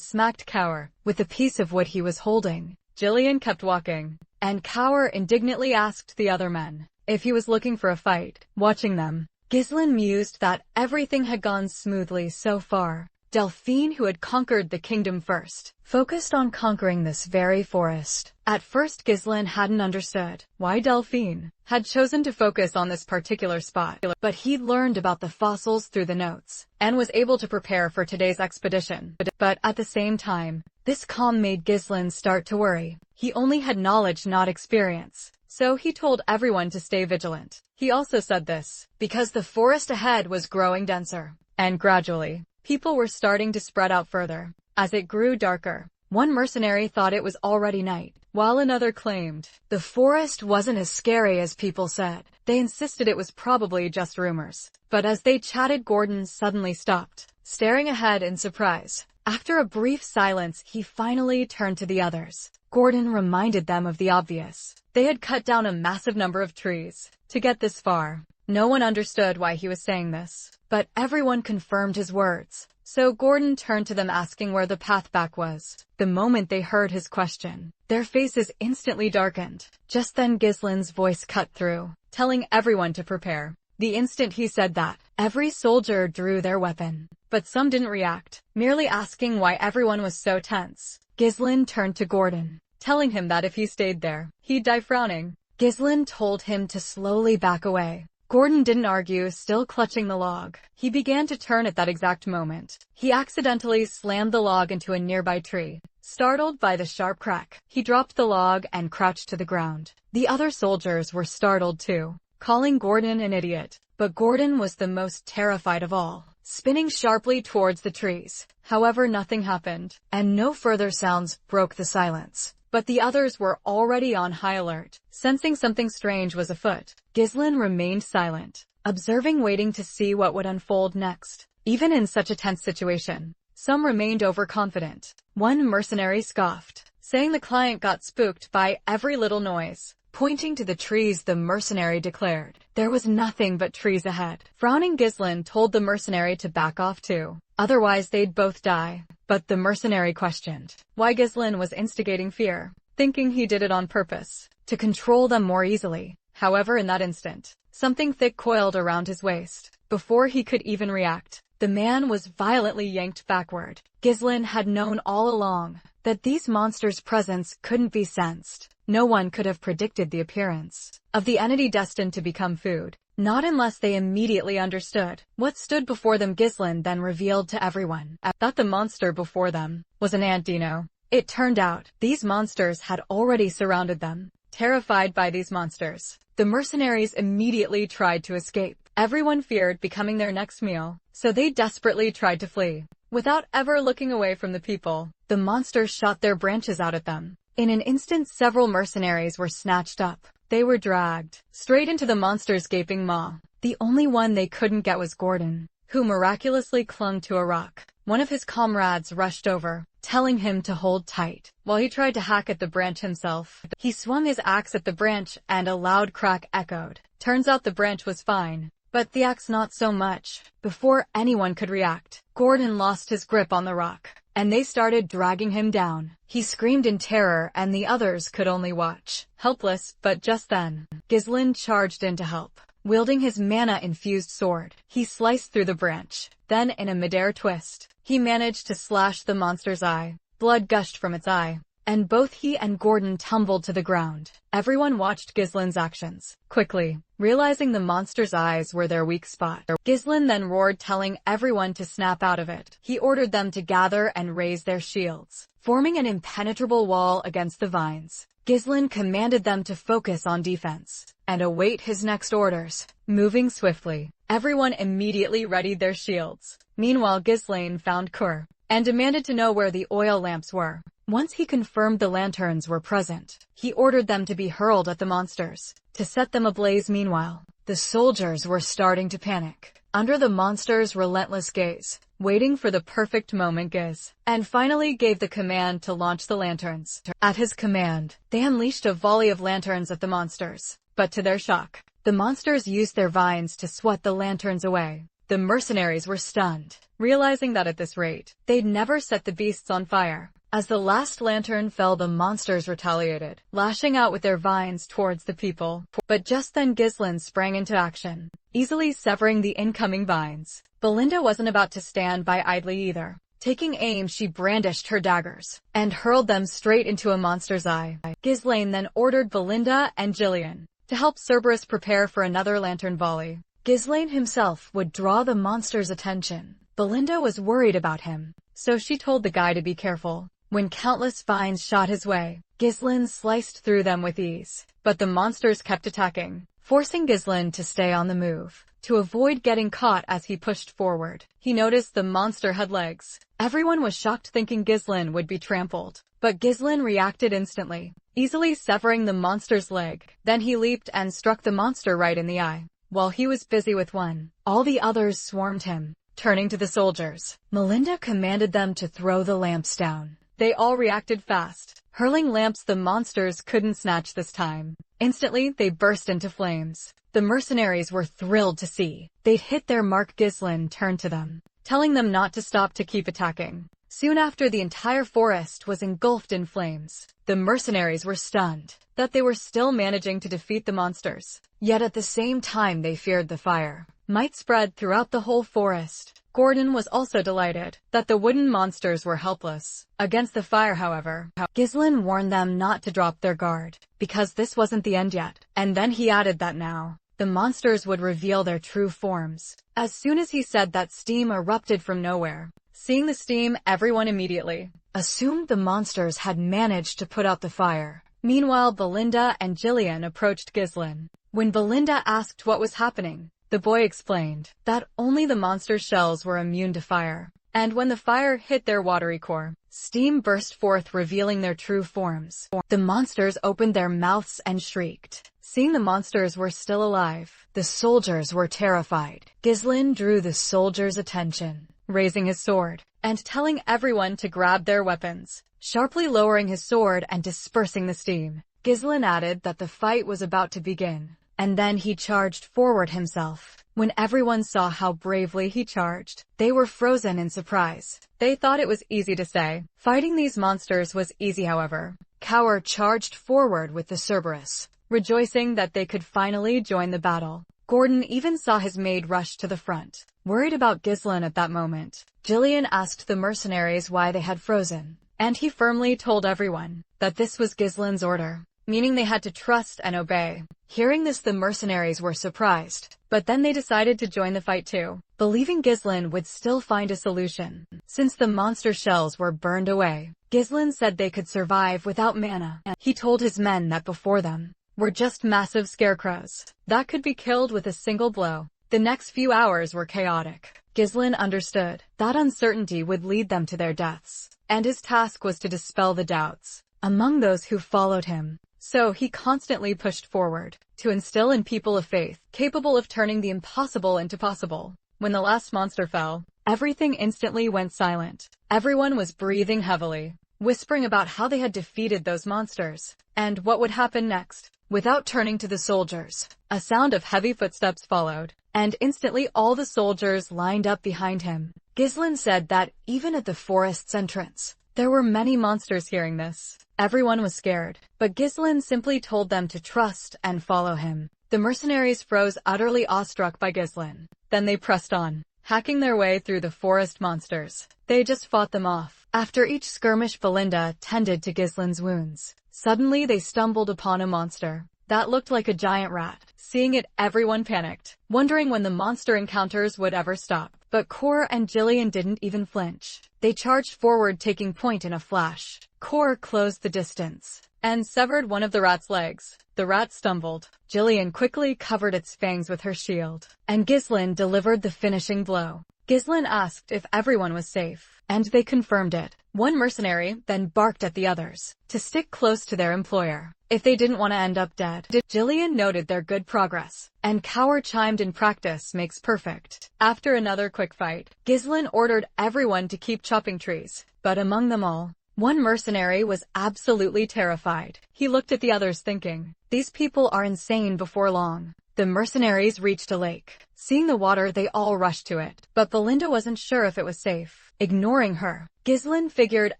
smacked Kaur with a piece of wood he was holding. Jillian kept walking, and Kaur indignantly asked the other men if he was looking for a fight. Watching them, Ghislain mused that everything had gone smoothly so far. Delphine, who had conquered the kingdom first, focused on conquering this very forest. At first, Ghislain hadn't understood why Delphine had chosen to focus on this particular spot, but he'd learned about the fossils through the notes and was able to prepare for today's expedition. But at the same time, this calm made Ghislain start to worry. He only had knowledge, not experience, so he told everyone to stay vigilant. He also said this because the forest ahead was growing denser, and gradually, people were starting to spread out further. As it grew darker, one mercenary thought it was already night, while another claimed the forest wasn't as scary as people said. They insisted it was probably just rumors. But as they chatted, Gordon suddenly stopped, staring ahead in surprise. After a brief silence, he finally turned to the others. Gordon reminded them of the obvious. They had cut down a massive number of trees to get this far. No one understood why he was saying this, but everyone confirmed his words. So Gordon turned to them, asking where the path back was. The moment they heard his question, their faces instantly darkened. Just then Ghislain's voice cut through, telling everyone to prepare. The instant he said that, every soldier drew their weapon, but some didn't react, merely asking why everyone was so tense. Ghislain turned to Gordon, telling him that if he stayed there, he'd die frowning. Ghislain told him to slowly back away. Gordon didn't argue, still clutching the log. He began to turn at that exact moment. He accidentally slammed the log into a nearby tree. Startled by the sharp crack, he dropped the log and crouched to the ground. The other soldiers were startled too, calling Gordon an idiot. But Gordon was the most terrified of all, spinning sharply towards the trees. However, nothing happened, and no further sounds broke the silence. But the others were already on high alert, sensing something strange was afoot. Ghislain remained silent, observing, waiting to see what would unfold next. Even in such a tense situation, some remained overconfident. One mercenary scoffed, saying the client got spooked by every little noise. Pointing to the trees, the mercenary declared there was nothing but trees ahead. Frowning, Ghislain told the mercenary to back off too, otherwise they'd both die. But the mercenary questioned why Ghislain was instigating fear, thinking he did it on purpose to control them more easily. However, in that instant, something thick coiled around his waist. Before he could even react, the man was violently yanked backward. Ghislain had known all along that these monsters' presence couldn't be sensed. No one could have predicted the appearance of the entity destined to become food, not unless they immediately understood what stood before them. Ghislain then revealed to everyone that the monster before them was an ant dino. It turned out these monsters had already surrounded them. Terrified by these monsters, the mercenaries immediately tried to escape. Everyone feared becoming their next meal, so they desperately tried to flee. Without ever looking away from the people, the monsters shot their branches out at them. In an instant, several mercenaries were snatched up. They were dragged straight into the monster's gaping maw. The only one they couldn't get was Gordon, who miraculously clung to a rock. One of his comrades rushed over, telling him to hold tight, while he tried to hack at the branch himself. He swung his axe at the branch and a loud crack echoed. Turns out the branch was fine, but the axe not so much. Before anyone could react, Gordon lost his grip on the rock, and they started dragging him down. He screamed in terror, and the others could only watch, helpless. But just then, Ghislain charged in to help. Wielding his mana-infused sword, he sliced through the branch. Then, in a midair twist, he managed to slash the monster's eye. Blood gushed from its eye, and both he and Gordon tumbled to the ground. Everyone watched Ghislaine's actions. Quickly, realizing the monster's eyes were their weak spot, Ghislaine then roared, telling everyone to snap out of it. He ordered them to gather and raise their shields, forming an impenetrable wall against the vines. Ghislaine commanded them to focus on defense and await his next orders. Moving swiftly, everyone immediately readied their shields. Meanwhile, Ghislaine found Kur and demanded to know where the oil lamps were. Once he confirmed the lanterns were present, he ordered them to be hurled at the monsters to set them ablaze. Meanwhile, the soldiers were starting to panic under the monster's relentless gaze, waiting for the perfect moment. Giz and finally gave the command to launch the lanterns. At his command, they unleashed a volley of lanterns at the monsters, but to their shock, the monsters used their vines to swat the lanterns away. The mercenaries were stunned, realizing that at this rate, they'd never set the beasts on fire. As the last lantern fell, the monsters retaliated, lashing out with their vines towards the people. But just then Ghislaine sprang into action, easily severing the incoming vines. Belinda wasn't about to stand by idly either. Taking aim, she brandished her daggers and hurled them straight into a monster's eye. Ghislaine then ordered Belinda and Jillian to help Cerberus prepare for another lantern volley. Ghislaine himself would draw the monster's attention. Belinda was worried about him, so she told the guy to be careful. When countless vines shot his way, Ghislaine sliced through them with ease, but the monsters kept attacking, forcing Ghislaine to stay on the move to avoid getting caught. As he pushed forward, he noticed the monster had legs. Everyone was shocked, thinking Ghislaine would be trampled, but Ghislaine reacted instantly, easily severing the monster's leg. Then he leaped and struck the monster right in the eye. While he was busy with one, all the others swarmed him. Turning to the soldiers, Melinda commanded them to throw the lamps down. They all reacted fast, hurling lamps the monsters couldn't snatch this time. Instantly, they burst into flames. The mercenaries were thrilled to see they'd hit their mark. Ghislaine turned to them, telling them not to stop, to keep attacking. Soon after, the entire forest was engulfed in flames. The mercenaries were stunned that they were still managing to defeat the monsters. Yet at the same time, they feared the fire might spread throughout the whole forest. Gordon was also delighted that the wooden monsters were helpless against the fire. However, Ghislaine warned them not to drop their guard, because this wasn't the end yet. And then he added that now the monsters would reveal their true forms. As soon as he said that, steam erupted from nowhere. Seeing the steam, everyone immediately assumed the monsters had managed to put out the fire. Meanwhile, Belinda and Jillian approached Ghislaine. When Belinda asked what was happening, the boy explained that only the monster shells were immune to fire, and when the fire hit their watery core, steam burst forth, revealing their true forms. The monsters opened their mouths and shrieked. Seeing the monsters were still alive, the soldiers were terrified. Ghislaine drew the soldiers' attention, raising his sword and telling everyone to grab their weapons. Sharply lowering his sword and dispersing the steam, Ghislaine added that the fight was about to begin. And then he charged forward himself. When everyone saw how bravely he charged, they were frozen in surprise. They thought it was easy to say fighting these monsters was easy. However, Kaur charged forward with the Cerberus, rejoicing that they could finally join the battle. Gordon even saw his maid rush to the front, worried about Ghislaine at that moment. Jillian asked the mercenaries why they had frozen, and he firmly told everyone that this was Ghislaine's order, meaning they had to trust and obey. Hearing this, the mercenaries were surprised, but then they decided to join the fight too, believing Ghislaine would still find a solution. Since the monster shells were burned away, Ghislaine said they could survive without mana. He told his men that before them were just massive scarecrows that could be killed with a single blow. The next few hours were chaotic. Ghislaine understood that uncertainty would lead them to their deaths, and his task was to dispel the doubts among those who followed him. So he constantly pushed forward to instill in people a faith capable of turning the impossible into possible. When the last monster fell, everything instantly went silent. Everyone was breathing heavily, whispering about how they had defeated those monsters and what would happen next. Without turning to the soldiers, a sound of heavy footsteps followed, and instantly all the soldiers lined up behind him. Ghislaine said that even at the forest's entrance, there were many monsters. Hearing this, everyone was scared, but Ghislaine simply told them to trust and follow him. The mercenaries froze, utterly awestruck by Ghislaine. Then they pressed on, hacking their way through the forest monsters. They just fought them off. After each skirmish, Belinda tended to Gislin's wounds. Suddenly they stumbled upon a monster that looked like a giant rat. Seeing it, everyone panicked, wondering when the monster encounters would ever stop. But Cor and Jillian didn't even flinch. They charged forward, taking point in a flash. Cor closed the distance and severed one of the rat's legs. The rat stumbled. Jillian quickly covered its fangs with her shield, and Gislin delivered the finishing blow. Gislin asked if everyone was safe, and they confirmed it. One mercenary then barked at the others to stick close to their employer if they didn't want to end up dead. Jillian noted their good progress, and Cower chimed in, "Practice makes perfect." After another quick fight, Gislin ordered everyone to keep chopping trees, but among them all, one mercenary was absolutely terrified. He looked at the others thinking, "These people are insane." Before long, the mercenaries reached a lake. Seeing the water, they all rushed to it, but Belinda wasn't sure if it was safe. Ignoring her, Gislin figured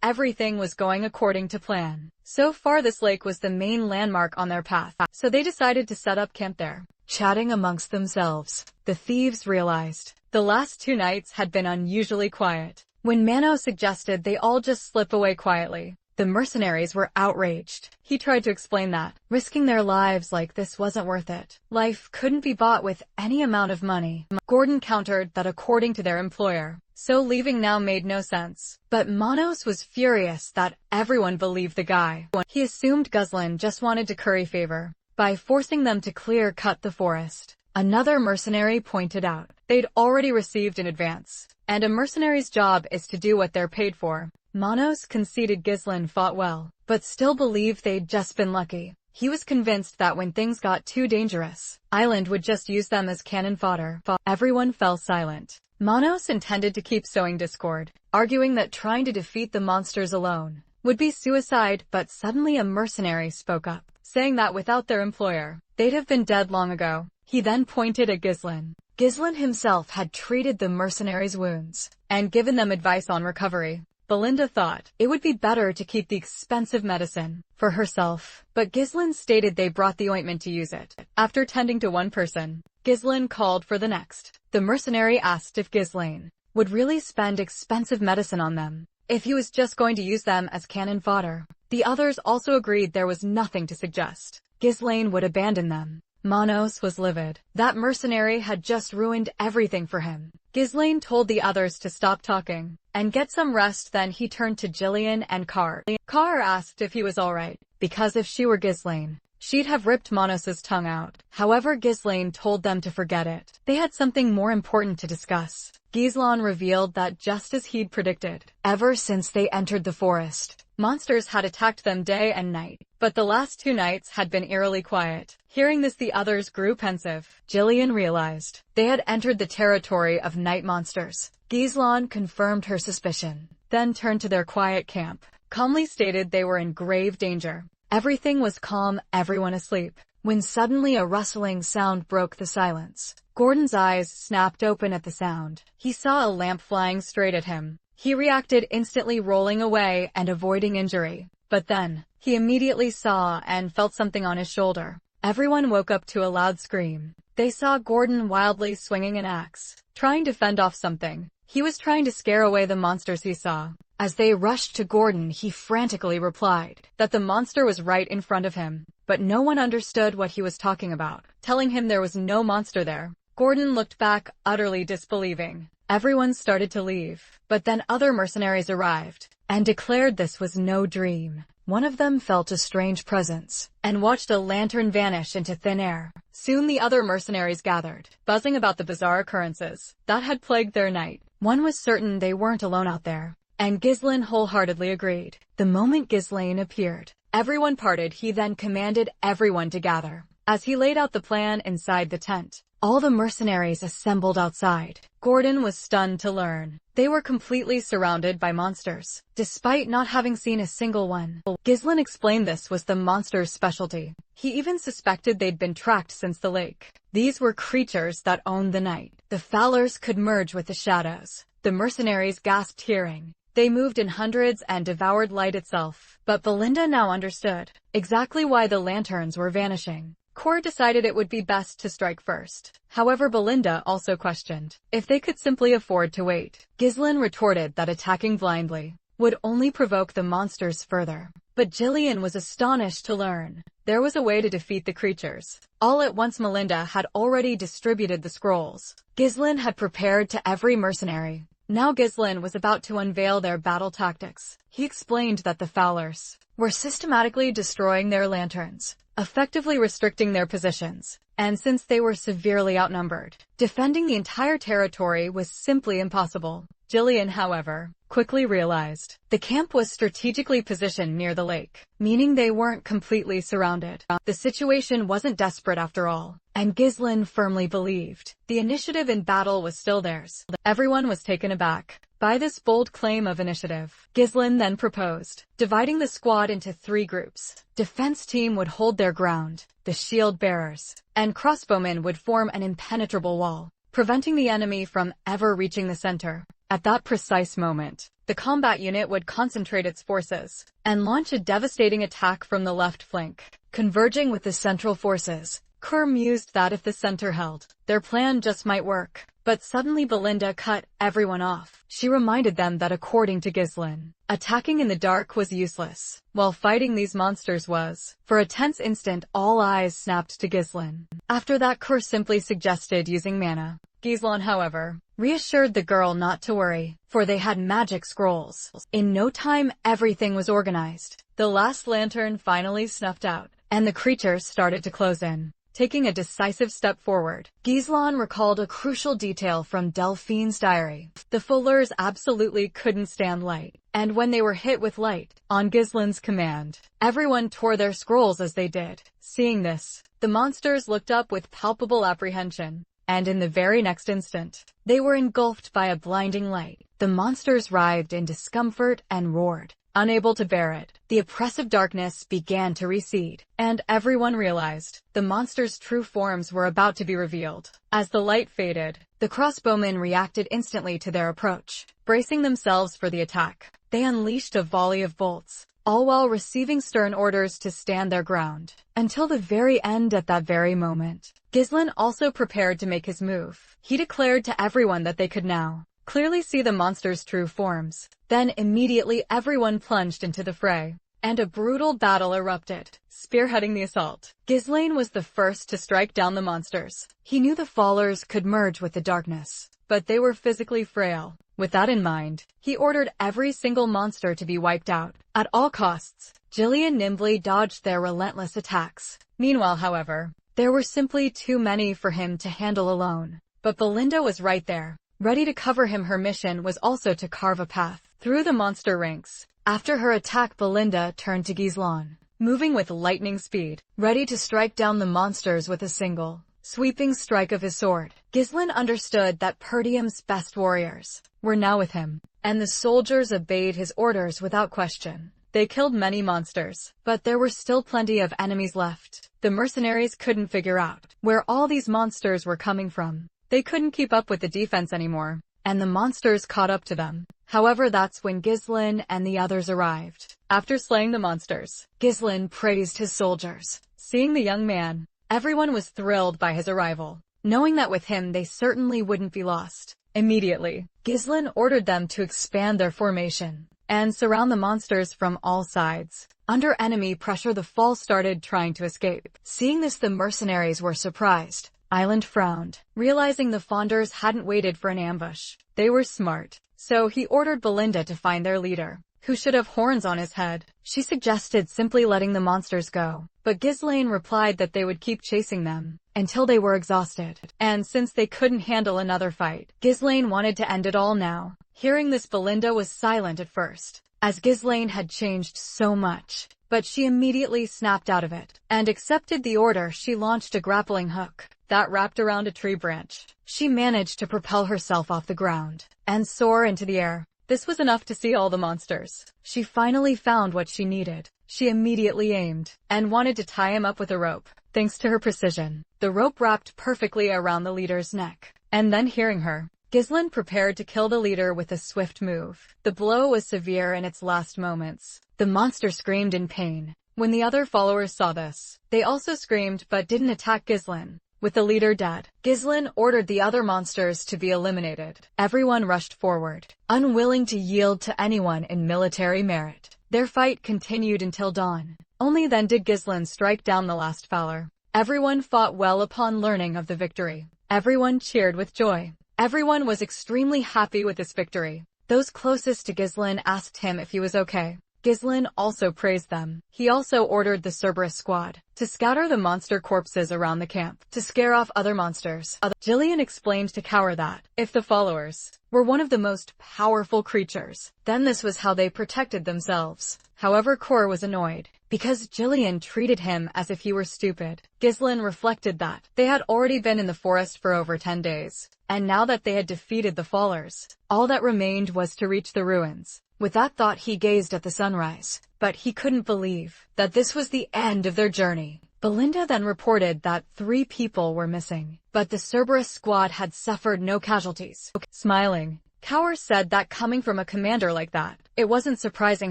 everything was going according to plan. So far, this lake was the main landmark on their path, so they decided to set up camp there. Chatting amongst themselves, the thieves realized the last 2 nights had been unusually quiet. When Mano suggested they all just slip away quietly, the mercenaries were outraged. He tried to explain that risking their lives like this wasn't worth it. Life couldn't be bought with any amount of money. Gordon countered that according to their employer, so leaving now made no sense. But Manos was furious that everyone believed the guy. He assumed Gislin just wanted to curry favor by forcing them to clear-cut the forest. Another mercenary pointed out they'd already received in advance, and a mercenary's job is to do what they're paid for. Manos conceded Gislin fought well, but still believed they'd just been lucky. He was convinced that when things got too dangerous, Island would just use them as cannon fodder. Everyone fell silent. Manos intended to keep sowing discord, arguing that trying to defeat the monsters alone would be suicide, but suddenly a mercenary spoke up, saying that without their employer, they'd have been dead long ago. He then pointed at Gislin. Gislin himself had treated the mercenaries' wounds and given them advice on recovery. Belinda thought it would be better to keep the expensive medicine for herself, but Gislin stated they brought the ointment to use it. After tending to one person, Gislin called for the next. The mercenary asked if Gislin would really spend expensive medicine on them if he was just going to use them as cannon fodder. The others also agreed there was nothing to suggest Gislin would abandon them. Manos was livid. That mercenary had just ruined everything for him. Gislin told the others to stop talking and get some rest. Then he turned to Jillian and Car. Car asked if he was alright, because if she were Gislin, she'd have ripped Manos's tongue out. However, Gislin told them to forget it. They had something more important to discuss. Gislin revealed that just as he'd predicted, ever since they entered the forest, monsters had attacked them day and night, but the last 2 nights had been eerily quiet. Hearing this, the others grew pensive. Jillian realized they had entered the territory of night monsters. Gislin confirmed her suspicion, then turned to their quiet camp, calmly stated they were in grave danger. Everything was calm, everyone asleep, when suddenly a rustling sound broke the silence. Gordon's eyes snapped open at the sound. He saw a lamp flying straight at him. He reacted instantly, rolling away and avoiding injury. But then, he immediately saw and felt something on his shoulder. Everyone woke up to a loud scream. They saw Gordon wildly swinging an axe, trying to fend off something. He was trying to scare away the monsters he saw. As they rushed to Gordon, he frantically replied that the monster was right in front of him, but no one understood what he was talking about, telling him there was no monster there. Gordon looked back, utterly disbelieving. Everyone started to leave, but then other mercenaries arrived and declared this was no dream. One of them felt a strange presence and watched a lantern vanish into thin air. Soon the other mercenaries gathered, buzzing about the bizarre occurrences that had plagued their night. One was certain they weren't alone out there, and Gislin wholeheartedly agreed. The moment Gislin appeared, everyone parted. He then commanded everyone to gather. As he laid out the plan inside the tent, all the mercenaries assembled outside. Gordon was stunned to learn they were completely surrounded by monsters, despite not having seen a single one. Gislin explained this was the monster's specialty. He even suspected they'd been tracked since the lake. These were creatures that owned the night. The Fowlers could merge with the shadows. The mercenaries gasped hearing. They moved in hundreds and devoured light itself. But Belinda now understood exactly why the lanterns were vanishing. Kor decided it would be best to strike first. However, Belinda also questioned if they could simply afford to wait. Ghislain retorted that attacking blindly would only provoke the monsters further. But Jillian was astonished to learn there was a way to defeat the creatures. All at once, Melinda had already distributed the scrolls Ghislain had prepared to every mercenary. Now Ghislain was about to unveil their battle tactics. He explained that the Fowlers were systematically destroying their lanterns, effectively restricting their positions, and since they were severely outnumbered, defending the entire territory was simply impossible. Jillian, however, quickly realized the camp was strategically positioned near the lake, meaning they weren't completely surrounded. The situation wasn't desperate after all, and Ghislain firmly believed the initiative in battle was still theirs. Everyone was taken aback by this bold claim of initiative. Ghislain then proposed dividing the squad into 3 groups. Defense team would hold their ground, the shield bearers and crossbowmen would form an impenetrable wall, preventing the enemy from ever reaching the center. At that precise moment, the combat unit would concentrate its forces and launch a devastating attack from the left flank, converging with the central forces. Kor mused that if the center held, their plan just might work. But suddenly Belinda cut everyone off. She reminded them that according to Ghislain, attacking in the dark was useless, while fighting these monsters was. For a tense instant, all eyes snapped to Ghislain. After that, Kor simply suggested using mana. Ghislain, however, reassured the girl not to worry, for they had magic scrolls. In no time, everything was organized. The last lantern finally snuffed out, and the creatures started to close in. Taking a decisive step forward, Ghislain recalled a crucial detail from Delphine's diary. The Fowlers absolutely couldn't stand light, and when they were hit with light, on Ghislain's command, everyone tore their scrolls as they did. Seeing this, the monsters looked up with palpable apprehension, and in the very next instant, they were engulfed by a blinding light. The monsters writhed in discomfort and roared. Unable to bear it, the oppressive darkness began to recede, and everyone realized the monsters' true forms were about to be revealed. As the light faded, the crossbowmen reacted instantly to their approach. Bracing themselves for the attack, they unleashed a volley of bolts, all while receiving stern orders to stand their ground until the very end. At that very moment, Ghislain also prepared to make his move. He declared to everyone that they could now clearly see the monster's true forms. Then immediately everyone plunged into the fray, and a brutal battle erupted. Spearheading the assault, Ghislain was the first to strike down the monsters. He knew the Fowlers could merge with the darkness, but they were physically frail. With that in mind, he ordered every single monster to be wiped out at all costs. Jillian nimbly dodged their relentless attacks. Meanwhile, however, there were simply too many for him to handle alone. But Belinda was right there, ready to cover him. Her mission was also to carve a path through the monster ranks. After her attack, Belinda turned to Ghislain, moving with lightning speed, ready to strike down the monsters with a single, sweeping strike of his sword. Ghislain understood that Perdium's best warriors were now with him, and the soldiers obeyed his orders without question. They killed many monsters, but there were still plenty of enemies left. The mercenaries couldn't figure out where all these monsters were coming from. They couldn't keep up with the defense anymore, and the monsters caught up to them. However, that's when Ghislain and the others arrived. After slaying the monsters, Ghislain praised his soldiers. Seeing the young man, everyone was thrilled by his arrival, knowing that with him they certainly wouldn't be lost. Immediately, Ghislain ordered them to expand their formation and surround the monsters from all sides. Under enemy pressure, the Fall started trying to escape. Seeing this, the mercenaries were surprised. Island frowned, realizing the Fonders hadn't waited for an ambush. They were smart, so he ordered Belinda to find their leader, who should have horns on his head. She suggested simply letting the monsters go, but Ghislain replied that they would keep chasing them until they were exhausted. And since they couldn't handle another fight, Ghislain wanted to end it all now. Hearing this, Belinda was silent at first, as Ghislain had changed so much, but she immediately snapped out of it and accepted the order. She launched a grappling hook that wrapped around a tree branch. She managed to propel herself off the ground and soar into the air. This was enough to see all the monsters. She finally found what she needed. She immediately aimed and wanted to tie him up with a rope. Thanks to her precision, the rope wrapped perfectly around the leader's neck. And then, hearing her, Ghislain prepared to kill the leader with a swift move. The blow was severe in its last moments. The monster screamed in pain When the other followers saw this, they also screamed but didn't attack Ghislain. With the leader dead, Ghislain ordered the other monsters to be eliminated. Everyone rushed forward, unwilling to yield to anyone in military merit. Their fight continued until dawn. Only then did Ghislain strike down the last Fowler. Everyone fought well upon learning of the victory. Everyone cheered with joy. Everyone was extremely happy with this victory. Those closest to Ghislain asked him if he was okay. Ghislain also praised them. He also ordered the Cerberus squad to scatter the monster corpses around the camp to scare off other monsters. Jillian explained to Cower that if the followers were one of the most powerful creatures, then this was how they protected themselves. However, Cor was annoyed because Jillian treated him as if he were stupid. Ghislain reflected that they had already been in the forest for over 10 days, and now that they had defeated the Fallers, all that remained was to reach the ruins. With that thought, he gazed at the sunrise, but he couldn't believe that this was the end of their journey. Belinda then reported that 3 people were missing, but the Cerberus squad had suffered no casualties. Smiling, Cower said that coming from a commander like that, it wasn't surprising.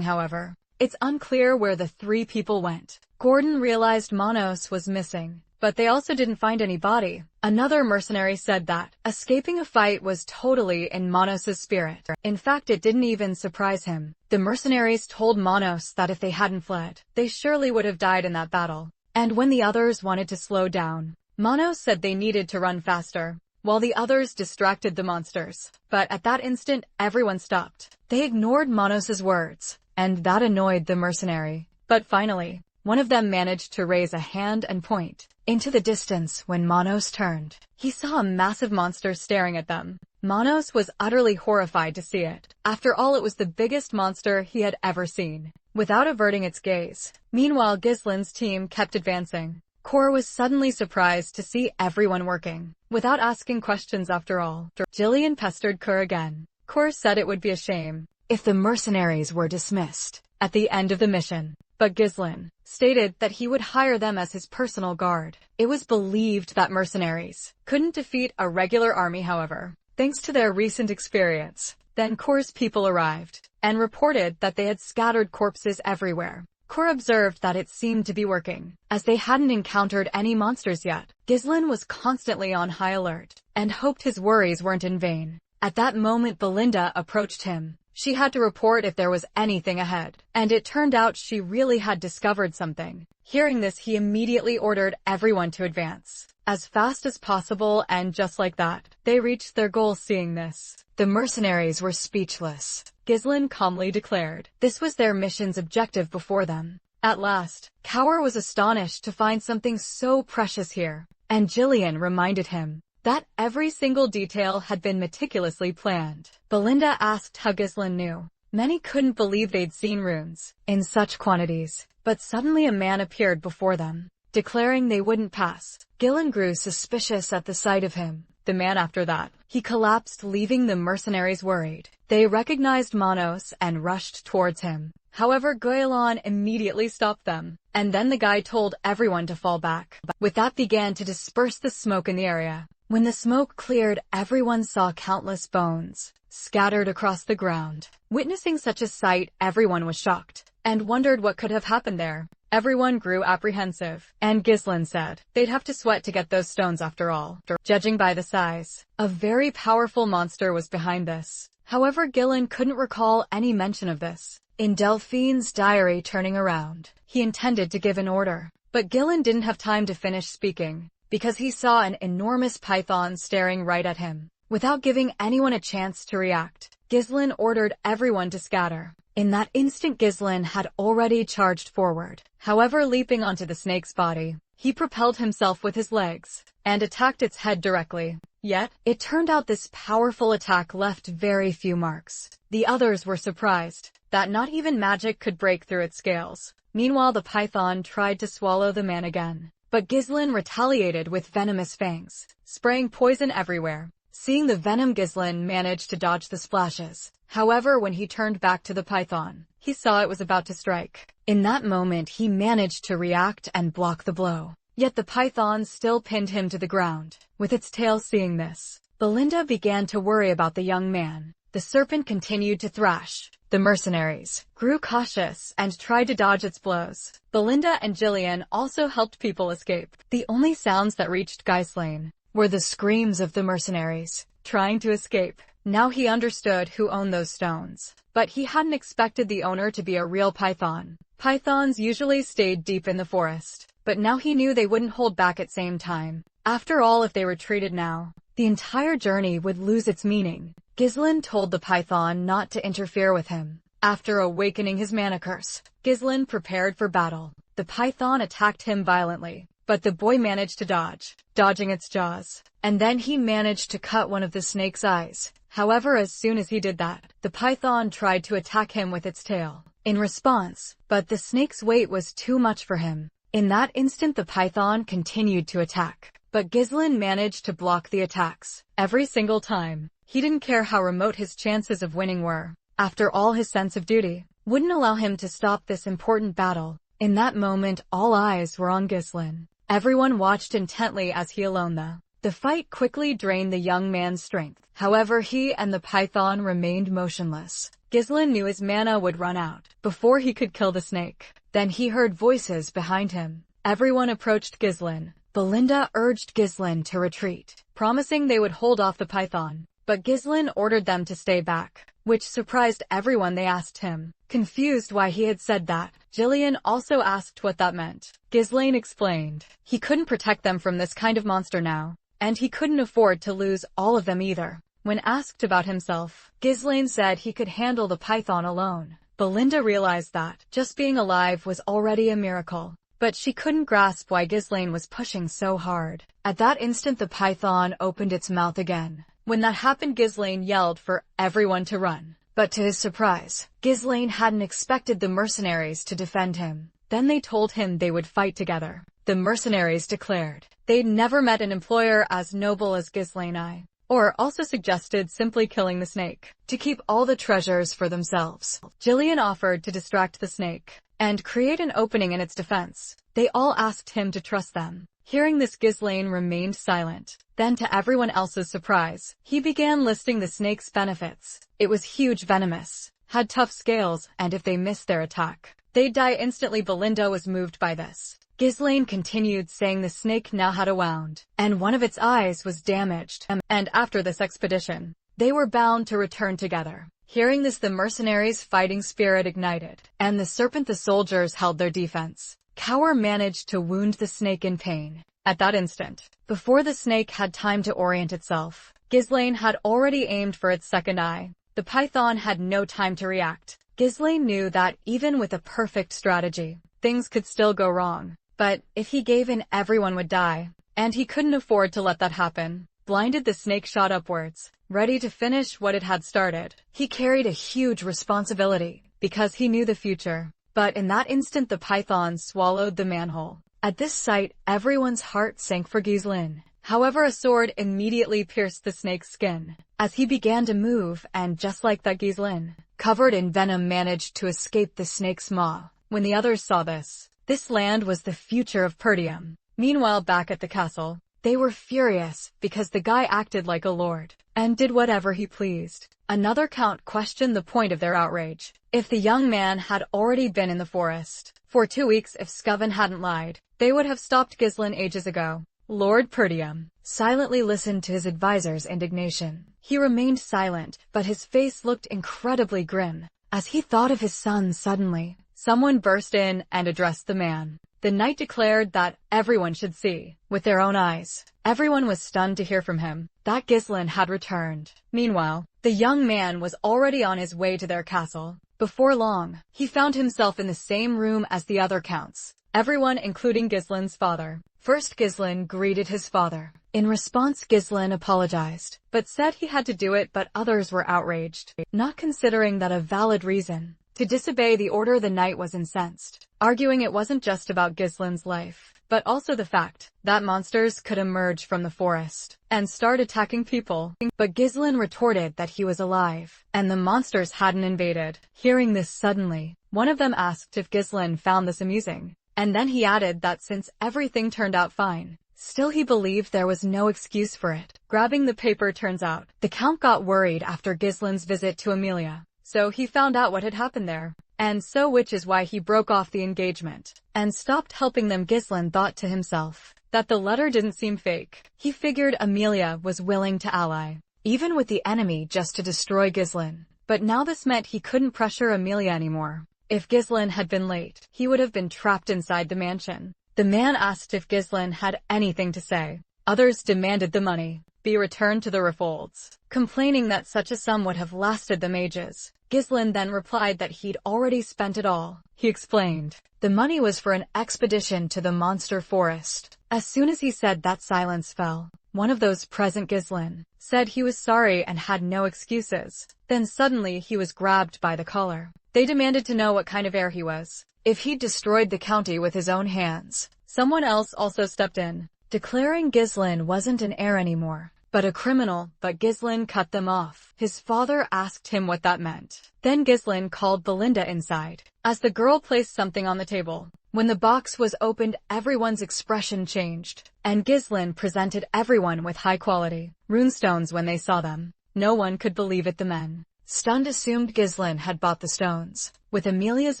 However, it's unclear where the 3 people went. Gordon realized Manos was missing, but they also didn't find any body. Another mercenary said that escaping a fight was totally in Manos' spirit. In fact, it didn't even surprise him. The mercenaries told Manos that if they hadn't fled, they surely would have died in that battle. And when the others wanted to slow down, Manos said they needed to run faster, while the others distracted the monsters. But at that instant, everyone stopped. They ignored Manos' words, and that annoyed the mercenary. But finally, one of them managed to raise a hand and point into the distance. When Manos turned, he saw a massive monster staring at them. Manos was utterly horrified to see it. After all, it was the biggest monster he had ever seen. Without averting its gaze, meanwhile Ghislain's team kept advancing. Cor was suddenly surprised to see everyone working without asking questions after all. Jillian pestered Cor again. Cor said it would be a shame if the mercenaries were dismissed at the end of the mission, but Ghislain stated that he would hire them as his personal guard. It was believed that mercenaries couldn't defeat a regular army, however, thanks to their recent experience. Then Cor's people arrived and reported that they had scattered corpses everywhere. Cor observed that it seemed to be working, as they hadn't encountered any monsters yet. Ghislain was constantly on high alert and hoped his worries weren't in vain. At that moment, Belinda approached him. She had to report if there was anything ahead, and it turned out she really had discovered something. Hearing this, he immediately ordered everyone to advance as fast as possible, and just like that, they reached their goal. Seeing this, the mercenaries were speechless. Ghislain calmly declared this was their mission's objective before them. At last, Cower was astonished to find something so precious here, and Jillian reminded him that every single detail had been meticulously planned. Belinda asked how Ghislain knew. Many couldn't believe they'd seen runes in such quantities, but suddenly a man appeared before them, declaring they wouldn't pass. Ghislain grew suspicious at the sight of him. The man, after that, he collapsed, leaving the mercenaries worried. They recognized Manos and rushed towards him. However, Ghislain immediately stopped them, and then the guy told everyone to fall back. With that, began to disperse the smoke in the area. When the smoke cleared, everyone saw countless bones scattered across the ground. Witnessing such a sight, everyone was shocked and wondered what could have happened there. Everyone grew apprehensive, and Ghislain said they'd have to sweat to get those stones after all. Judging by the size, a very powerful monster was behind this. However, Ghislain couldn't recall any mention of this in Delphine's diary. Turning around, he intended to give an order, but Ghislain didn't have time to finish speaking, because he saw an enormous python staring right at him. Without giving anyone a chance to react, Ghislain ordered everyone to scatter. In that instant, Ghislain had already charged forward. However, leaping onto the snake's body, he propelled himself with his legs and attacked its head directly. Yet, it turned out this powerful attack left very few marks. The others were surprised that not even magic could break through its scales. Meanwhile, the python tried to swallow the man again, but Ghislain retaliated with venomous fangs, spraying poison everywhere. Seeing the venom, Ghislain managed to dodge the splashes. However, when he turned back to the python, he saw it was about to strike. In that moment, he managed to react and block the blow. Yet the python still pinned him to the ground with its tail. Seeing this, Belinda began to worry about the young man. The serpent continued to thrash, The mercenaries grew cautious and tried to dodge its blows. Belinda and Jillian also helped people escape. The only sounds that reached Ghislaine were the screams of the mercenaries trying to escape. Now he understood who owned those stones, but he hadn't expected the owner to be a real python. Pythons usually stayed deep in the forest, but now he knew they wouldn't hold back at same time. After all, if they retreated now, the entire journey would lose its meaning. Ghislaine told the python not to interfere with him. After awakening his mana curse, Ghislaine prepared for battle. The python attacked him violently, but the boy managed to dodge, dodging its jaws. And then he managed to cut one of the snake's eyes. However, as soon as he did that, the python tried to attack him with its tail in response, but the snake's weight was too much for him. In that instant, the python continued to attack, but Ghislaine managed to block the attacks every single time. He didn't care how remote his chances of winning were. After all, his sense of duty wouldn't allow him to stop this important battle. In that moment, all eyes were on Ghislaine. Everyone watched intently as he alone the fight quickly drained the young man's strength. However, he and the python remained motionless. Ghislaine knew his mana would run out before he could kill the snake. Then he heard voices behind him. Everyone approached Ghislaine. Belinda urged Ghislaine to retreat, promising they would hold off the python. But Ghislaine ordered them to stay back, which surprised everyone. They asked him, confused, why he had said that. Jillian also asked what that meant. Ghislaine explained he couldn't protect them from this kind of monster now, and he couldn't afford to lose all of them either. When asked about himself, Ghislaine said he could handle the python alone. Belinda realized that just being alive was already a miracle, but she couldn't grasp why Ghislaine was pushing so hard. At that instant, the python opened its mouth again. When that happened, Ghislaine yelled for everyone to run. But to his surprise, Ghislaine hadn't expected the mercenaries to defend him. Then they told him they would fight together. The mercenaries declared they'd never met an employer as noble as Ghislaine, or also suggested simply killing the snake to keep all the treasures for themselves. Jillian offered to distract the snake and create an opening in its defense. They all asked him to trust them. Hearing this, Ghislaine remained silent. Then, to everyone else's surprise, he began listing the snake's benefits. It was huge, venomous, had tough scales, and if they missed their attack, they'd die instantly. Belinda was moved by this. Ghislaine continued, saying the snake now had a wound, and one of its eyes was damaged, and after this expedition, they were bound to return together. Hearing this, the mercenaries' fighting spirit ignited, and the soldiers held their defense. Cower managed to wound the snake in pain. At that instant, before the snake had time to orient itself, Ghislaine had already aimed for its second eye. The python had no time to react. Ghislaine knew that even with a perfect strategy, things could still go wrong. But if he gave in, everyone would die, and he couldn't afford to let that happen. Blinded, the snake shot upwards, ready to finish what it had started. He carried a huge responsibility, because he knew the future. But in that instant, the python swallowed the manhole. At this sight, everyone's heart sank for Ghislaine. However, a sword immediately pierced the snake's skin as he began to move, and just like that, Ghislaine, covered in venom, managed to escape the snake's maw. When the others saw this land was the future of Perdium. Meanwhile, back at the castle, they were furious because the guy acted like a lord and did whatever he pleased. Another count questioned the point of their outrage. If the young man had already been in the forest for 2 weeks, if Scoven hadn't lied, they would have stopped Ghislaine ages ago. Lord Perdium silently listened to his advisor's indignation. He remained silent, but his face looked incredibly grim as he thought of his son. Suddenly, someone burst in and addressed the man. The knight declared that everyone should see with their own eyes. Everyone was stunned to hear from him that Ghislaine had returned. Meanwhile, the young man was already on his way to their castle. Before long, he found himself in the same room as the other counts. Everyone, including Ghislaine's father. First, Ghislaine greeted his father. In response, Ghislaine apologized, but said he had to do it, but others were outraged, not considering that a valid reason to disobey the order. The knight was incensed, arguing it wasn't just about Ghislaine's life, but also the fact that monsters could emerge from the forest and start attacking people. But Ghislaine retorted that he was alive, and the monsters hadn't invaded. Hearing this, suddenly, one of them asked if Ghislaine found this amusing, and then he added that since everything turned out fine, still he believed there was no excuse for it. Grabbing the paper, turns out the count got worried after Ghislaine's visit to Amelia, so he found out what had happened there. And so which is why he broke off the engagement and stopped helping them. Ghislain thought to himself that the letter didn't seem fake. He figured Amelia was willing to ally, even with the enemy, just to destroy Ghislain. But now this meant he couldn't pressure Amelia anymore. If Ghislain had been late, he would have been trapped inside the mansion. The man asked if Ghislain had anything to say. Others demanded the money be returned to the Rafolds, complaining that such a sum would have lasted them ages. Ghislain then replied that he'd already spent it all. He explained the money was for an expedition to the monster forest. As soon as he said that, silence fell. One of those present, Ghislain, said he was sorry and had no excuses. Then suddenly he was grabbed by the collar. They demanded to know what kind of heir he was, if he'd destroyed the county with his own hands. Someone else also stepped in, declaring Ghislain wasn't an heir anymore, but a criminal. But Ghislain cut them off. His father asked him what that meant. Then Ghislain called Belinda inside. As the girl placed something on the table, when the box was opened, everyone's expression changed, and Ghislain presented everyone with high-quality runestones. When they saw them, no one could believe it. The men, stunned, assumed Ghislain had bought the stones with Amelia's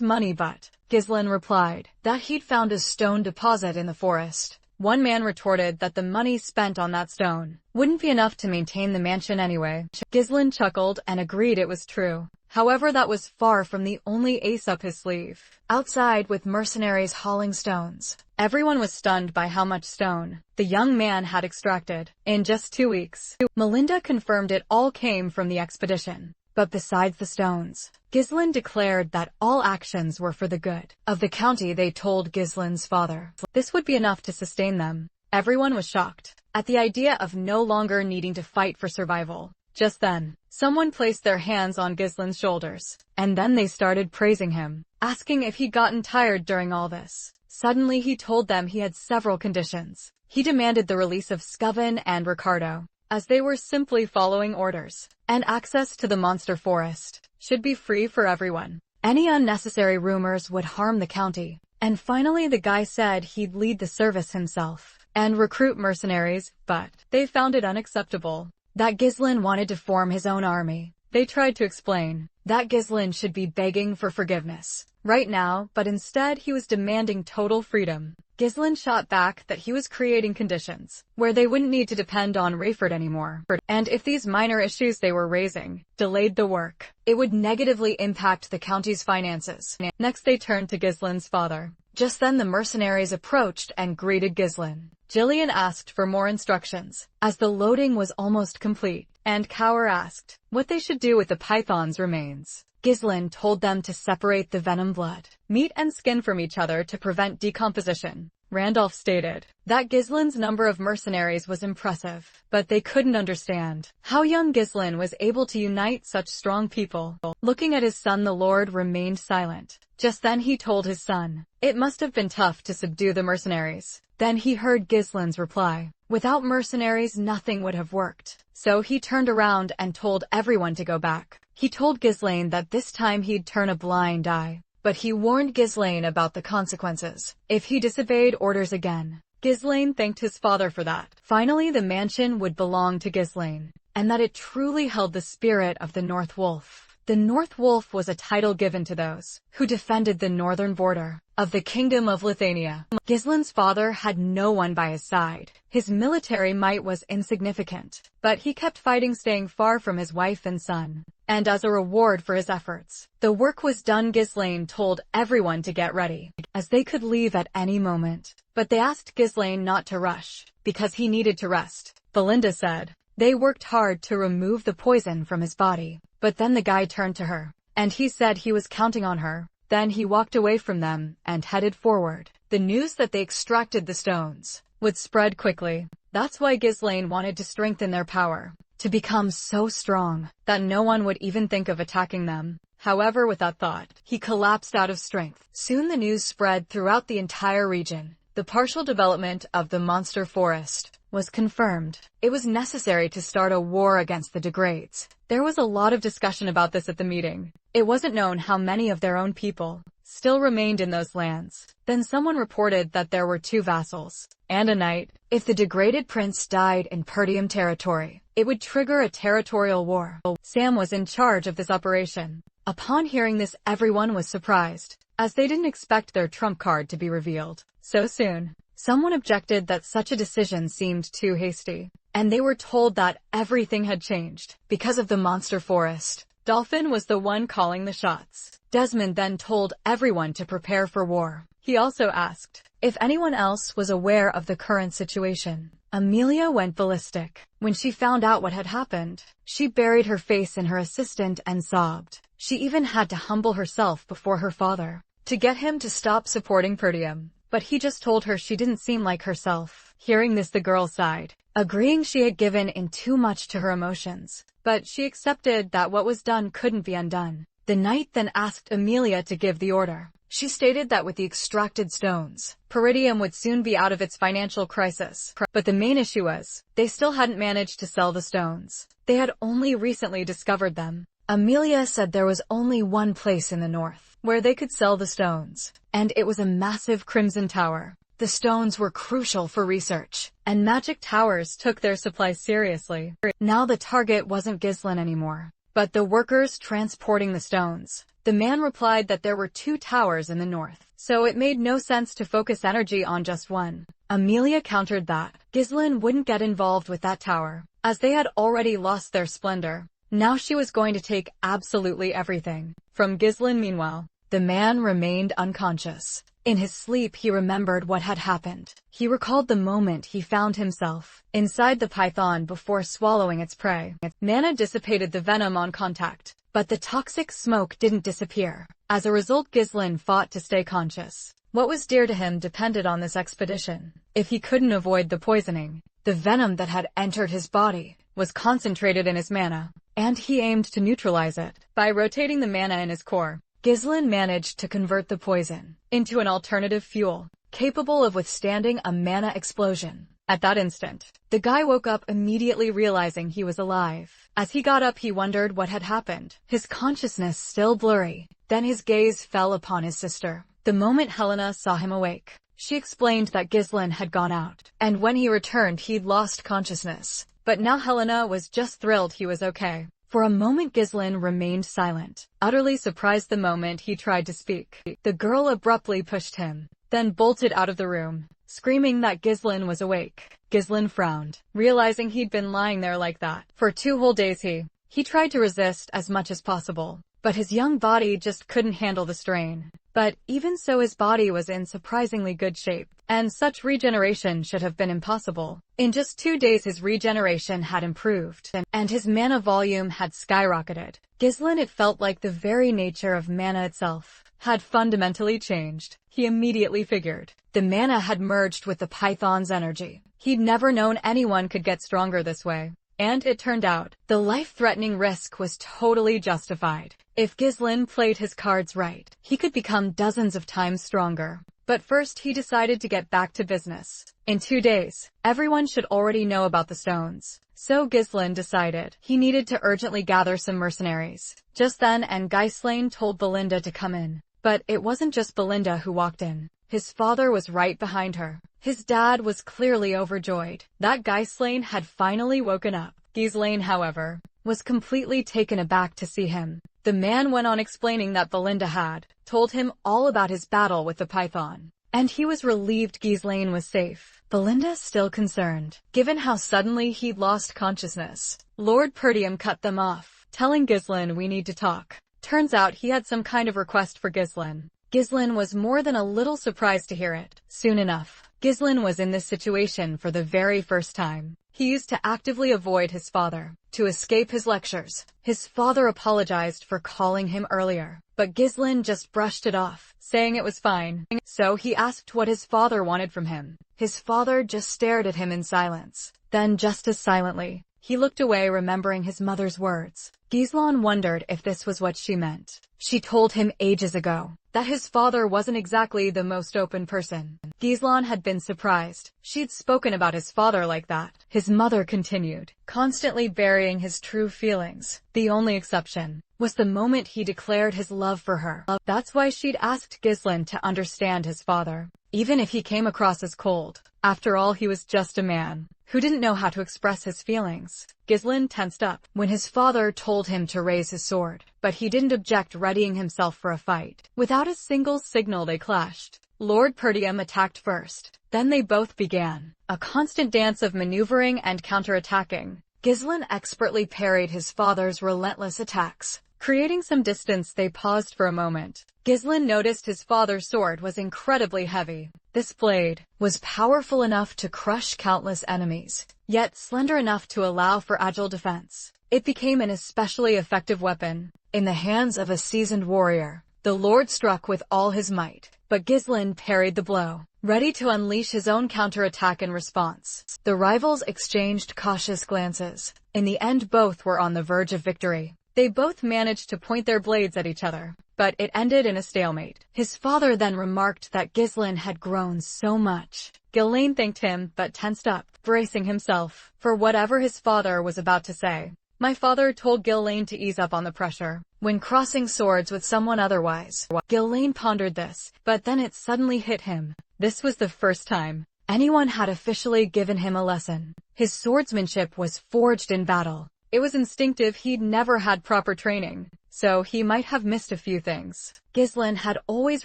money, but Ghislain replied that he'd found a stone deposit in the forest. One man retorted that the money spent on that stone wouldn't be enough to maintain the mansion anyway. Ghislain chuckled and agreed it was true. However, that was far from the only ace up his sleeve. Outside, with mercenaries hauling stones, everyone was stunned by how much stone the young man had extracted in just 2 weeks. Melinda confirmed it all came from the expedition. But besides the stones, Ghislain declared that all actions were for the good of the county. They told Ghislain's father this would be enough to sustain them. Everyone was shocked at the idea of no longer needing to fight for survival. Just then, someone placed their hands on Ghislain's shoulders, and then they started praising him, asking if he'd gotten tired during all this. Suddenly he told them he had several conditions. He demanded the release of Scoven and Ricardo, as they were simply following orders, and access to the monster forest should be free for everyone. Any unnecessary rumors would harm the county. And finally the guy said he'd lead the service himself and recruit mercenaries, but they found it unacceptable that Ghislain wanted to form his own army. They tried to explain that Ghislain should be begging for forgiveness right now, but instead he was demanding total freedom. Ghislain shot back that he was creating conditions where they wouldn't need to depend on Rayford anymore, and if these minor issues they were raising delayed the work, it would negatively impact the county's finances. Next they turned to Ghislain's father. Just then the mercenaries approached and greeted Ghislain. Jillian asked for more instructions, as the loading was almost complete, and Cower asked what they should do with the python's remains. Ghislain told them to separate the venom, blood, meat and skin from each other to prevent decomposition. Randolph stated that Ghislain's number of mercenaries was impressive, but they couldn't understand how young Ghislain was able to unite such strong people. Looking at his son, the Lord remained silent. Just then he told his son it must have been tough to subdue the mercenaries. Then he heard Ghislain's reply. Without mercenaries nothing would have worked. So he turned around and told everyone to go back. He told Ghislain that this time he'd turn a blind eye, but he warned Ghislain about the consequences if he disobeyed orders again. Ghislain thanked his father for that. Finally the mansion would belong to Ghislain, and that it truly held the spirit of the North Wolf. The North Wolf was a title given to those who defended the northern border of the Kingdom of Lithuania. Ghislain's father had no one by his side. His military might was insignificant, but he kept fighting, staying far from his wife and son. And as a reward for his efforts, the work was done. Ghislain told everyone to get ready, as they could leave at any moment. But they asked Ghislain not to rush, because he needed to rest. Belinda said they worked hard to remove the poison from his body. But then the guy turned to her, and he said he was counting on her. Then he walked away from them and headed forward. The news that they extracted the stones would spread quickly. That's why Ghislain wanted to strengthen their power, to become so strong that no one would even think of attacking them. However, with that thought, he collapsed out of strength. Soon the news spread throughout the entire region. The partial development of the monster forest was confirmed. It was necessary to start a war against the degrades. There was a lot of discussion about this at the meeting. It wasn't known how many of their own people still remained in those lands. Then someone reported that there were 2 vassals and a knight. If the degraded prince died in Perdium territory, it would trigger a territorial war. Sam was in charge of this operation. Upon hearing this, everyone was surprised, as they didn't expect their trump card to be revealed so soon. Someone objected that such a decision seemed too hasty, and they were told that everything had changed because of the monster forest. Dolphin was the one calling the shots. Desmond then told everyone to prepare for war. He also asked if anyone else was aware of the current situation. Amelia went ballistic when she found out what had happened. She buried her face in her assistant and sobbed. She even had to humble herself before her father to get him to stop supporting Perdium. But he just told her she didn't seem like herself. Hearing this, the girl sighed, agreeing she had given in too much to her emotions. But she accepted that what was done couldn't be undone. The knight then asked Amelia to give the order. She stated that with the extracted stones, Peridium would soon be out of its financial crisis. But the main issue was, they still hadn't managed to sell the stones. They had only recently discovered them. Amelia said there was only one place in the north where they could sell the stones, and it was a massive crimson tower. The stones were crucial for research, and magic towers took their supplies seriously. Now the target wasn't Ghislaine anymore, but the workers transporting the stones. The man replied that there were 2 towers in the north, so it made no sense to focus energy on just one. Amelia countered that Ghislaine wouldn't get involved with that tower, as they had already lost their splendor. Now she was going to take absolutely everything from Ghislaine. Meanwhile, the man remained unconscious. In his sleep, he remembered what had happened. He recalled the moment he found himself inside the python before swallowing its prey. Mana dissipated the venom on contact, but the toxic smoke didn't disappear. As a result, Ghislaine fought to stay conscious. What was dear to him depended on this expedition. If he couldn't avoid the poisoning, the venom that had entered his body was concentrated in his mana, and he aimed to neutralize it. By rotating the mana in his core, Ghislaine managed to convert the poison into an alternative fuel, capable of withstanding a mana explosion. At that instant, the guy woke up, immediately realizing he was alive. As he got up, he wondered what had happened, his consciousness still blurry. Then his gaze fell upon his sister. The moment Helena saw him awake, she explained that Ghislaine had gone out, and when he returned he'd lost consciousness. But now Helena was just thrilled he was okay. For a moment Ghislaine remained silent, utterly surprised the moment he tried to speak. The girl abruptly pushed him, then bolted out of the room, screaming that Ghislaine was awake. Ghislaine frowned, realizing he'd been lying there like that for 2 whole days. He tried to resist as much as possible, but his young body just couldn't handle the strain. But even so, his body was in surprisingly good shape, and such regeneration should have been impossible. In just 2 days his regeneration had improved, and his mana volume had skyrocketed. Ghislaine, it felt like the very nature of mana itself had fundamentally changed. He immediately figured the mana had merged with the python's energy. He'd never known anyone could get stronger this way. And it turned out, the life-threatening risk was totally justified. If Ghislaine played his cards right, he could become dozens of times stronger. But first he decided to get back to business. In 2 days, everyone should already know about the stones. So Ghislaine decided he needed to urgently gather some mercenaries. Just then, and Ghislaine told Belinda to come in. But it wasn't just Belinda who walked in. His father was right behind her. His dad was clearly overjoyed that Ghislaine had finally woken up. Ghislaine, however, was completely taken aback to see him. The man went on explaining that Belinda had told him all about his battle with the python, and he was relieved Ghislaine was safe. Belinda still concerned, given how suddenly he'd lost consciousness. Lord Perdium cut them off, telling Ghislaine, "We need to talk." Turns out he had some kind of request for Ghislaine. Ghislaine was more than a little surprised to hear it. Soon enough, Ghislaine was in this situation for the very first time. He used to actively avoid his father to escape his lectures. His father apologized for calling him earlier, but Ghislaine just brushed it off, saying it was fine. So he asked what his father wanted from him. His father just stared at him in silence. Then, just as silently, he looked away, remembering his mother's words. Ghislaine wondered if this was what she meant. She told him ages ago that his father wasn't exactly the most open person. Ghislaine had been surprised she'd spoken about his father like that. His mother continued, constantly burying his true feelings. The only exception was the moment he declared his love for her. That's why she'd asked Ghislaine to understand his father. even if he came across as cold. After all, he was just a man who didn't know how to express his feelings. Gislin tensed up when his father told him to raise his sword, but he didn't object, readying himself for a fight. Without a single signal, they clashed. Lord Perdium attacked first. Then they both began a constant dance of maneuvering and counterattacking. Gislin expertly parried his father's relentless attacks. Creating some distance, they paused for a moment. Gislin noticed his father's sword was incredibly heavy. This blade was powerful enough to crush countless enemies, yet slender enough to allow for agile defense. It became an especially effective weapon in the hands of a seasoned warrior. The Lord struck with all his might, but Gislin parried the blow, ready to unleash his own counterattack in response. The rivals exchanged cautious glances. In the end, both were on the verge of victory. They both managed to point their blades at each other, but it ended in a stalemate. His father then remarked that Gislin had grown so much. Ghislaine thanked him, but tensed up, bracing himself for whatever his father was about to say. My father told Ghislaine to ease up on the pressure when crossing swords with someone otherwise. Ghislaine pondered this, but then it suddenly hit him. This was the first time anyone had officially given him a lesson. His swordsmanship was forged in battle. It was instinctive. He'd never had proper training, so he might have missed a few things. Gislin had always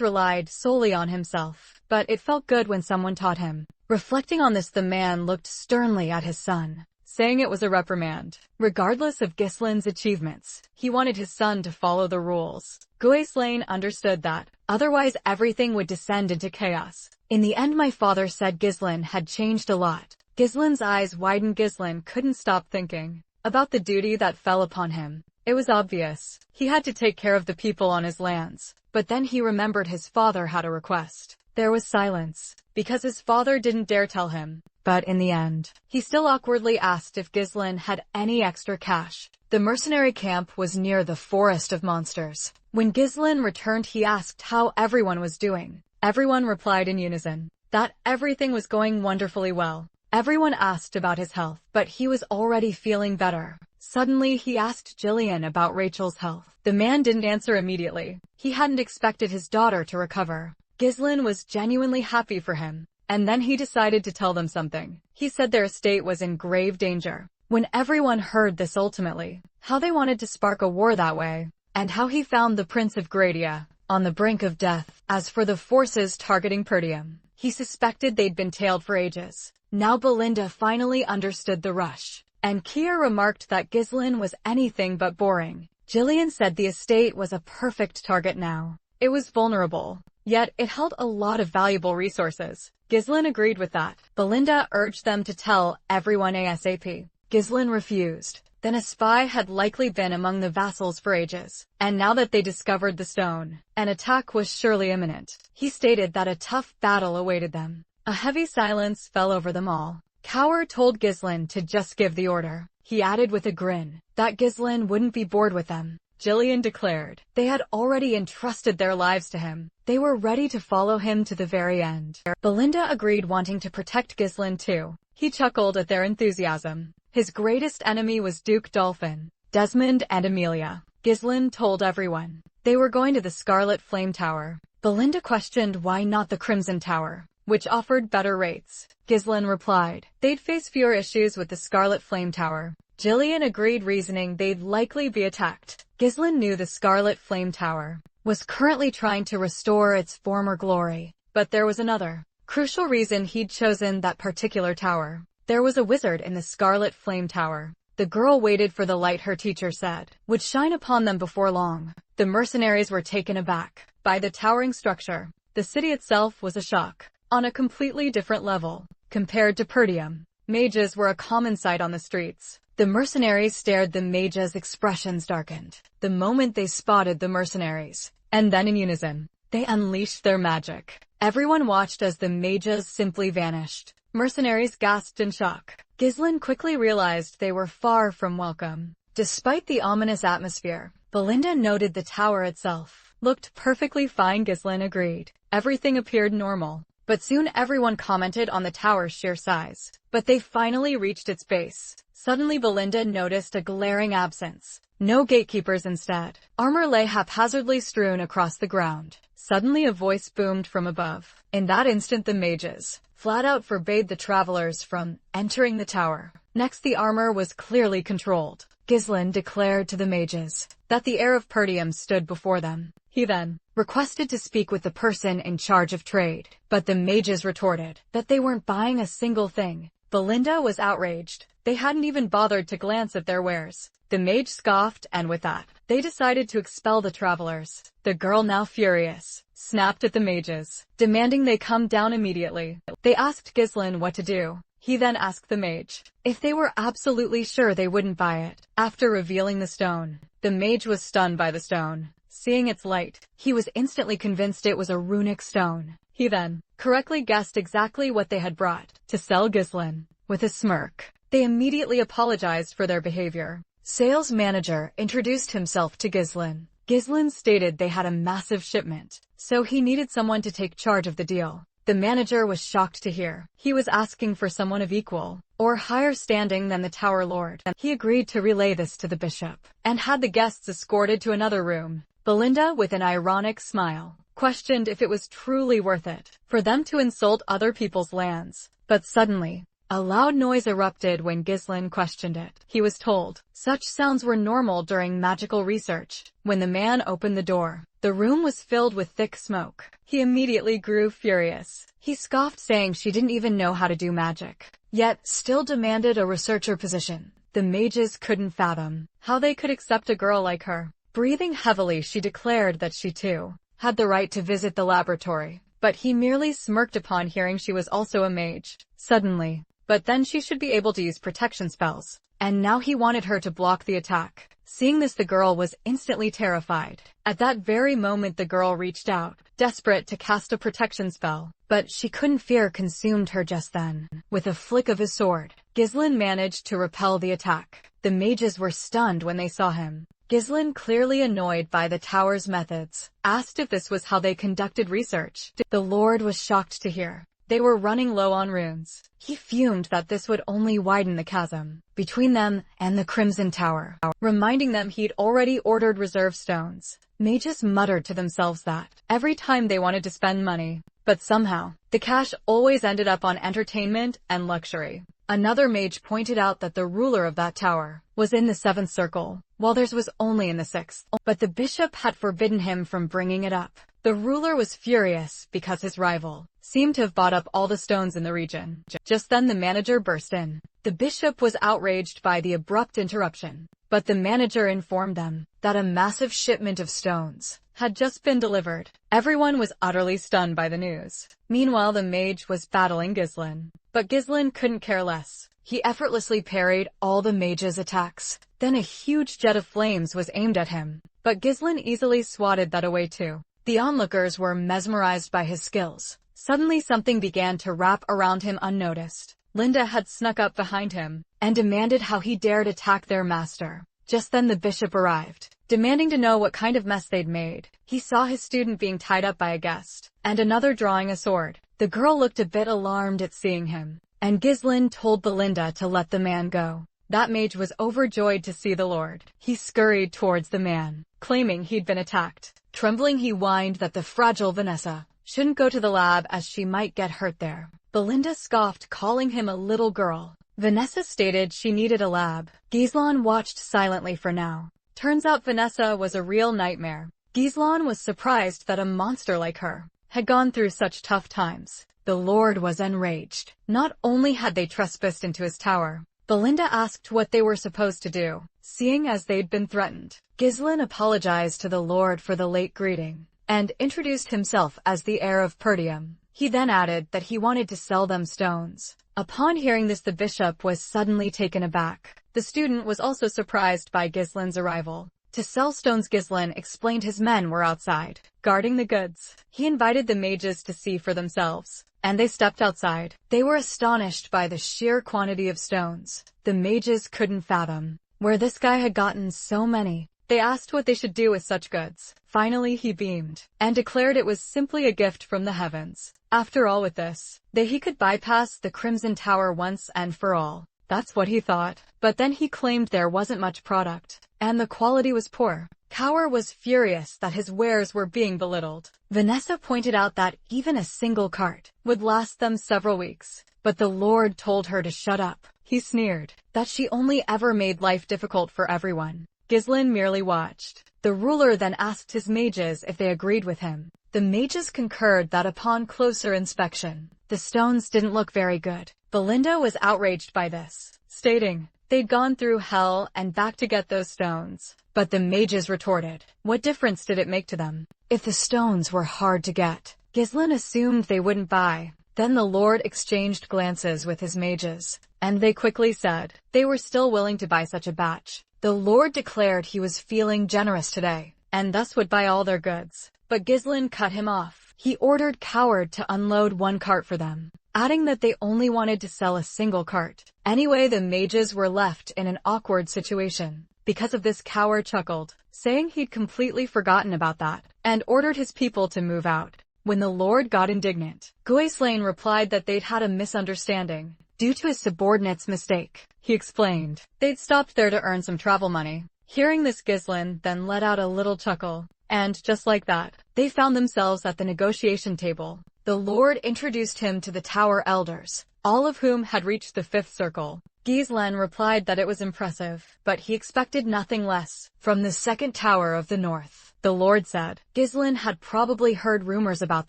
relied solely on himself, but it felt good when someone taught him. Reflecting on this, the man looked sternly at his son, saying it was a reprimand. Regardless of Gislin's achievements, he wanted his son to follow the rules. Ghislaine understood that, otherwise everything would descend into chaos. In the end, my father said Gislin had changed a lot. Gislin's eyes widened. Gislin couldn't stop thinking about the duty that fell upon him. It was obvious he had to take care of the people on his lands, but then he remembered his father had a request. There was silence, because his father didn't dare tell him. But in the end, he still awkwardly asked if Gislin had any extra cash. The mercenary camp was near the forest of monsters. When Gislin returned, he asked how everyone was doing. Everyone replied in unison that everything was going wonderfully well. Everyone asked about his health, but he was already feeling better. Suddenly, he asked Jillian about Rachel's health. The man didn't answer immediately. He hadn't expected his daughter to recover. Gislin was genuinely happy for him. And then he decided to tell them something. He said their estate was in grave danger. When everyone heard this, ultimately, how they wanted to spark a war that way, and how he found the Prince of Gradia on the brink of death. As for the forces targeting Perdium, he suspected they'd been tailed for ages. Now Belinda finally understood the rush, and Kia remarked that Gislin was anything but boring. Jillian said the estate was a perfect target now. It was vulnerable, yet it held a lot of valuable resources. Gislin agreed with that. Belinda urged them to tell everyone ASAP. Gislin refused. Then a spy had likely been among the vassals for ages, and now that they discovered the stone, an attack was surely imminent. He stated that a tough battle awaited them. A heavy silence fell over them all. Kaur told Gislin to just give the order. He added with a grin that Gislin wouldn't be bored with them. Jillian declared they had already entrusted their lives to him. They were ready to follow him to the very end. Belinda agreed, wanting to protect Gislin too. He chuckled at their enthusiasm. His greatest enemy was Duke Dolphin, Desmond and Amelia. Gislin told everyone they were going to the Scarlet Flame Tower. Belinda questioned why not the Crimson Tower, which offered better rates. Gislin replied they'd face fewer issues with the Scarlet Flame Tower. Jillian agreed, reasoning they'd likely be attacked. Gislin knew the Scarlet Flame Tower was currently trying to restore its former glory, but there was another crucial reason he'd chosen that particular tower. There was a wizard in the Scarlet Flame Tower. The girl waited for the light her teacher said would shine upon them before long. The mercenaries were taken aback by the towering structure. The city itself was a shock on a completely different level. Compared to Perdium, mages were a common sight on the streets. The mercenaries stared. The mages' expressions darkened the moment they spotted the mercenaries, and then in unison, they unleashed their magic. Everyone watched as the mages simply vanished. Mercenaries gasped in shock. Gislin quickly realized they were far from welcome. Despite the ominous atmosphere, Belinda noted the tower itself looked perfectly fine. Gislin agreed. Everything appeared normal. But soon everyone commented on the tower's sheer size. But they finally reached its base. Suddenly Belinda noticed a glaring absence. No gatekeepers. Instead, armor lay haphazardly strewn across the ground. Suddenly a voice boomed from above. In that instant the mages flat out forbade the travelers from entering the tower. Next, the armor was clearly controlled. Ghislain declared to the mages that the heir of Perdium stood before them. He then requested to speak with the person in charge of trade, but the mages retorted that they weren't buying a single thing. Belinda was outraged. They hadn't even bothered to glance at their wares. The mage scoffed, and with that, they decided to expel the travelers. The girl, now furious, snapped at the mages, demanding they come down immediately. They asked Ghislain what to do. He then asked the mage if they were absolutely sure they wouldn't buy it. After revealing the stone, the mage was stunned by the stone. Seeing its light, he was instantly convinced it was a runic stone. He then correctly guessed exactly what they had brought to sell Ghislain. With a smirk, they immediately apologized for their behavior. Sales manager introduced himself to Ghislain. Ghislain stated they had a massive shipment, so he needed someone to take charge of the deal. The manager was shocked to hear he was asking for someone of equal or higher standing than the Tower Lord. He agreed to relay this to the bishop and had the guests escorted to another room. Belinda, with an ironic smile, questioned if it was truly worth it for them to insult other people's lands. But suddenly, a loud noise erupted when Ghislain questioned it. He was told such sounds were normal during magical research. When the man opened the door, the room was filled with thick smoke. He immediately grew furious. He scoffed, saying she didn't even know how to do magic, yet still demanded a researcher position. The mages couldn't fathom how they could accept a girl like her. Breathing heavily, she declared that she too had the right to visit the laboratory, but he merely smirked upon hearing she was also a mage. Suddenly, but then she should be able to use protection spells, and now he wanted her to block the attack. Seeing this, the girl was instantly terrified. At that very moment, the girl reached out, desperate to cast a protection spell, but she couldn't. Fear consumed her just then. With a flick of his sword, Ghislain managed to repel the attack. The mages were stunned when they saw him. Ghislain, clearly annoyed by the tower's methods, asked if this was how they conducted research. The Lord was shocked to hear they were running low on runes. He fumed that this would only widen the chasm between them and the Crimson Tower, reminding them he'd already ordered reserve stones. Mages muttered to themselves that every time they wanted to spend money, but somehow the cash always ended up on entertainment and luxury. Another mage pointed out that the ruler of that tower was in the 7th circle, while theirs was only in the 6th, but the bishop had forbidden him from bringing it up. The ruler was furious because his rival seemed to have bought up all the stones in the region. Just then the manager burst in. The bishop was outraged by the abrupt interruption, but the manager informed them that a massive shipment of stones had just been delivered. Everyone was utterly stunned by the news. Meanwhile, the mage was battling Ghislain, but Ghislain couldn't care less. He effortlessly parried all the mage's attacks. Then a huge jet of flames was aimed at him, but Ghislain easily swatted that away too. The onlookers were mesmerized by his skills. Suddenly something began to wrap around him unnoticed. Linda had snuck up behind him and demanded how he dared attack their master. Just then the bishop arrived, demanding to know what kind of mess they'd made. He saw his student being tied up by a guest, and another drawing a sword. The girl looked a bit alarmed at seeing him, and Ghislain told Belinda to let the man go. That mage was overjoyed to see the Lord. He scurried towards the man, claiming he'd been attacked. Trembling, he whined that the fragile Vanessa shouldn't go to the lab as she might get hurt there. Belinda scoffed, calling him a little girl. Vanessa stated she needed a lab. Ghislain watched silently for now. Turns out Vanessa was a real nightmare. Ghislain was surprised that a monster like her had gone through such tough times. The Lord was enraged. Not only had they trespassed into his tower, Belinda asked what they were supposed to do, seeing as they'd been threatened. Ghislain apologized to the Lord for the late greeting, and introduced himself as the heir of Perdium. He then added that he wanted to sell them stones. Upon hearing this, the bishop was suddenly taken aback. The student was also surprised by Ghislain's arrival. To sell stones, Ghislain explained his men were outside, guarding the goods. He invited the mages to see for themselves, and they stepped outside. They were astonished by the sheer quantity of stones. The mages couldn't fathom where this guy had gotten so many. They asked what they should do with such goods. Finally he beamed, and declared it was simply a gift from the heavens. After all, with this, he could bypass the Crimson Tower once and for all. That's what he thought. But then he claimed there wasn't much product, and the quality was poor. Kaur was furious that his wares were being belittled. Vanessa pointed out that even a single cart would last them several weeks, but the Lord told her to shut up. He sneered that she only ever made life difficult for everyone. Ghislain merely watched. The ruler then asked his mages if they agreed with him. The mages concurred that upon closer inspection, the stones didn't look very good. Belinda was outraged by this, stating they'd gone through hell and back to get those stones. But the mages retorted, what difference did it make to them? If the stones were hard to get, Ghislain assumed they wouldn't buy. Then the Lord exchanged glances with his mages, and they quickly said they were still willing to buy such a batch. The Lord declared he was feeling generous today, and thus would buy all their goods. But Ghislain cut him off. He ordered Coward to unload one cart for them, adding that they only wanted to sell a single cart. Anyway, the mages were left in an awkward situation. Because of this, Coward chuckled, saying he'd completely forgotten about that, and ordered his people to move out. When the Lord got indignant, Ghislain replied that they'd had a misunderstanding due to his subordinate's mistake. He explained they'd stopped there to earn some travel money. Hearing this, Ghislain then let out a little chuckle, and just like that, they found themselves at the negotiation table. The Lord introduced him to the Tower Elders, all of whom had reached the 5th circle. Ghislain replied that it was impressive, but he expected nothing less from the 2nd Tower of the North. The Lord said Ghislain had probably heard rumors about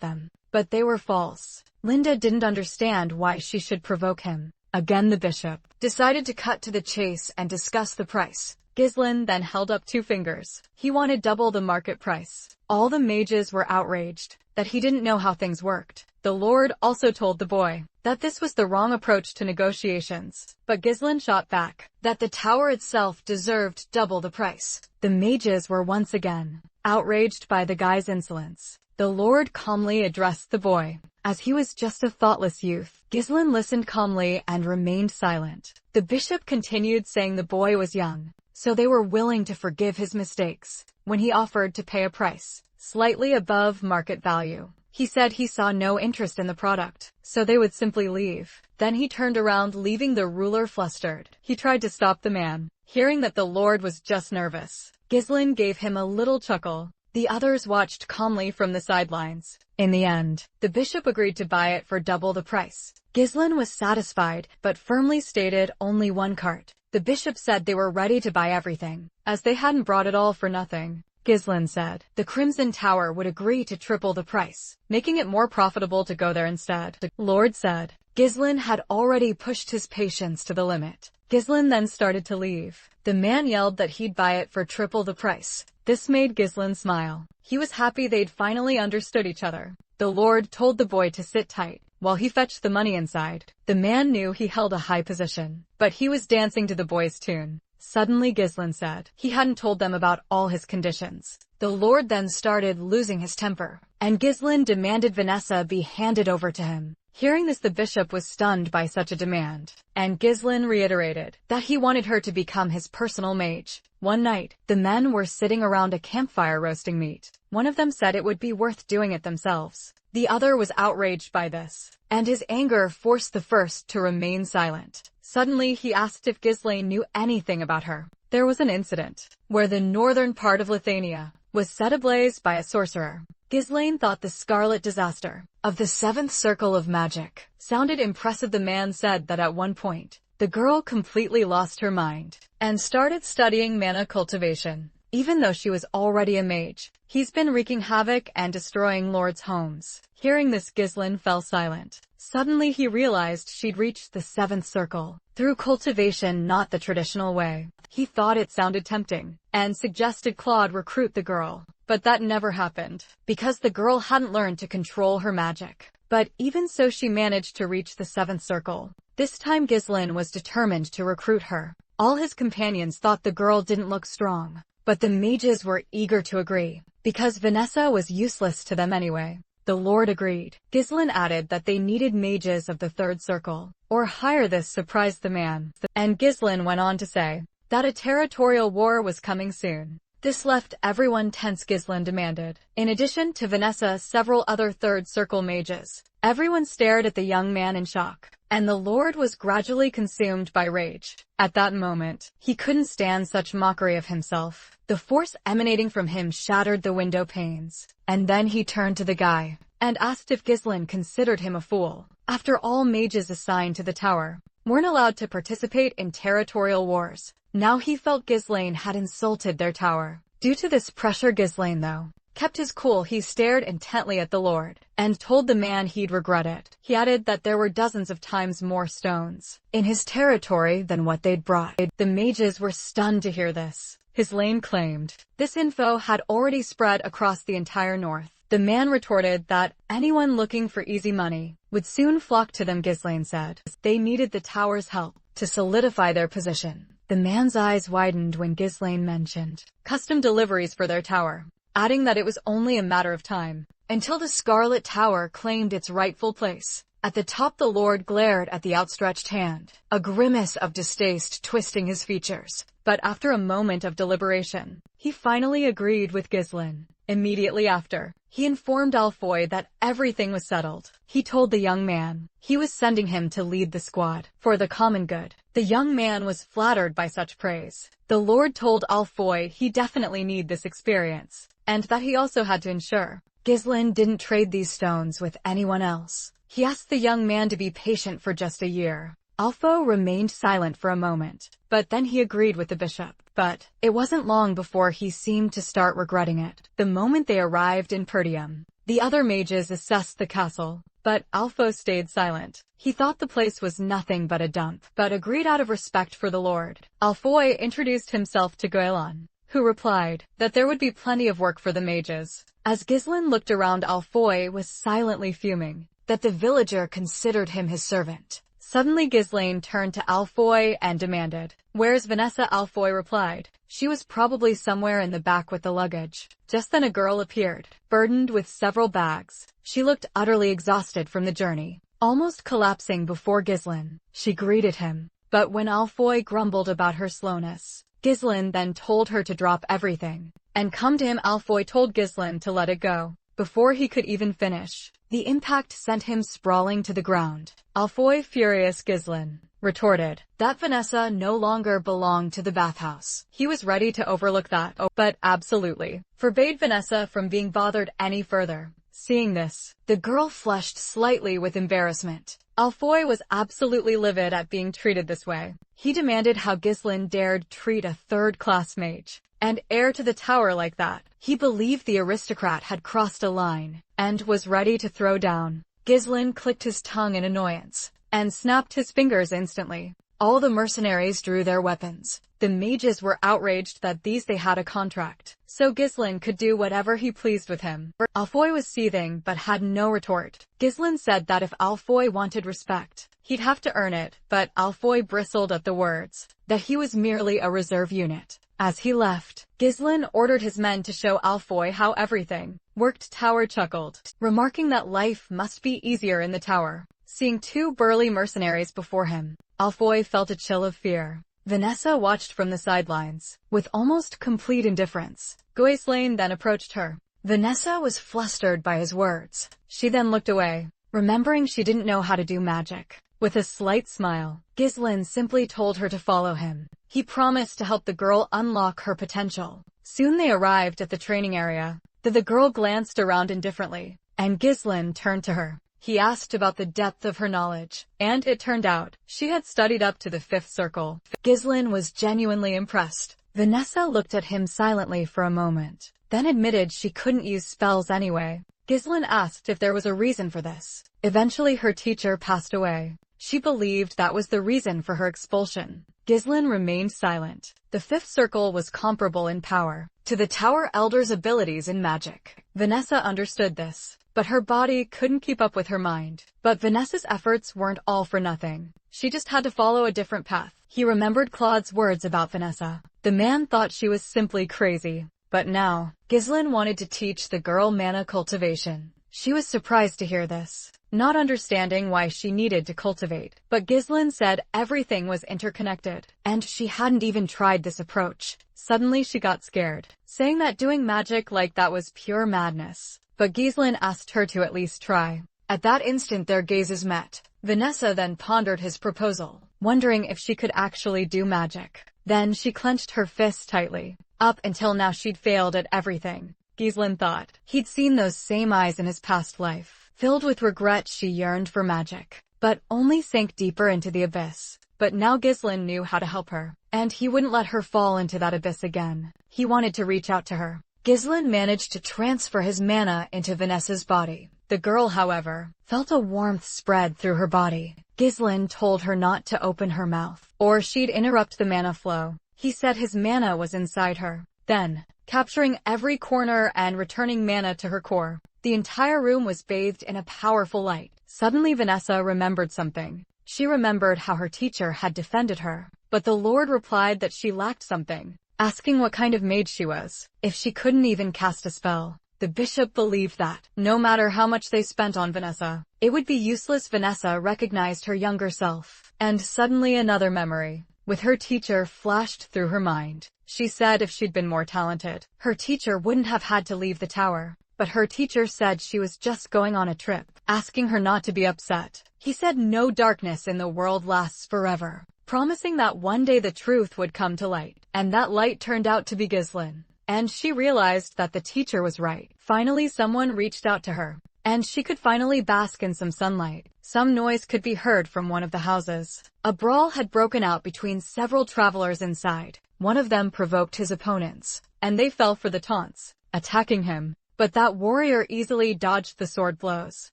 them, but they were false. Linda didn't understand why she should provoke him. Again, the bishop decided to cut to the chase and discuss the price. Ghislain then held up 2 fingers. He wanted double the market price. All the mages were outraged that he didn't know how things worked. The Lord also told the boy that this was the wrong approach to negotiations, but Ghislain shot back that the tower itself deserved double the price. The mages were once again outraged by the guy's insolence. The Lord calmly addressed the boy, as he was just a thoughtless youth. Ghislain listened calmly and remained silent. The bishop continued, saying the boy was young, so they were willing to forgive his mistakes. When he offered to pay a price slightly above market value, he said he saw no interest in the product, so they would simply leave. Then he turned around, leaving the ruler flustered. He tried to stop the man. Hearing that the Lord was just nervous, Ghislain gave him a little chuckle. The others watched calmly from the sidelines. In the end, the bishop agreed to buy it for double the price. Ghislain was satisfied, but firmly stated only 1 cart. The bishop said they were ready to buy everything, as they hadn't brought it all for nothing. Ghislain said the Crimson Tower would agree to triple the price, making it more profitable to go there instead. The Lord said Ghislain had already pushed his patience to the limit. Ghislain then started to leave. The man yelled that he'd buy it for triple the price. This made Ghislain smile. He was happy they'd finally understood each other. The Lord told the boy to sit tight while he fetched the money inside. The man knew he held a high position, but he was dancing to the boy's tune. Suddenly, Ghislain said he hadn't told them about all his conditions. The Lord then started losing his temper, and Ghislain demanded Vanessa be handed over to him. Hearing this, the bishop was stunned by such a demand, and Ghislain reiterated that he wanted her to become his personal mage. One night, the men were sitting around a campfire roasting meat. One of them said it would be worth doing it themselves. The other was outraged by this, and his anger forced the first to remain silent. Suddenly, he asked if Ghislain knew anything about her. There was an incident where the northern part of Lithuania was set ablaze by a sorcerer. Ghislain thought the scarlet disaster of the 7th circle of magic sounded impressive. The man said that at one point, the girl completely lost her mind and started studying mana cultivation. Even though she was already a mage, he's been wreaking havoc and destroying lords' homes. Hearing this, Ghislain fell silent. Suddenly, he realized she'd reached the 7th circle through cultivation, not the traditional way. He thought it sounded tempting and suggested Claude recruit the girl. But that never happened, because the girl hadn't learned to control her magic. But even so, she managed to reach the 7th circle. This time, Ghislain was determined to recruit her. All his companions thought the girl didn't look strong, but the mages were eager to agree, because Vanessa was useless to them anyway. The Lord agreed. Ghislain added that they needed mages of the 3rd circle, or hire. This surprised the man, and Ghislain went on to say that a territorial war was coming soon. This left everyone tense. Ghislain demanded, in addition to Vanessa, several other 3rd circle mages. Everyone stared at the young man in shock. and the Lord was gradually consumed by rage. At that moment, he couldn't stand such mockery of himself. The force emanating from him shattered the window panes, and then he turned to the guy and asked if Ghislain considered him a fool. After all, mages assigned to the tower weren't allowed to participate in territorial wars. Now he felt Ghislain had insulted their tower. Due to this pressure, Ghislain, though, kept his cool. He stared intently at the Lord and told the man he'd regret it. He added that there were dozens of times more stones in his territory than what they'd brought. The mages were stunned to hear this. Ghislain claimed this info had already spread across the entire north. The man retorted that anyone looking for easy money would soon flock to them. Ghislain said they needed the tower's help to solidify their position. The man's eyes widened when Ghislain mentioned custom deliveries for their tower, adding that it was only a matter of time until the Scarlet Tower claimed its rightful place. At the top, the Lord glared at the outstretched hand, a grimace of distaste twisting his features. But after a moment of deliberation, he finally agreed with Ghislain. Immediately after, he informed Alfoy that everything was settled. He told the young man he was sending him to lead the squad for the common good. The young man was flattered by such praise. The Lord told Alfoy he definitely needed this experience, and that he also had to ensure Ghislain didn't trade these stones with anyone else. He asked the young man to be patient for just a year. Alfo remained silent for a moment, but then he agreed with the bishop. But it wasn't long before he seemed to start regretting it. The moment they arrived in Perdium, the other mages assessed the castle, but Alfo stayed silent. He thought the place was nothing but a dump, but agreed out of respect for the Lord. Alfoy introduced himself to Goelan, who replied that there would be plenty of work for the mages. As Ghislain looked around, Alfoy was silently fuming that the villager considered him his servant. Suddenly Ghislain turned to Alfoy and demanded, "Where's Vanessa?" Alfoy replied, "She was probably somewhere in the back with the luggage." Just then a girl appeared, burdened with several bags. She looked utterly exhausted from the journey, almost collapsing before Ghislain. She greeted him, but when Alfoy grumbled about her slowness, Ghislain then told her to drop everything and come to him. Alfoy told Ghislain to let it go. Before he could even finish, the impact sent him sprawling to the ground. Alfoy, furious, Ghislain retorted that Vanessa no longer belonged to the bathhouse. He was ready to overlook that, but absolutely forbade Vanessa from being bothered any further. Seeing this, the girl flushed slightly with embarrassment. Alfoy was absolutely livid at being treated this way. He demanded how Ghislain dared treat a third-class mage and heir to the tower like that. He believed the aristocrat had crossed a line and was ready to throw down. Ghislain clicked his tongue in annoyance and snapped his fingers instantly. All the mercenaries drew their weapons. The mages were outraged that they had a contract, so Ghislain could do whatever he pleased with him. Alfoy was seething but had no retort. Ghislain said that if Alfoy wanted respect, he'd have to earn it, but Alfoy bristled at the words that he was merely a reserve unit. As he left, Ghislain ordered his men to show Alfoy how everything worked. Tower chuckled, remarking that life must be easier in the tower. Seeing two burly mercenaries before him, Alfoy felt a chill of fear. Vanessa watched from the sidelines, with almost complete indifference. Ghislain then approached her. Vanessa was flustered by his words. She then looked away, remembering she didn't know how to do magic. With a slight smile, Ghislain simply told her to follow him. He promised to help the girl unlock her potential. Soon they arrived at the training area. The girl glanced around indifferently, and Ghislain turned to her. He asked about the depth of her knowledge, and it turned out she had studied up to the 5th circle. Ghislain was genuinely impressed. Vanessa looked at him silently for a moment, then admitted she couldn't use spells anyway. Ghislain asked if there was a reason for this. Eventually her teacher passed away. She believed that was the reason for her expulsion. Ghislain remained silent. The 5th circle was comparable in power to the Tower Elder's abilities in magic. Vanessa understood this, but her body couldn't keep up with her mind. But Vanessa's efforts weren't all for nothing. She just had to follow a different path. He remembered Claude's words about Vanessa. The man thought she was simply crazy. But now, Ghislain wanted to teach the girl mana cultivation. She was surprised to hear this, not understanding why she needed to cultivate. But Ghislain said everything was interconnected, and she hadn't even tried this approach. Suddenly she got scared, saying that doing magic like that was pure madness. But Ghislain asked her to at least try. At that instant their gazes met. Vanessa then pondered his proposal, wondering if she could actually do magic. Then she clenched her fist tightly. Up until now she'd failed at everything, Gislin thought. He'd seen those same eyes in his past life. Filled with regret, she yearned for magic, but only sank deeper into the abyss. But now Gislin knew how to help her, and he wouldn't let her fall into that abyss again. He wanted to reach out to her. Gislin managed to transfer his mana into Vanessa's body. The girl, however, felt a warmth spread through her body. Gislin told her not to open her mouth, or she'd interrupt the mana flow. He said his mana was inside her. Then, capturing every corner and returning mana to her core, the entire room was bathed in a powerful light. Suddenly Vanessa remembered something. She remembered how her teacher had defended her, but the Lord replied that she lacked something, asking what kind of mage she was, if she couldn't even cast a spell. The bishop believed that, no matter how much they spent on Vanessa, it would be useless. Vanessa recognized her younger self, and suddenly another memory with her teacher flashed through her mind. She said if she'd been more talented, her teacher wouldn't have had to leave the tower. But her teacher said she was just going on a trip, asking her not to be upset. He said no darkness in the world lasts forever, promising that one day the truth would come to light. And that light turned out to be Gislin. And she realized that the teacher was right. Finally someone reached out to her, and she could finally bask in some sunlight. Some noise could be heard from one of the houses. A brawl had broken out between several travelers inside. One of them provoked his opponents, and they fell for the taunts, attacking him. But that warrior easily dodged the sword blows.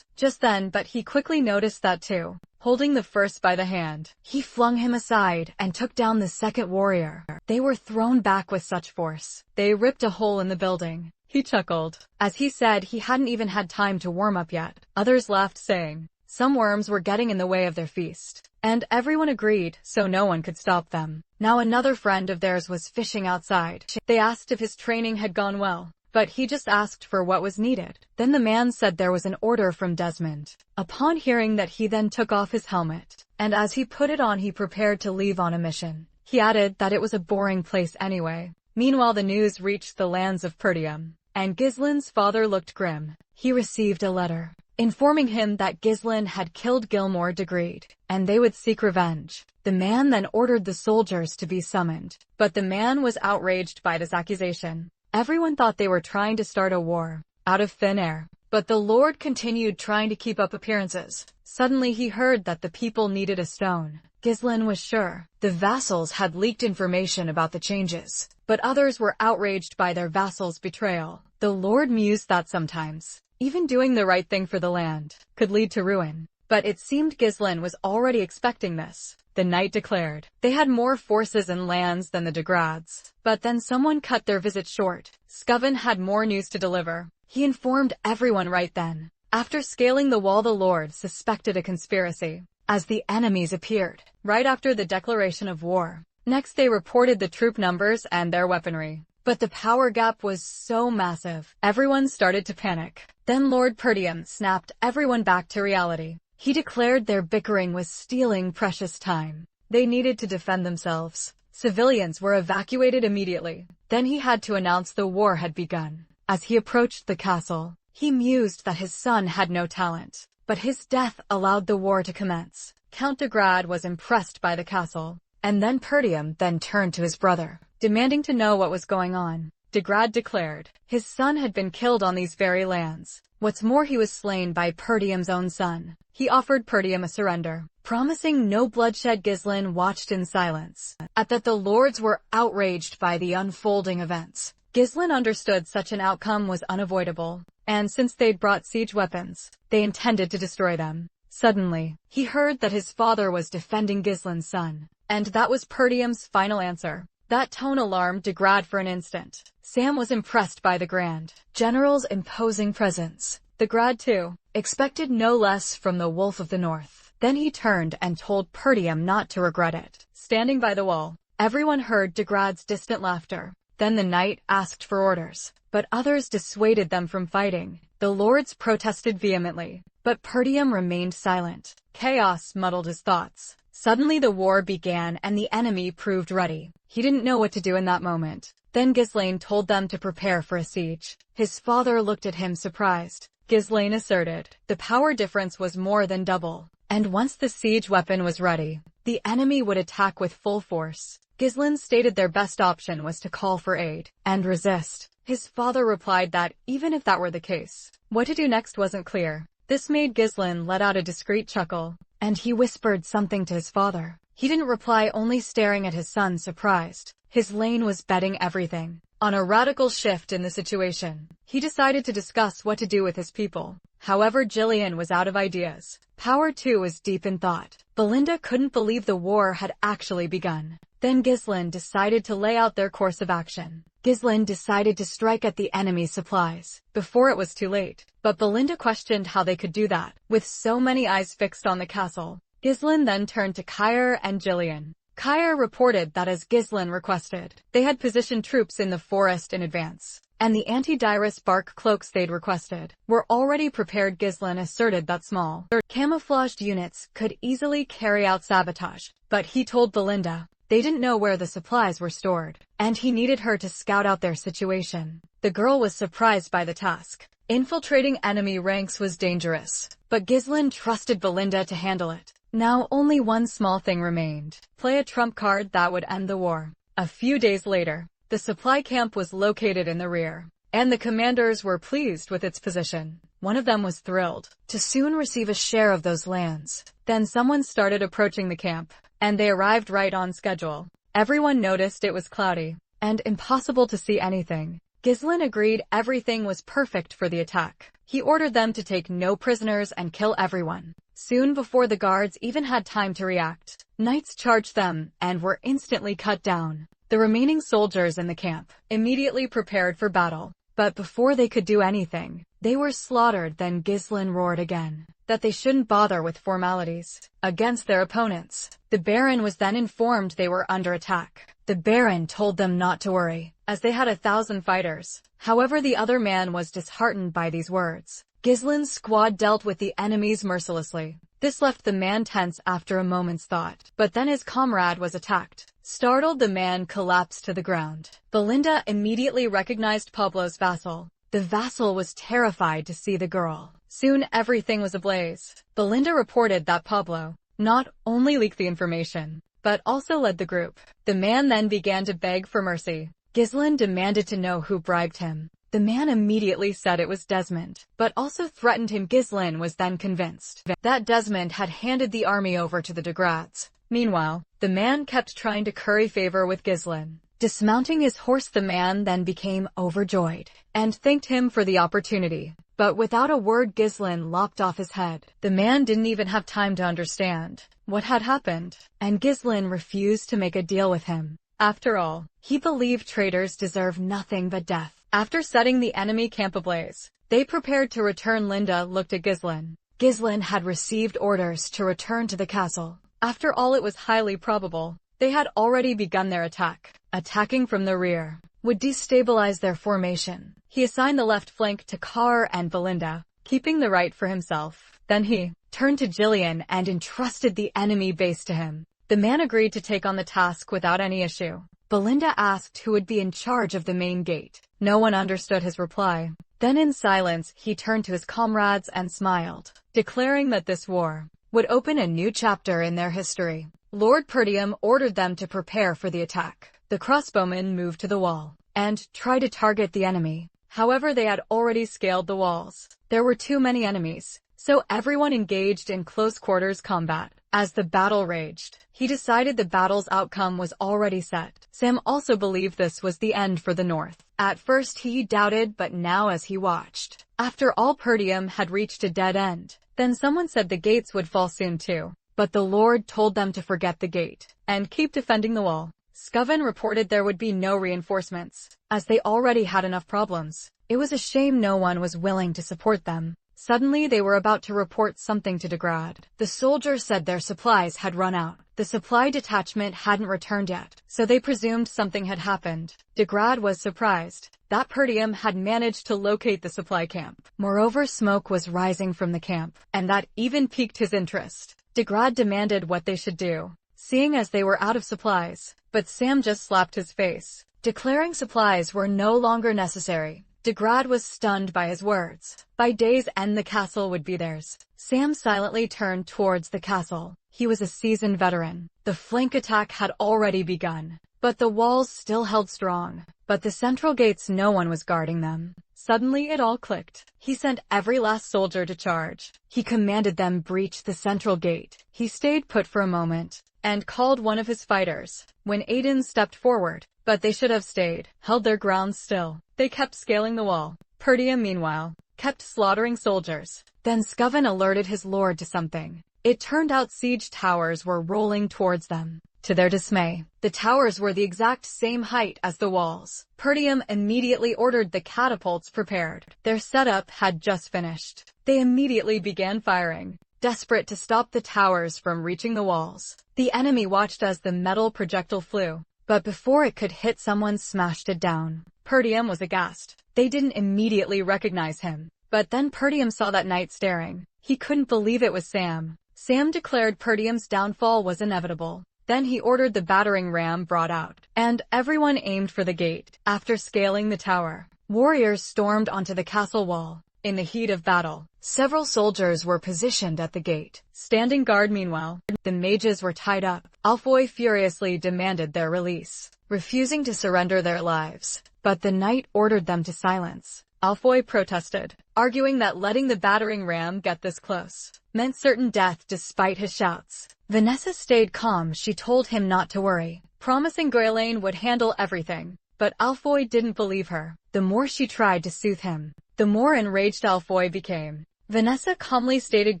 Just then, but he quickly noticed that too. Holding the first by the hand, he flung him aside and took down the second warrior. They were thrown back with such force, they ripped a hole in the building. He chuckled, as he said he hadn't even had time to warm up yet. Others laughed, saying some worms were getting in the way of their feast. And everyone agreed, so no one could stop them. Now another friend of theirs was fishing outside. They asked if his training had gone well, but he just asked for what was needed. Then the man said there was an order from Desmond. Upon hearing that, he then took off his helmet, and as he put it on he prepared to leave on a mission. He added that it was a boring place anyway. Meanwhile the news reached the lands of Pertium, and Gislin's father looked grim. He received a letter, informing him that Gislin had killed Gilmore de Greed, and they would seek revenge. The man then ordered the soldiers to be summoned, but the man was outraged by this accusation. Everyone thought they were trying to start a war out of thin air, but the Lord continued trying to keep up appearances. Suddenly he heard that the people needed a stone. Gislin was sure the vassals had leaked information about the changes, but others were outraged by their vassals' betrayal. The Lord mused that sometimes even doing the right thing for the land could lead to ruin. But it seemed Gislin was already expecting this. The knight declared they had more forces and lands than the de Grads. But then someone cut their visit short. Scoven had more news to deliver. He informed everyone right then. After scaling the wall, the Lord suspected a conspiracy, as the enemies appeared right after the declaration of war. Next they reported the troop numbers and their weaponry. But the power gap was so massive, everyone started to panic. Then Lord Pertium snapped everyone back to reality. He declared their bickering was stealing precious time. They needed to defend themselves. Civilians were evacuated immediately. Then he had to announce the war had begun. As he approached the castle, he mused that his son had no talent, but his death allowed the war to commence. Count de Grad was impressed by the castle, and then Pertium then turned to his brother, demanding to know what was going on. De Grad declared his son had been killed on these very lands. What's more, he was slain by Pertium's own son. He offered Pertium a surrender, promising no bloodshed. Gislin watched in silence. At that, the lords were outraged by the unfolding events. Gislin understood such an outcome was unavoidable, and since they'd brought siege weapons, they intended to destroy them. Suddenly, he heard that his father was defending Gislin's son, and that was Pertium's final answer. That tone alarmed de Grad for an instant. Sam was impressed by the Grand General's imposing presence. The Grad, too, expected no less from the Wolf of the North. Then he turned and told Pertium not to regret it. Standing by the wall, everyone heard de Grad's distant laughter. Then the knight asked for orders, but others dissuaded them from fighting. The lords protested vehemently, but Pertium remained silent. Chaos muddled his thoughts. Suddenly the war began and the enemy proved ready. He didn't know what to do in that moment. Then Gislain told them to prepare for a siege. His father looked at him surprised. Gislain asserted the power difference was more than double. and once the siege weapon was ready, the enemy would attack with full force. Ghislain stated their best option was to call for aid and resist. His father replied that even if that were the case, what to do next wasn't clear. This made Ghislain let out a discreet chuckle, and he whispered something to his father. He didn't reply, only staring at his son surprised. His lane was betting everything on a radical shift in the situation. He decided to discuss what to do with his people. However, Jillian was out of ideas. Power too was deep in thought. Belinda couldn't believe the war had actually begun. Then Ghislain decided to lay out their course of action. Ghislain decided to strike at the enemy's supplies before it was too late. But Belinda questioned how they could do that, with so many eyes fixed on the castle. Ghislain then turned to Kyre and Jillian. Kyre reported that as Ghislain requested, they had positioned troops in the forest in advance, and the anti-dirus bark cloaks they'd requested were already prepared. Ghislain asserted that small, camouflaged units could easily carry out sabotage, but he told Belinda they didn't know where the supplies were stored, and he needed her to scout out their situation. The girl was surprised by the task. Infiltrating enemy ranks was dangerous, but Ghislain trusted Belinda to handle it. Now only one small thing remained: play a trump card that would end the war. A few days later, the supply camp was located in the rear, and the commanders were pleased with its position. One of them was thrilled to soon receive a share of those lands. Then someone started approaching the camp, and they arrived right on schedule. Everyone noticed it was cloudy and impossible to see anything. Ghislain agreed everything was perfect for the attack. He ordered them to take no prisoners and kill everyone. Soon before the guards even had time to react, knights charged them and were instantly cut down. The remaining soldiers in the camp immediately prepared for battle, but before they could do anything, they were slaughtered. Then Ghislain roared again that they shouldn't bother with formalities against their opponents. The Baron was then informed they were under attack. The Baron told them not to worry, as they had 1,000 fighters. However, the other man was disheartened by these words. Ghislain's squad dealt with the enemies mercilessly. This left the man tense after a moment's thought. But then his comrade was attacked. Startled, the man collapsed to the ground. Belinda immediately recognized Pablo's vassal. The vassal was terrified to see the girl. Soon everything was ablaze. Belinda reported that Pablo not only leaked the information, but also led the group. The man then began to beg for mercy. Ghislain demanded to know who bribed him. The man immediately said it was Desmond, but also threatened him. Ghislain was then convinced that Desmond had handed the army over to the Degrads. Meanwhile, the man kept trying to curry favor with Ghislain. Dismounting his horse, the man then became overjoyed and thanked him for the opportunity. But without a word, Ghislain lopped off his head. The man didn't even have time to understand what had happened, and Ghislain refused to make a deal with him. After all, he believed traitors deserve nothing but death. After setting the enemy camp ablaze, they prepared to return. Linda looked at Ghislain. Ghislain had received orders to return to the castle. After all, it was highly probable they had already begun their attack. Attacking from the rear would destabilize their formation. He assigned the left flank to Kyre and Belinda, keeping the right for himself. Then he turned to Jillian and entrusted the enemy base to him. The man agreed to take on the task without any issue. Belinda asked who would be in charge of the main gate. No one understood his reply. Then in silence, he turned to his comrades and smiled, declaring that this war would open a new chapter in their history. Lord Perdium ordered them to prepare for the attack. The crossbowmen moved to the wall and tried to target the enemy. However, they had already scaled the walls. There were too many enemies, so everyone engaged in close quarters combat. As the battle raged, he decided the battle's outcome was already set. Sam also believed this was the end for the North. At first he doubted, but now as he watched, after all, Perdium had reached a dead end. Then someone said the gates would fall soon too. But the Lord told them to forget the gate and keep defending the wall. Scoven reported there would be no reinforcements, as they already had enough problems. It was a shame no one was willing to support them. Suddenly they were about to report something to Degrad. The soldiers said their supplies had run out. The supply detachment hadn't returned yet, so they presumed something had happened. Degrad was surprised that Perdium had managed to locate the supply camp. Moreover, smoke was rising from the camp, and that even piqued his interest. Degrad demanded what they should do, seeing as they were out of supplies, but Sam just slapped his face, declaring supplies were no longer necessary. Degrad was stunned by his words. By day's end the castle would be theirs. Sam silently turned towards the castle. He was a seasoned veteran. The flank attack had already begun, but the walls still held strong. But the central gates, no one was guarding them. Suddenly it all clicked. He sent every last soldier to charge. He commanded them breach the central gate. He stayed put for a moment and called one of his fighters. When Aiden stepped forward, but they should have stayed, held their ground still. They kept scaling the wall. Perdium, meanwhile, kept slaughtering soldiers. Then Scoven alerted his lord to something. It turned out siege towers were rolling towards them. To their dismay, the towers were the exact same height as the walls. Perdium immediately ordered the catapults prepared. Their setup had just finished. They immediately began firing, desperate to stop the towers from reaching the walls. The enemy watched as the metal projectile flew, but before it could hit someone, smashed it down. Perdium was aghast. They didn't immediately recognize him. But then Perdium saw that knight staring. He couldn't believe it was Sam. Sam declared Perdium's downfall was inevitable. Then he ordered the battering ram brought out, and everyone aimed for the gate. After scaling the tower, warriors stormed onto the castle wall. In the heat of battle, several soldiers were positioned at the gate, standing guard. Meanwhile, the mages were tied up. Alfoy furiously demanded their release, refusing to surrender their lives, but the knight ordered them to silence. Alfoy protested, arguing that letting the battering ram get this close meant certain death despite his shouts. Vanessa stayed calm. She told him not to worry, promising Ghislaine would handle everything. But Alfoy didn't believe her. The more she tried to soothe him, the more enraged Alfoy became. Vanessa calmly stated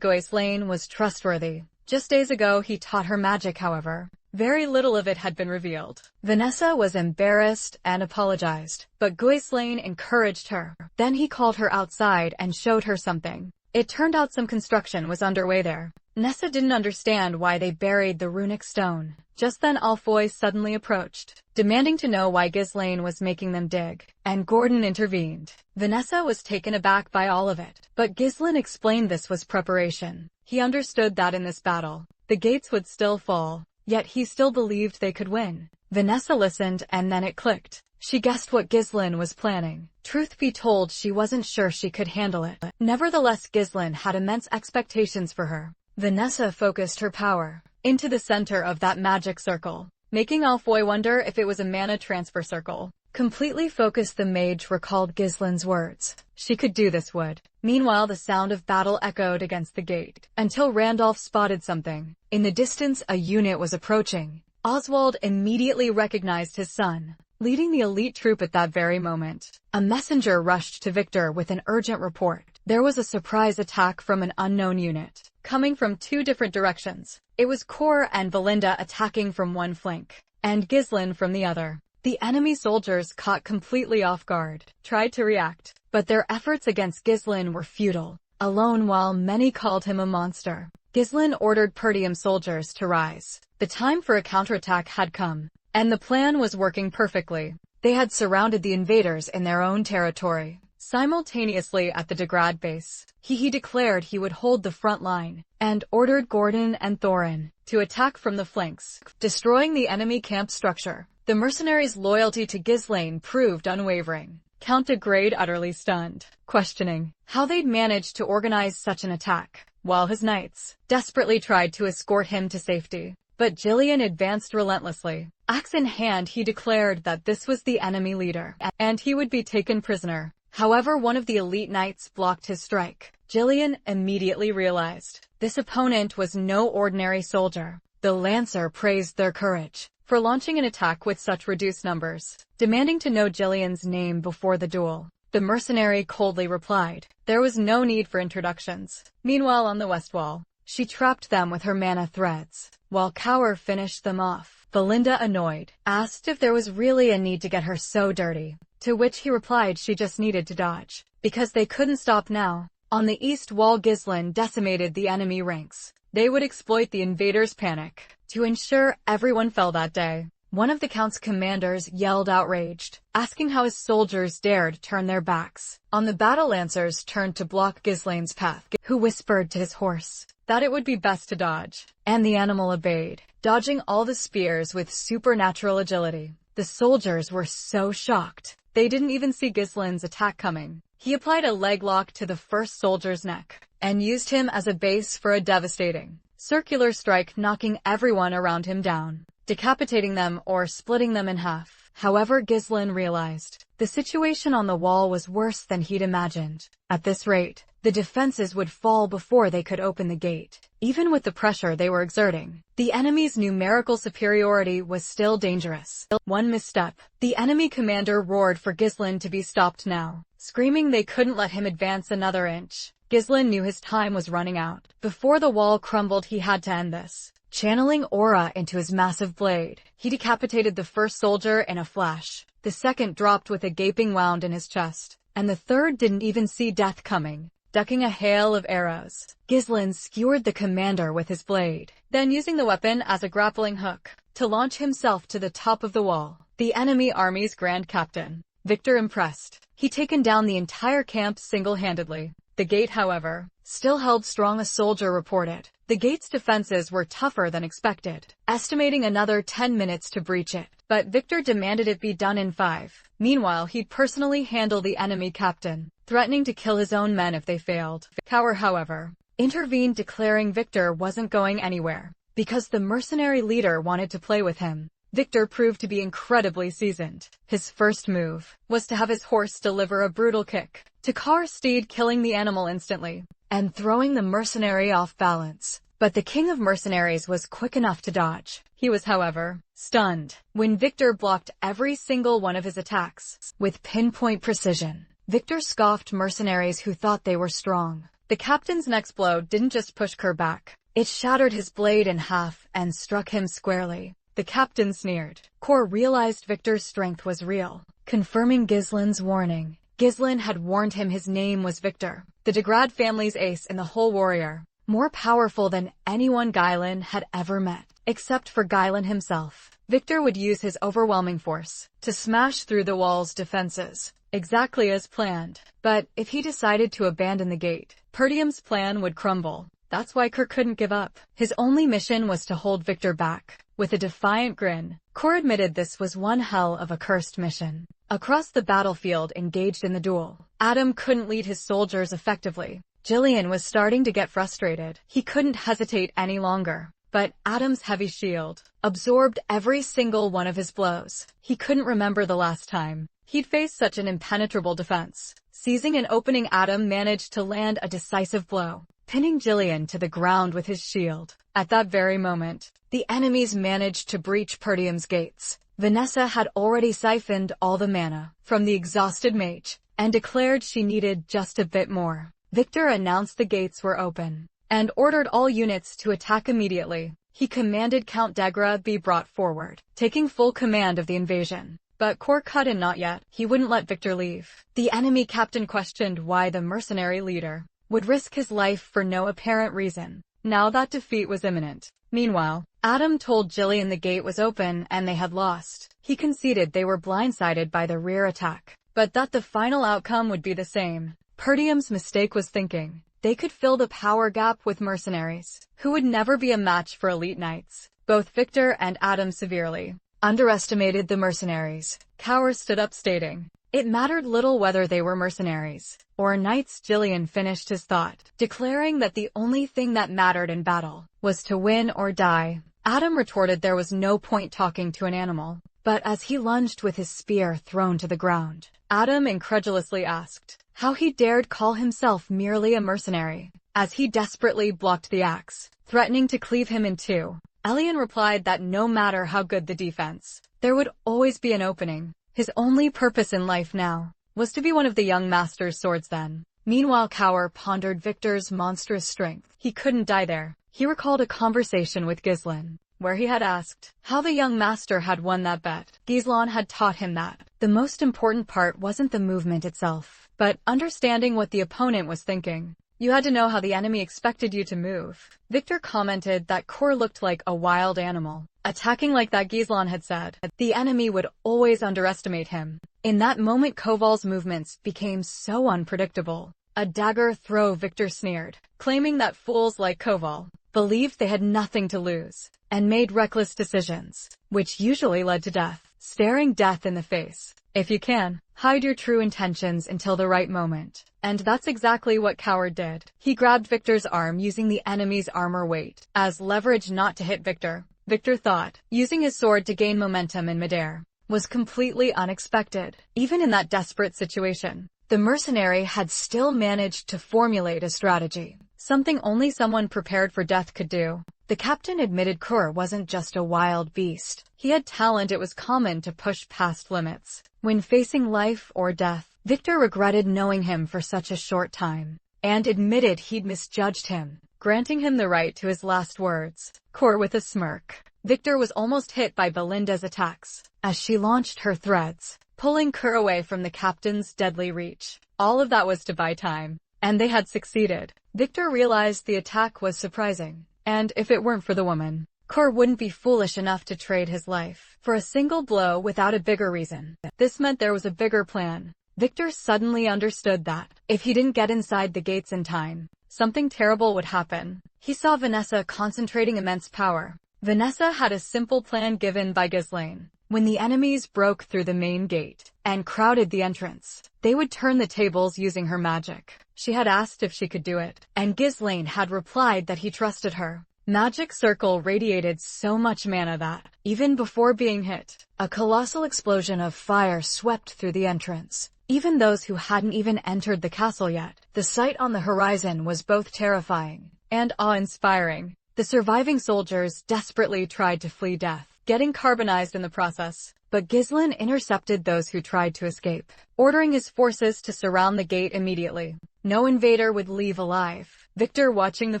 Ghislaine was trustworthy. Just days ago he taught her magic, however. Very little of it had been revealed. Vanessa was embarrassed and apologized, but Ghislaine encouraged her. Then he called her outside and showed her something. It turned out some construction was underway there. Nessa didn't understand why they buried the runic stone. Just then Alfoy suddenly approached, demanding to know why Ghislaine was making them dig, and Gordon intervened. Vanessa was taken aback by all of it, but Ghislaine explained this was preparation. He understood that in this battle, the gates would still fall, yet he still believed they could win. Vanessa listened, and then it clicked. She guessed what Ghislaine was planning. Truth be told, she wasn't sure she could handle it. Nevertheless, Ghislaine had immense expectations for her. Vanessa focused her power into the center of that magic circle, making Alfoy wonder if it was a mana transfer circle. Completely focused, the mage recalled Ghislaine's words. She could do this, would. Meanwhile, the sound of battle echoed against the gate, until Randolph spotted something. In the distance, a unit was approaching. Oswald immediately recognized his son, leading the elite troop at that very moment. A messenger rushed to Victor with an urgent report. There was a surprise attack from an unknown unit, coming from two different directions. It was Cor and Belinda attacking from one flank, and Ghislaine from the other. The enemy soldiers, caught completely off guard, tried to react, but their efforts against Ghislaine were futile. Alone, while many called him a monster, Ghislaine ordered Perdium soldiers to rise. The time for a counterattack had come, and the plan was working perfectly. They had surrounded the invaders in their own territory. Simultaneously at the Degrad base, he declared he would hold the front line, and ordered Gordon and Thorin to attack from the flanks, destroying the enemy camp structure. The mercenaries' loyalty to Ghislaine proved unwavering. Count Degrade utterly stunned, questioning how they'd managed to organize such an attack, while his knights desperately tried to escort him to safety. But Jillian advanced relentlessly. Axe in hand, he declared that this was the enemy leader, and he would be taken prisoner. However, one of the elite knights blocked his strike. Jillian immediately realized this opponent was no ordinary soldier. The Lancer praised their courage for launching an attack with such reduced numbers, demanding to know Jillian's name before the duel. The mercenary coldly replied there was no need for introductions. Meanwhile, on the west wall, she trapped them with her mana threads, while Cower finished them off. Belinda, annoyed, asked if there was really a need to get her so dirty, to which he replied she just needed to dodge, because they couldn't stop now. On the east wall, Ghislaine decimated the enemy ranks. They would exploit the invaders' panic to ensure everyone fell that day. One of the Count's commanders yelled outraged, asking how his soldiers dared turn their backs on the battle. Lancers turned to block Ghislaine's path, who whispered to his horse that it would be best to dodge, and the animal obeyed, dodging all the spears with supernatural agility. The soldiers were so shocked They didn't even see Gislin's attack coming. He applied a leg lock to the first soldier's neck and used him as a base for a devastating circular strike, knocking everyone around him down, decapitating them or splitting them in half. However, Gislin realized the situation on the wall was worse than he'd imagined. At this rate, the defenses would fall before they could open the gate. Even with the pressure they were exerting, the enemy's numerical superiority was still dangerous. One misstep. The enemy commander roared for Gislin to be stopped now, screaming they couldn't let him advance another inch. Gislin knew his time was running out. Before the wall crumbled, he had to end this. Channeling aura into his massive blade, he decapitated the first soldier in a flash. The second dropped with a gaping wound in his chest, and the third didn't even see death coming. Ducking a hail of arrows, Gislin skewered the commander with his blade, then using the weapon as a grappling hook to launch himself to the top of the wall. The enemy army's grand captain, Victor, impressed. He'd taken down the entire camp single-handedly. The gate, however, still held strong, a soldier reported. The gate's defenses were tougher than expected, estimating another 10 minutes to breach it. But Victor demanded it be done in 5. Meanwhile, he'd personally handle the enemy captain, threatening to kill his own men if they failed. Kaur, however, intervened, declaring Victor wasn't going anywhere, because the mercenary leader wanted to play with him. Victor proved to be incredibly seasoned. His first move was to have his horse deliver a brutal kick to Kaur's steed, killing the animal instantly and throwing the mercenary off balance. But the king of mercenaries was quick enough to dodge. He was, however, stunned when Victor blocked every single one of his attacks with pinpoint precision. Victor scoffed mercenaries who thought they were strong. The captain's next blow didn't just push Kaur back, it shattered his blade in half and struck him squarely. The captain sneered. Kaur realized Victor's strength was real, confirming Gislin's warning. Gislin had warned him his name was Victor, the Degrad family's ace in the whole warrior, more powerful than anyone Gailen had ever met. Except for Gailen himself, Victor would use his overwhelming force to smash through the wall's defenses, exactly as planned. But if he decided to abandon the gate, Perdium's plan would crumble. That's why Kaur couldn't give up. His only mission was to hold Victor back. With a defiant grin, Kaur admitted this was one hell of a cursed mission. Across the battlefield, engaged in the duel, Adam couldn't lead his soldiers effectively. Jillian was starting to get frustrated. He couldn't hesitate any longer. But Adam's heavy shield absorbed every single one of his blows. He couldn't remember the last time he'd faced such an impenetrable defense. Seizing an opening, Adam managed to land a decisive blow, pinning Jillian to the ground with his shield. At that very moment, the enemies managed to breach Perdium's gates. Vanessa had already siphoned all the mana from the exhausted mage and declared she needed just a bit more. Victor announced the gates were open and ordered all units to attack immediately. He commanded Count Degra be brought forward, taking full command of the invasion. But Kaur couldn't, not yet. He wouldn't let Victor leave. The enemy captain questioned why the mercenary leader would risk his life for no apparent reason, now that defeat was imminent. Meanwhile, Adam told Jillian the gate was open and they had lost. He conceded they were blindsided by the rear attack, but that the final outcome would be the same. Perdium's mistake was thinking they could fill the power gap with mercenaries, who would never be a match for elite knights. Both Victor and Adam severely underestimated the mercenaries. Kaur stood up, stating it mattered little whether they were mercenaries or knights. Jillian finished his thought, declaring that the only thing that mattered in battle was to win or die. Adam retorted there was no point talking to an animal. But as he lunged with his spear thrown to the ground, Adam incredulously asked how he dared call himself merely a mercenary. As he desperately blocked the axe, threatening to cleave him in two, Elian replied that no matter how good the defense, there would always be an opening. His only purpose in life now was to be one of the young master's swordsmen. Meanwhile, Kaur pondered Victor's monstrous strength. He couldn't die there. He recalled a conversation with Gislin, where he had asked how the young master had won that bet. Gislin had taught him that the most important part wasn't the movement itself, but understanding what the opponent was thinking. You had to know how the enemy expected you to move. Victor commented that Kaur looked like a wild animal, attacking like that. Gislin had said the enemy would always underestimate him. In that moment, Koval's movements became so unpredictable. A dagger throw, Victor sneered, claiming that fools like Koval believed they had nothing to lose, and made reckless decisions, which usually led to death. Staring death in the face. If you can, hide your true intentions until the right moment. And that's exactly what Coward did. He grabbed Victor's arm using the enemy's armor weight as leverage not to hit Victor. Victor thought using his sword to gain momentum in midair was completely unexpected. Even in that desperate situation, the mercenary had still managed to formulate a strategy, something only someone prepared for death could do. The captain admitted Kur wasn't just a wild beast. He had talent. It was common to push past limits. When facing life or death, Victor regretted knowing him for such a short time, and admitted he'd misjudged him, granting him the right to his last words. Kur with a smirk. Victor was almost hit by Belinda's attacks, as she launched her threads, pulling Kur away from the captain's deadly reach. All of that was to buy time, and they had succeeded. Victor realized the attack was surprising, and if it weren't for the woman, Kur wouldn't be foolish enough to trade his life for a single blow without a bigger reason. This meant there was a bigger plan. Victor suddenly understood that if he didn't get inside the gates in time, something terrible would happen. He saw Vanessa concentrating immense power. Vanessa had a simple plan given by Ghislaine. When the enemies broke through the main gate and crowded the entrance, they would turn the tables using her magic. She had asked if she could do it, and Ghislaine had replied that he trusted her. Magic circle radiated so much mana that, even before being hit, a colossal explosion of fire swept through the entrance. Even those who hadn't even entered the castle yet. The sight on the horizon was both terrifying and awe-inspiring. The surviving soldiers desperately tried to flee death, getting carbonized in the process. But Ghislaine intercepted those who tried to escape, ordering his forces to surround the gate immediately. No invader would leave alive. Victor watching the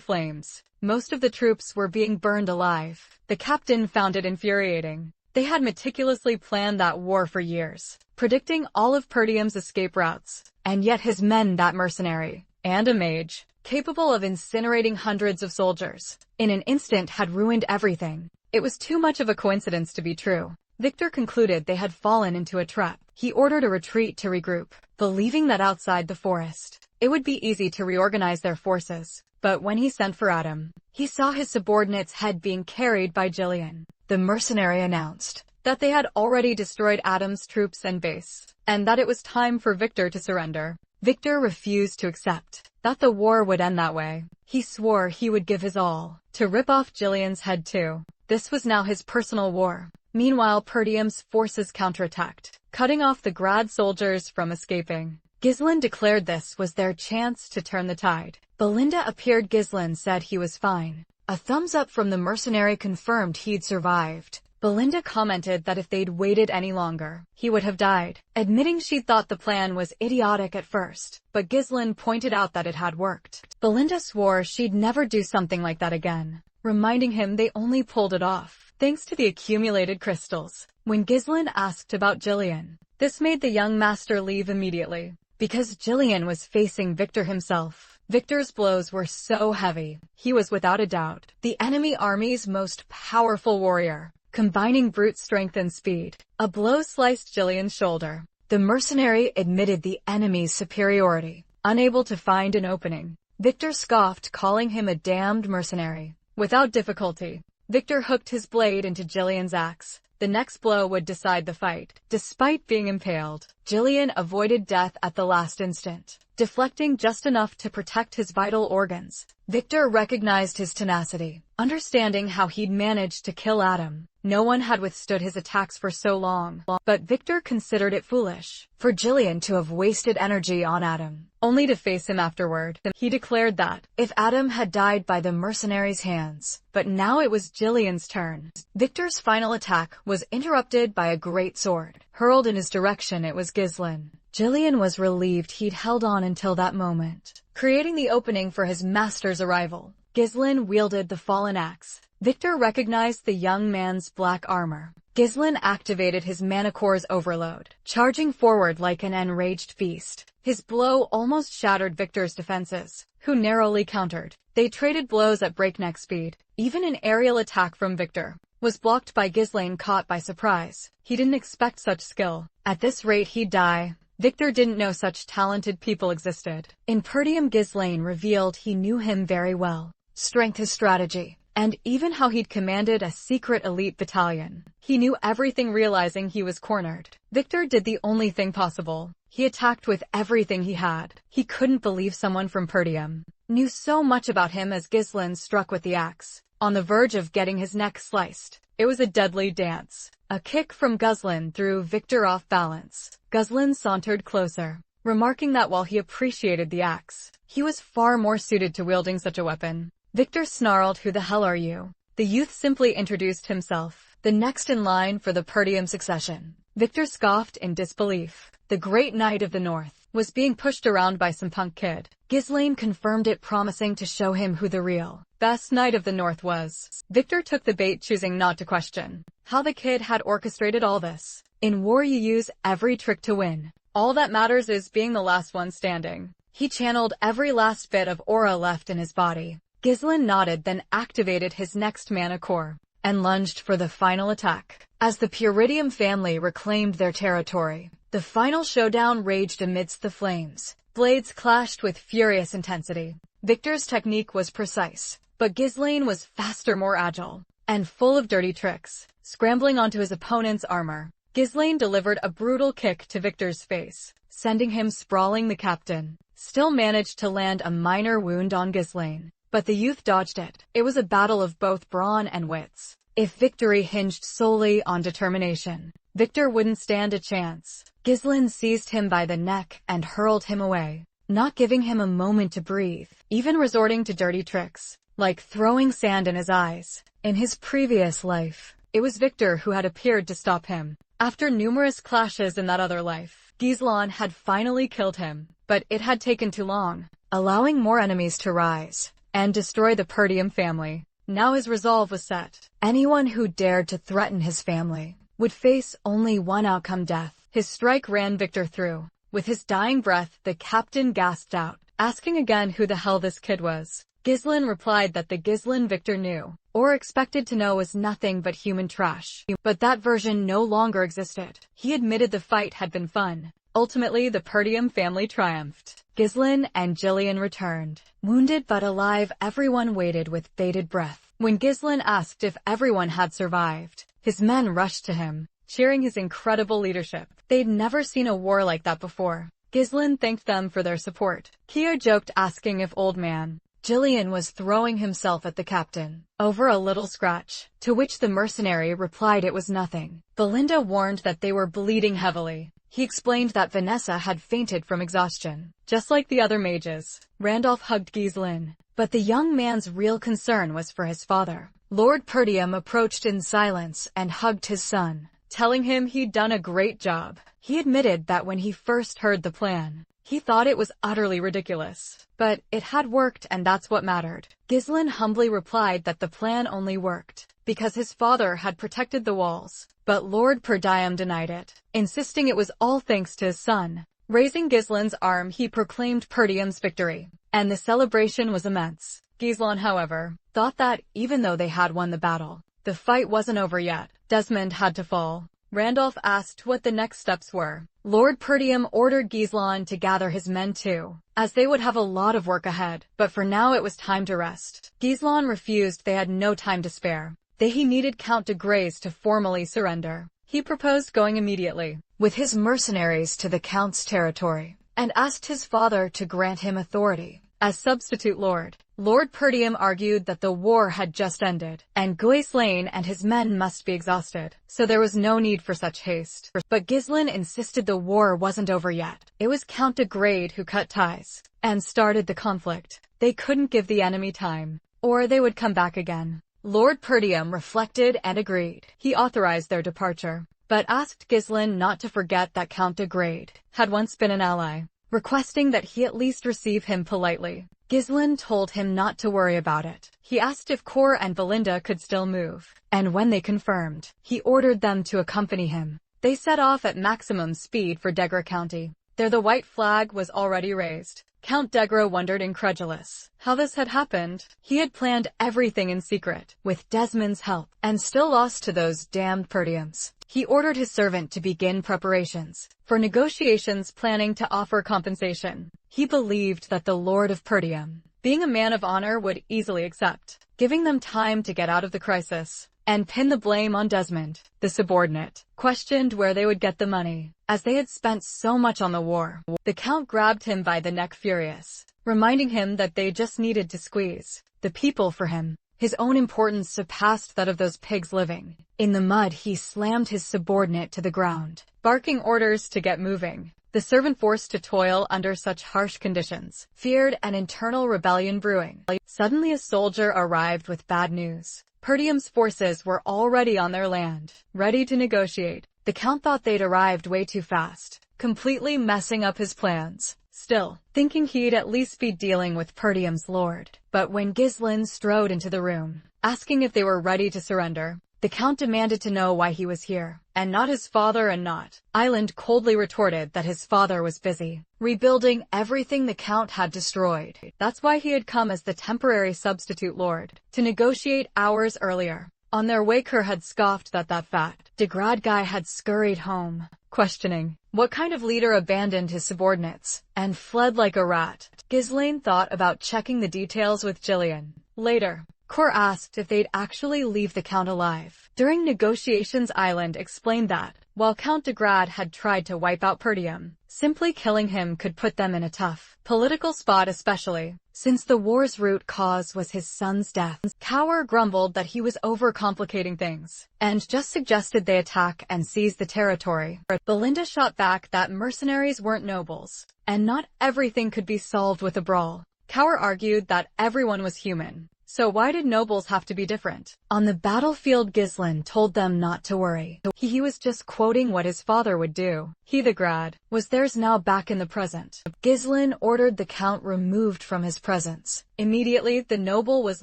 flames. Most of the troops were being burned alive. The captain found it infuriating. They had meticulously planned that war for years, predicting all of Perdium's escape routes. And yet his men, that mercenary, and a mage, capable of incinerating hundreds of soldiers, in an instant had ruined everything. It was too much of a coincidence to be true. Victor concluded they had fallen into a trap. He ordered a retreat to regroup, believing that outside the forest, it would be easy to reorganize their forces. But when he sent for Adam, he saw his subordinate's head being carried by Jillian. The mercenary announced that they had already destroyed Adam's troops and base, and that it was time for Victor to surrender. Victor refused to accept that the war would end that way. He swore he would give his all to rip off Jillian's head too. This was now his personal war. Meanwhile, Perdium's forces counterattacked, cutting off the Grad soldiers from escaping. Ghislaine declared this was their chance to turn the tide. Belinda appeared. Ghislaine said he was fine. A thumbs up from the mercenary confirmed he'd survived. Belinda commented that if they'd waited any longer, he would have died, admitting she thought the plan was idiotic at first, but Ghislaine pointed out that it had worked. Belinda swore she'd never do something like that again, reminding him they only pulled it off thanks to the accumulated crystals. When Ghislaine asked about Jillian, this made the young master leave immediately, because Jillian was facing Victor himself. Victor's blows were so heavy, he was without a doubt the enemy army's most powerful warrior, combining brute strength and speed. A blow sliced Jillian's shoulder. The mercenary admitted the enemy's superiority, unable to find an opening. Victor scoffed, calling him a damned mercenary. Without difficulty, Victor hooked his blade into Jillian's axe. The next blow would decide the fight. Despite being impaled, Jillian avoided death at the last instant, deflecting just enough to protect his vital organs. Victor recognized his tenacity, understanding how he'd managed to kill Adam. No one had withstood his attacks for so long, but Victor considered it foolish for Jillian to have wasted energy on Adam, only to face him afterward. He declared that if Adam had died by the mercenary's hands, but now it was Jillian's turn. Victor's final attack was interrupted by a great sword, hurled in his direction. It was Ghislaine. Jillian was relieved he'd held on until that moment, creating the opening for his master's arrival. Ghislaine wielded the fallen axe. Victor recognized the young man's black armor. Ghislaine activated his mana core's overload, charging forward like an enraged beast. His blow almost shattered Victor's defenses, who narrowly countered. They traded blows at breakneck speed. Even an aerial attack from Victor was blocked by Ghislaine, caught by surprise. He didn't expect such skill. At this rate he'd die. Victor didn't know such talented people existed. In Perdium, Ghislaine revealed he knew him very well. strength, his strategy, and even how he'd commanded a secret elite battalion. He knew everything, realizing he was cornered. Victor did the only thing possible. He attacked with everything he had. He couldn't believe someone from Perdium knew so much about him as Ghislain struck with the axe, on the verge of getting his neck sliced. It was a deadly dance. A kick from Ghislain threw Victor off balance. Ghislain sauntered closer, remarking that while he appreciated the axe, he was far more suited to wielding such a weapon. Victor snarled, "Who the hell are you?" The youth simply introduced himself, the next in line for the Perdium succession. Victor scoffed in disbelief. The great knight of the north was being pushed around by some punk kid. Ghislain confirmed it, promising to show him who the real best knight of the north was. Victor took the bait, choosing not to question how the kid had orchestrated all this. In war, you use every trick to win. All that matters is being the last one standing. He channeled every last bit of aura left in his body. Ghislain nodded, then activated his next mana core and lunged for the final attack. As the Puridium family reclaimed their territory, the final showdown raged amidst the flames. Blades clashed with furious intensity. Victor's technique was precise, but Ghislain was faster, more agile, and full of dirty tricks. Scrambling onto his opponent's armor, Ghislain delivered a brutal kick to Victor's face, sending him sprawling. The captain still managed to land a minor wound on Ghislain, but the youth dodged it. It was a battle of both brawn and wits. If victory hinged solely on determination, Victor wouldn't stand a chance. Ghislain seized him by the neck and hurled him away, not giving him a moment to breathe, even resorting to dirty tricks, like throwing sand in his eyes. In his previous life, it was Victor who had appeared to stop him. After numerous clashes in that other life, Ghislain had finally killed him, but it had taken too long, allowing more enemies to rise and destroy the Perdium family. Now his resolve was set. Anyone who dared to threaten his family would face only one outcome: death. His strike ran Victor through. With his dying breath, the captain gasped out, asking again who the hell this kid was. Ghislain replied that the Ghislain Victor knew, or expected to know, was nothing but human trash. But that version no longer existed. He admitted the fight had been fun. Ultimately, the Perdium family triumphed. Ghislain and Jillian returned. Wounded but alive, everyone waited with bated breath. When Ghislain asked if everyone had survived, his men rushed to him, cheering his incredible leadership. They'd never seen a war like that before. Ghislain thanked them for their support. Kia joked, asking if Old Man Jillian was throwing himself at the captain over a little scratch, to which the mercenary replied it was nothing. Belinda warned that they were bleeding heavily. He explained that Vanessa had fainted from exhaustion, just like the other mages. Randolph hugged Ghislain, but the young man's real concern was for his father. Lord Perdium approached in silence and hugged his son, telling him he'd done a great job. He admitted that when he first heard the plan, he thought it was utterly ridiculous, but it had worked, and that's what mattered. Ghislain humbly replied that the plan only worked because his father had protected the walls, but Lord Perdium denied it, insisting it was all thanks to his son. Raising Ghislain's arm, he proclaimed Perdium's victory, and the celebration was immense. Ghislain, however, thought that, even though they had won the battle, the fight wasn't over yet. Desmond had to fall. Randolph asked what the next steps were. Lord Perdium ordered Ghislain to gather his men too, as they would have a lot of work ahead, but for now it was time to rest. Ghislain refused. They had no time to spare. He needed Count de Grace to formally surrender. He proposed going immediately with his mercenaries to the Count's territory, and asked his father to grant him authority as substitute lord. Lord Perdium argued that the war had just ended, and Ghislain and his men must be exhausted, so there was no need for such haste. But Ghislain insisted the war wasn't over yet. It was Count de Grade who cut ties and started the conflict. They couldn't give the enemy time, or they would come back again. Lord Perdium reflected and agreed. He authorized their departure, but asked Ghislain not to forget that Count de Grade had once been an ally, requesting that he at least receive him politely. Ghislain told him not to worry about it. He asked if Cor and Belinda could still move, and when they confirmed, he ordered them to accompany him. They set off at maximum speed for Degra County. There the white flag was already raised. Count Degra wondered, incredulous, how this had happened. He had planned everything in secret, with Desmond's help, and still lost to those damned Perdiums. He ordered his servant to begin preparations for negotiations, planning to offer compensation. He believed that the Lord of Perdium being a man of honor would easily accept, giving them time to get out of the crisis and pin the blame on Desmond. The subordinate questioned where they would get the money, as they had spent so much on the war. The Count grabbed him by the neck furious, reminding him that they just needed to squeeze the people for him. His own importance surpassed that of those pigs living in the mud. He slammed his subordinate to the ground, barking orders to get moving. The servant, forced to toil under such harsh conditions, feared an internal rebellion brewing. Suddenly a soldier arrived with bad news. Perdium's forces were already on their land, ready to negotiate. The Count thought they'd arrived way too fast, completely messing up his plans. Still, thinking he'd at least be dealing with Perdium's lord. But when Ghislain strode into the room, asking if they were ready to surrender, the Count demanded to know why he was here, and not his father and not. Island coldly retorted that his father was busy rebuilding everything the Count had destroyed. That's why he had come as the temporary substitute lord, to negotiate hours earlier. On their way, Kerr had scoffed that fat Degrad guy had scurried home, questioning what kind of leader abandoned his subordinates and fled like a rat. Ghislain thought about checking the details with Jillian. Later, Kerr asked if they'd actually leave the Count alive. During negotiations, Island explained that, while Count Degrad had tried to wipe out Perdium, simply killing him could put them in a tough political spot, especially since the war's root cause was his son's death. Cower grumbled that he was overcomplicating things, and just suggested they attack and seize the territory. Belinda shot back that mercenaries weren't nobles, and not everything could be solved with a brawl. Cower argued that everyone was human, so why did nobles have to be different? On the battlefield, Ghislain told them not to worry. He was just quoting what his father would do. He, the Grad, was theirs now, back in the present. Ghislain ordered the Count removed from his presence. Immediately, the noble was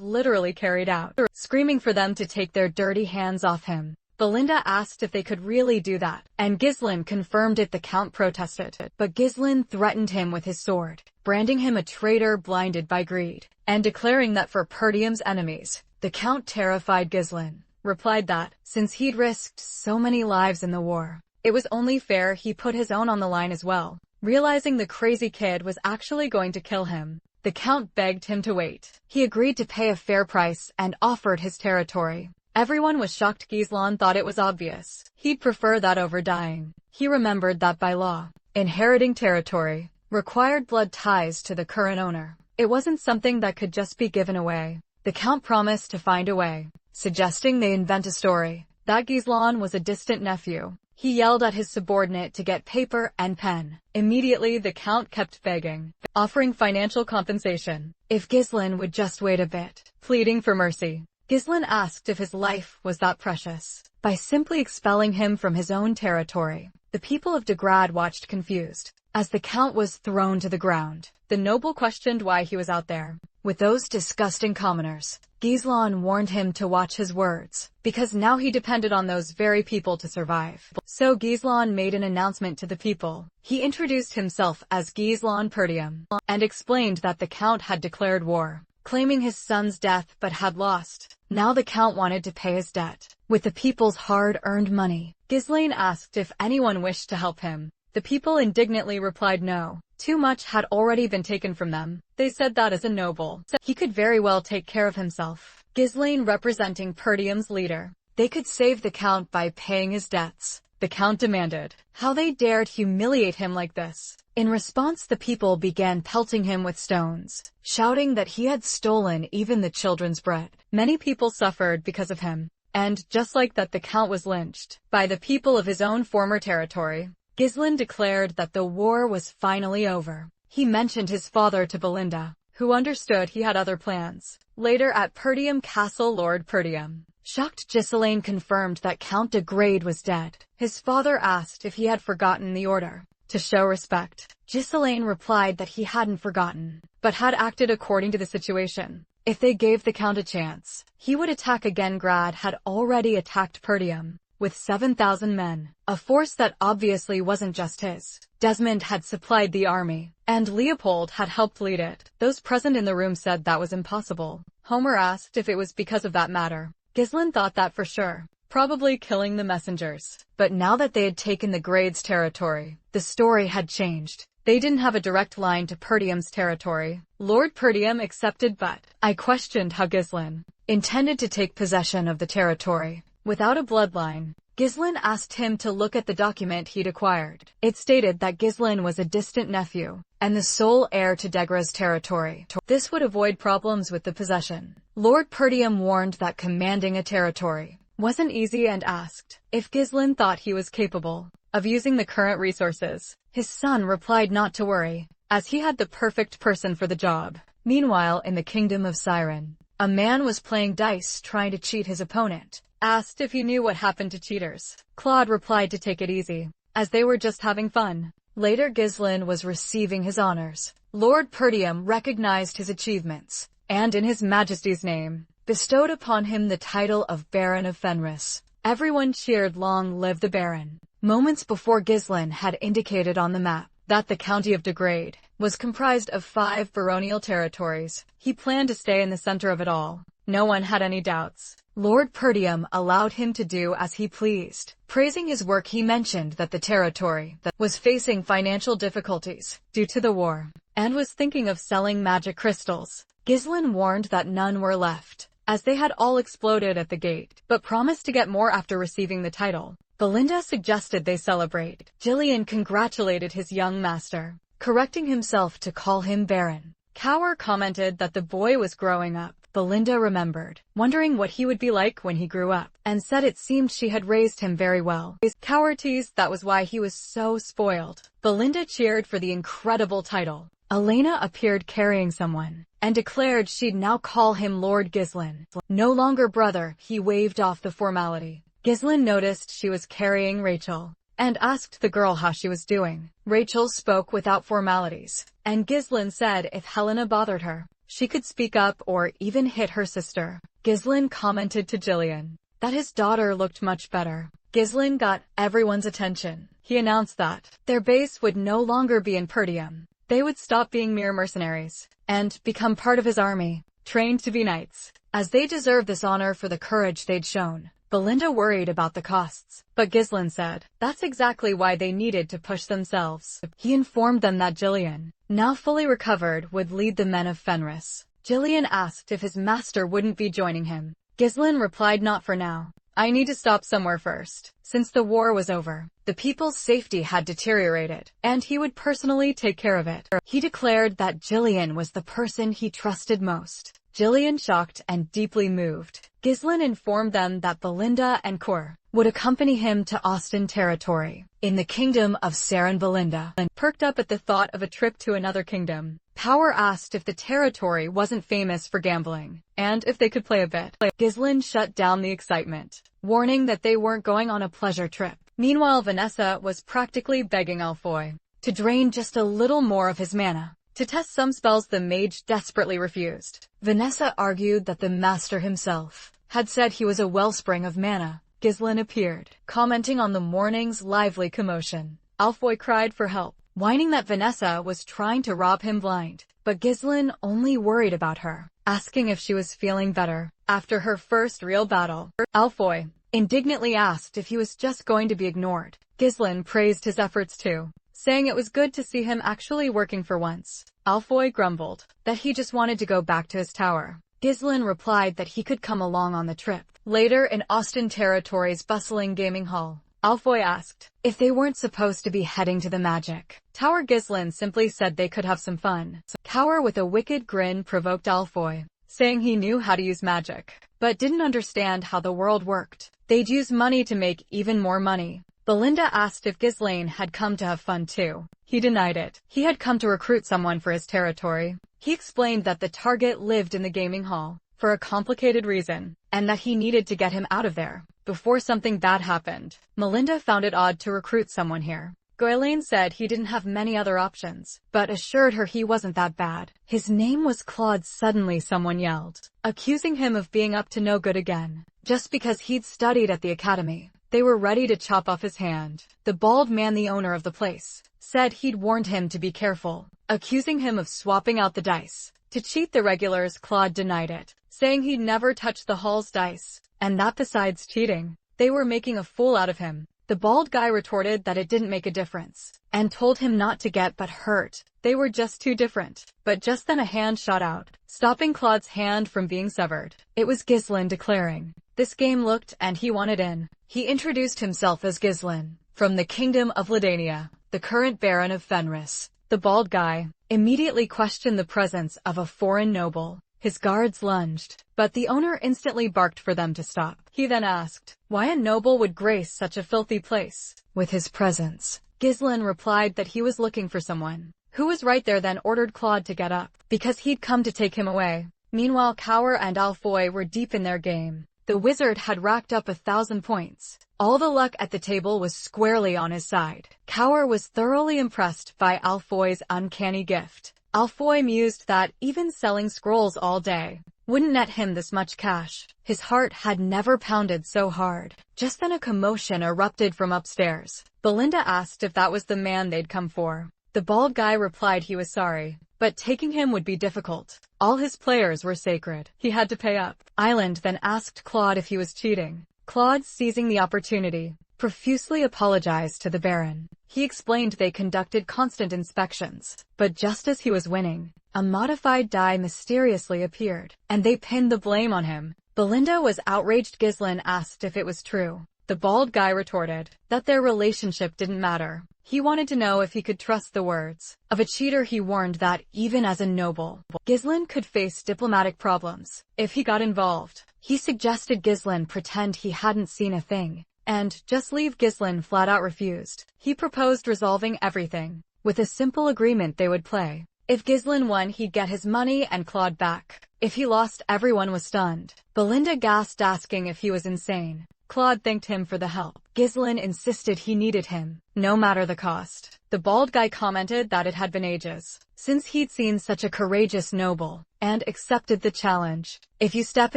literally carried out, screaming for them to take their dirty hands off him. Belinda asked if they could really do that, and Ghislain confirmed it. The Count protested, but Ghislain threatened him with his sword, branding him a traitor blinded by greed, and declaring that for Perdium's enemies. The Count, terrified Ghislain, replied that, since he'd risked so many lives in the war, it was only fair he put his own on the line as well. Realizing the crazy kid was actually going to kill him, the Count begged him to wait. He agreed to pay a fair price and offered his territory. Everyone was shocked. Ghislain thought it was obvious he'd prefer that over dying. He remembered that by law, inheriting territory required blood ties to the current owner. It wasn't something that could just be given away. The Count promised to find a way, suggesting they invent a story that Ghislain was a distant nephew. He yelled at his subordinate to get paper and pen. Immediately, the Count kept begging, offering financial compensation if Ghislain would just wait a bit, pleading for mercy. Ghislain asked if his life was that precious. By simply expelling him from his own territory, the people of Degrad watched confused as the Count was thrown to the ground. The noble questioned why he was out there with those disgusting commoners. Ghislain warned him to watch his words, because now he depended on those very people to survive. So Ghislain made an announcement to the people. He introduced himself as Ghislain Perdium, and explained that the Count had declared war, claiming his son's death, but had lost. Now the Count wanted to pay his debt with the people's hard-earned money. Ghislain asked if anyone wished to help him. The people indignantly replied no. Too much had already been taken from them. They said that as a noble, he could very well take care of himself. Ghislain, representing Perdium's leader, they could save the Count by paying his debts. The Count demanded how they dared humiliate him like this. In response, the people began pelting him with stones, shouting that he had stolen even the children's bread. Many people suffered because of him, and just like that, the Count was lynched by the people of his own former territory. Ghislain declared that the war was finally over. He mentioned his father to Belinda, who understood he had other plans. Later at Perdium Castle, Lord Perdium, shocked Ghislain, confirmed that Count Degrade was dead. His father asked if he had forgotten the order to show respect. Ghislain replied that he hadn't forgotten, but had acted according to the situation. If they gave the Count a chance, he would attack again. Grad had already attacked Perdium with 7,000 men, a force that obviously wasn't just his. Desmond had supplied the army, and Leopold had helped lead it. Those present in the room said that was impossible. Homer asked if it was because of that matter. Ghislain thought that for sure, probably killing the messengers. But now that they had taken the Grade's territory, the story had changed. They didn't have a direct line to Perdium's territory. Lord Perdium accepted, but I questioned how Ghislain intended to take possession of the territory without a bloodline. Ghislain asked him to look at the document he'd acquired. It stated that Ghislain was a distant nephew and the sole heir to Degra's territory. This would avoid problems with the possession. Lord Perdium warned that commanding a territory wasn't easy and asked if Ghislain thought he was capable of using the current resources. His son replied not to worry, as he had the perfect person for the job. Meanwhile, in the kingdom of Siren, a man was playing dice trying to cheat his opponent. Asked if he knew what happened to cheaters. Claude replied to take it easy, as they were just having fun. Later, Ghislain was receiving his honors. Lord Perdium recognized his achievements, and in His Majesty's name, bestowed upon him the title of Baron of Fenris. Everyone cheered "Long live the Baron." Moments before, Ghislain had indicated on the map that the county of Degrade was comprised of 5 baronial territories. He planned to stay in the center of it all. No one had any doubts. Lord Perdium allowed him to do as he pleased. Praising his work, he mentioned that the territory was facing financial difficulties due to the war and was thinking of selling magic crystals. Ghislain warned that none were left, as they had all exploded at the gate, but promised to get more after receiving the title. Belinda suggested they celebrate. Gillian congratulated his young master, correcting himself to call him Baron. Cower commented that the boy was growing up. Belinda remembered, wondering what he would be like when he grew up, and said it seemed she had raised him very well. Cower teased that was why he was so spoiled. Belinda cheered for the incredible title. Elena appeared carrying someone, and declared she'd now call him Lord Ghislain. No longer brother, he waved off the formality. Ghislain noticed she was carrying Rachel, and asked the girl how she was doing. Rachel spoke without formalities, and Ghislain said if Helena bothered her, she could speak up or even hit her sister. Ghislain commented to Gillian that his daughter looked much better. Ghislain got everyone's attention. He announced that their base would no longer be in Perdium. They would stop being mere mercenaries and become part of his army, trained to be knights, as they deserve this honor for the courage they'd shown. Belinda worried about the costs, but Ghislain said that's exactly why they needed to push themselves. He informed them that Gillian, now fully recovered, would lead the men of Fenris. Gillian asked if his master wouldn't be joining him. Ghislain replied not for now. I need to stop somewhere first. Since the war was over, the people's safety had deteriorated, and he would personally take care of it. He declared that Gillian was the person he trusted most. Gillian, shocked and deeply moved, Ghislain informed them that Belinda and Cor would accompany him to Austin territory in the kingdom of Saren. Belinda perked up at the thought of a trip to another kingdom. Power asked if the territory wasn't famous for gambling, and if they could play a bit. Ghislain shut down the excitement, warning that they weren't going on a pleasure trip. Meanwhile, Vanessa was practically begging Alfoy to drain just a little more of his mana. To test some spells, the mage desperately refused. Vanessa argued that the master himself had said he was a wellspring of mana. Ghislain appeared, commenting on the morning's lively commotion. Alfoy cried for help, whining that Vanessa was trying to rob him blind. But Ghislain only worried about her, asking if she was feeling better after her first real battle. Alfoy indignantly asked if he was just going to be ignored. Ghislain praised his efforts too, saying it was good to see him actually working for once. Alfoy grumbled that he just wanted to go back to his tower. Ghislain replied that he could come along on the trip. Later, in Austin territory's bustling gaming hall, Alfoy asked if they weren't supposed to be heading to the magic tower. Ghislain simply said they could have some fun. Cower, with a wicked grin, provoked Alfoy, saying he knew how to use magic, but didn't understand how the world worked. They'd use money to make even more money. Belinda asked if Ghislain had come to have fun too. He denied it. He had come to recruit someone for his territory. He explained that the target lived in the gaming hall for a complicated reason, and that he needed to get him out of there before something bad happened. Melinda found it odd to recruit someone here. Ghislain said he didn't have many other options, but assured her he wasn't that bad. His name was Claude. Suddenly someone yelled, accusing him of being up to no good again, just because he'd studied at the academy. They were ready to chop off his hand. The bald man, the owner of the place, said he'd warned him to be careful, accusing him of swapping out the dice to cheat the regulars. Claude denied it, saying he'd never touched the hall's dice, and that besides cheating, they were making a fool out of him. The bald guy retorted that it didn't make a difference, and told him not to get but hurt. They were just too different. But just then a hand shot out, stopping Claude's hand from being severed. It was Ghislain declaring, this game looked and he wanted in. He introduced himself as Ghislain, from the Kingdom of Ladania, the current Baron of Fenris. The bald guy immediately questioned the presence of a foreign noble. His guards lunged, but the owner instantly barked for them to stop. He then asked why a noble would grace such a filthy place with his presence. Ghislain replied that he was looking for someone who was right there, then ordered Claude to get up, because he'd come to take him away. Meanwhile, Cower and Alfoy were deep in their game. The wizard had racked up 1,000 points. All the luck at the table was squarely on his side. Cower was thoroughly impressed by Alfoy's uncanny gift. Alfoy mused that even selling scrolls all day wouldn't net him this much cash. His heart had never pounded so hard. Just then a commotion erupted from upstairs. Belinda asked if that was the man they'd come for. The bald guy replied he was sorry, but taking him would be difficult. All his players were sacred. He had to pay up. Island then asked Claude if he was cheating. Claude, seizing the opportunity, profusely apologized to the Baron. He explained they conducted constant inspections, but just as he was winning, a modified die mysteriously appeared, and they pinned the blame on him. Belinda was outraged. Ghislain asked if it was true. The bald guy retorted that their relationship didn't matter. He wanted to know if he could trust the words of a cheater. He warned that even as a noble, Ghislain could face diplomatic problems if he got involved. He suggested Ghislain pretend he hadn't seen a thing and just leave. Ghislain flat out refused. He proposed resolving everything with a simple agreement they would play. If Ghislain won, he'd get his money and Claude back. If he lost, everyone was stunned. Belinda gasped, asking if he was insane. Claude thanked him for the help. Ghislain insisted he needed him, no matter the cost. The bald guy commented that it had been ages since he'd seen such a courageous noble, and accepted the challenge. If you step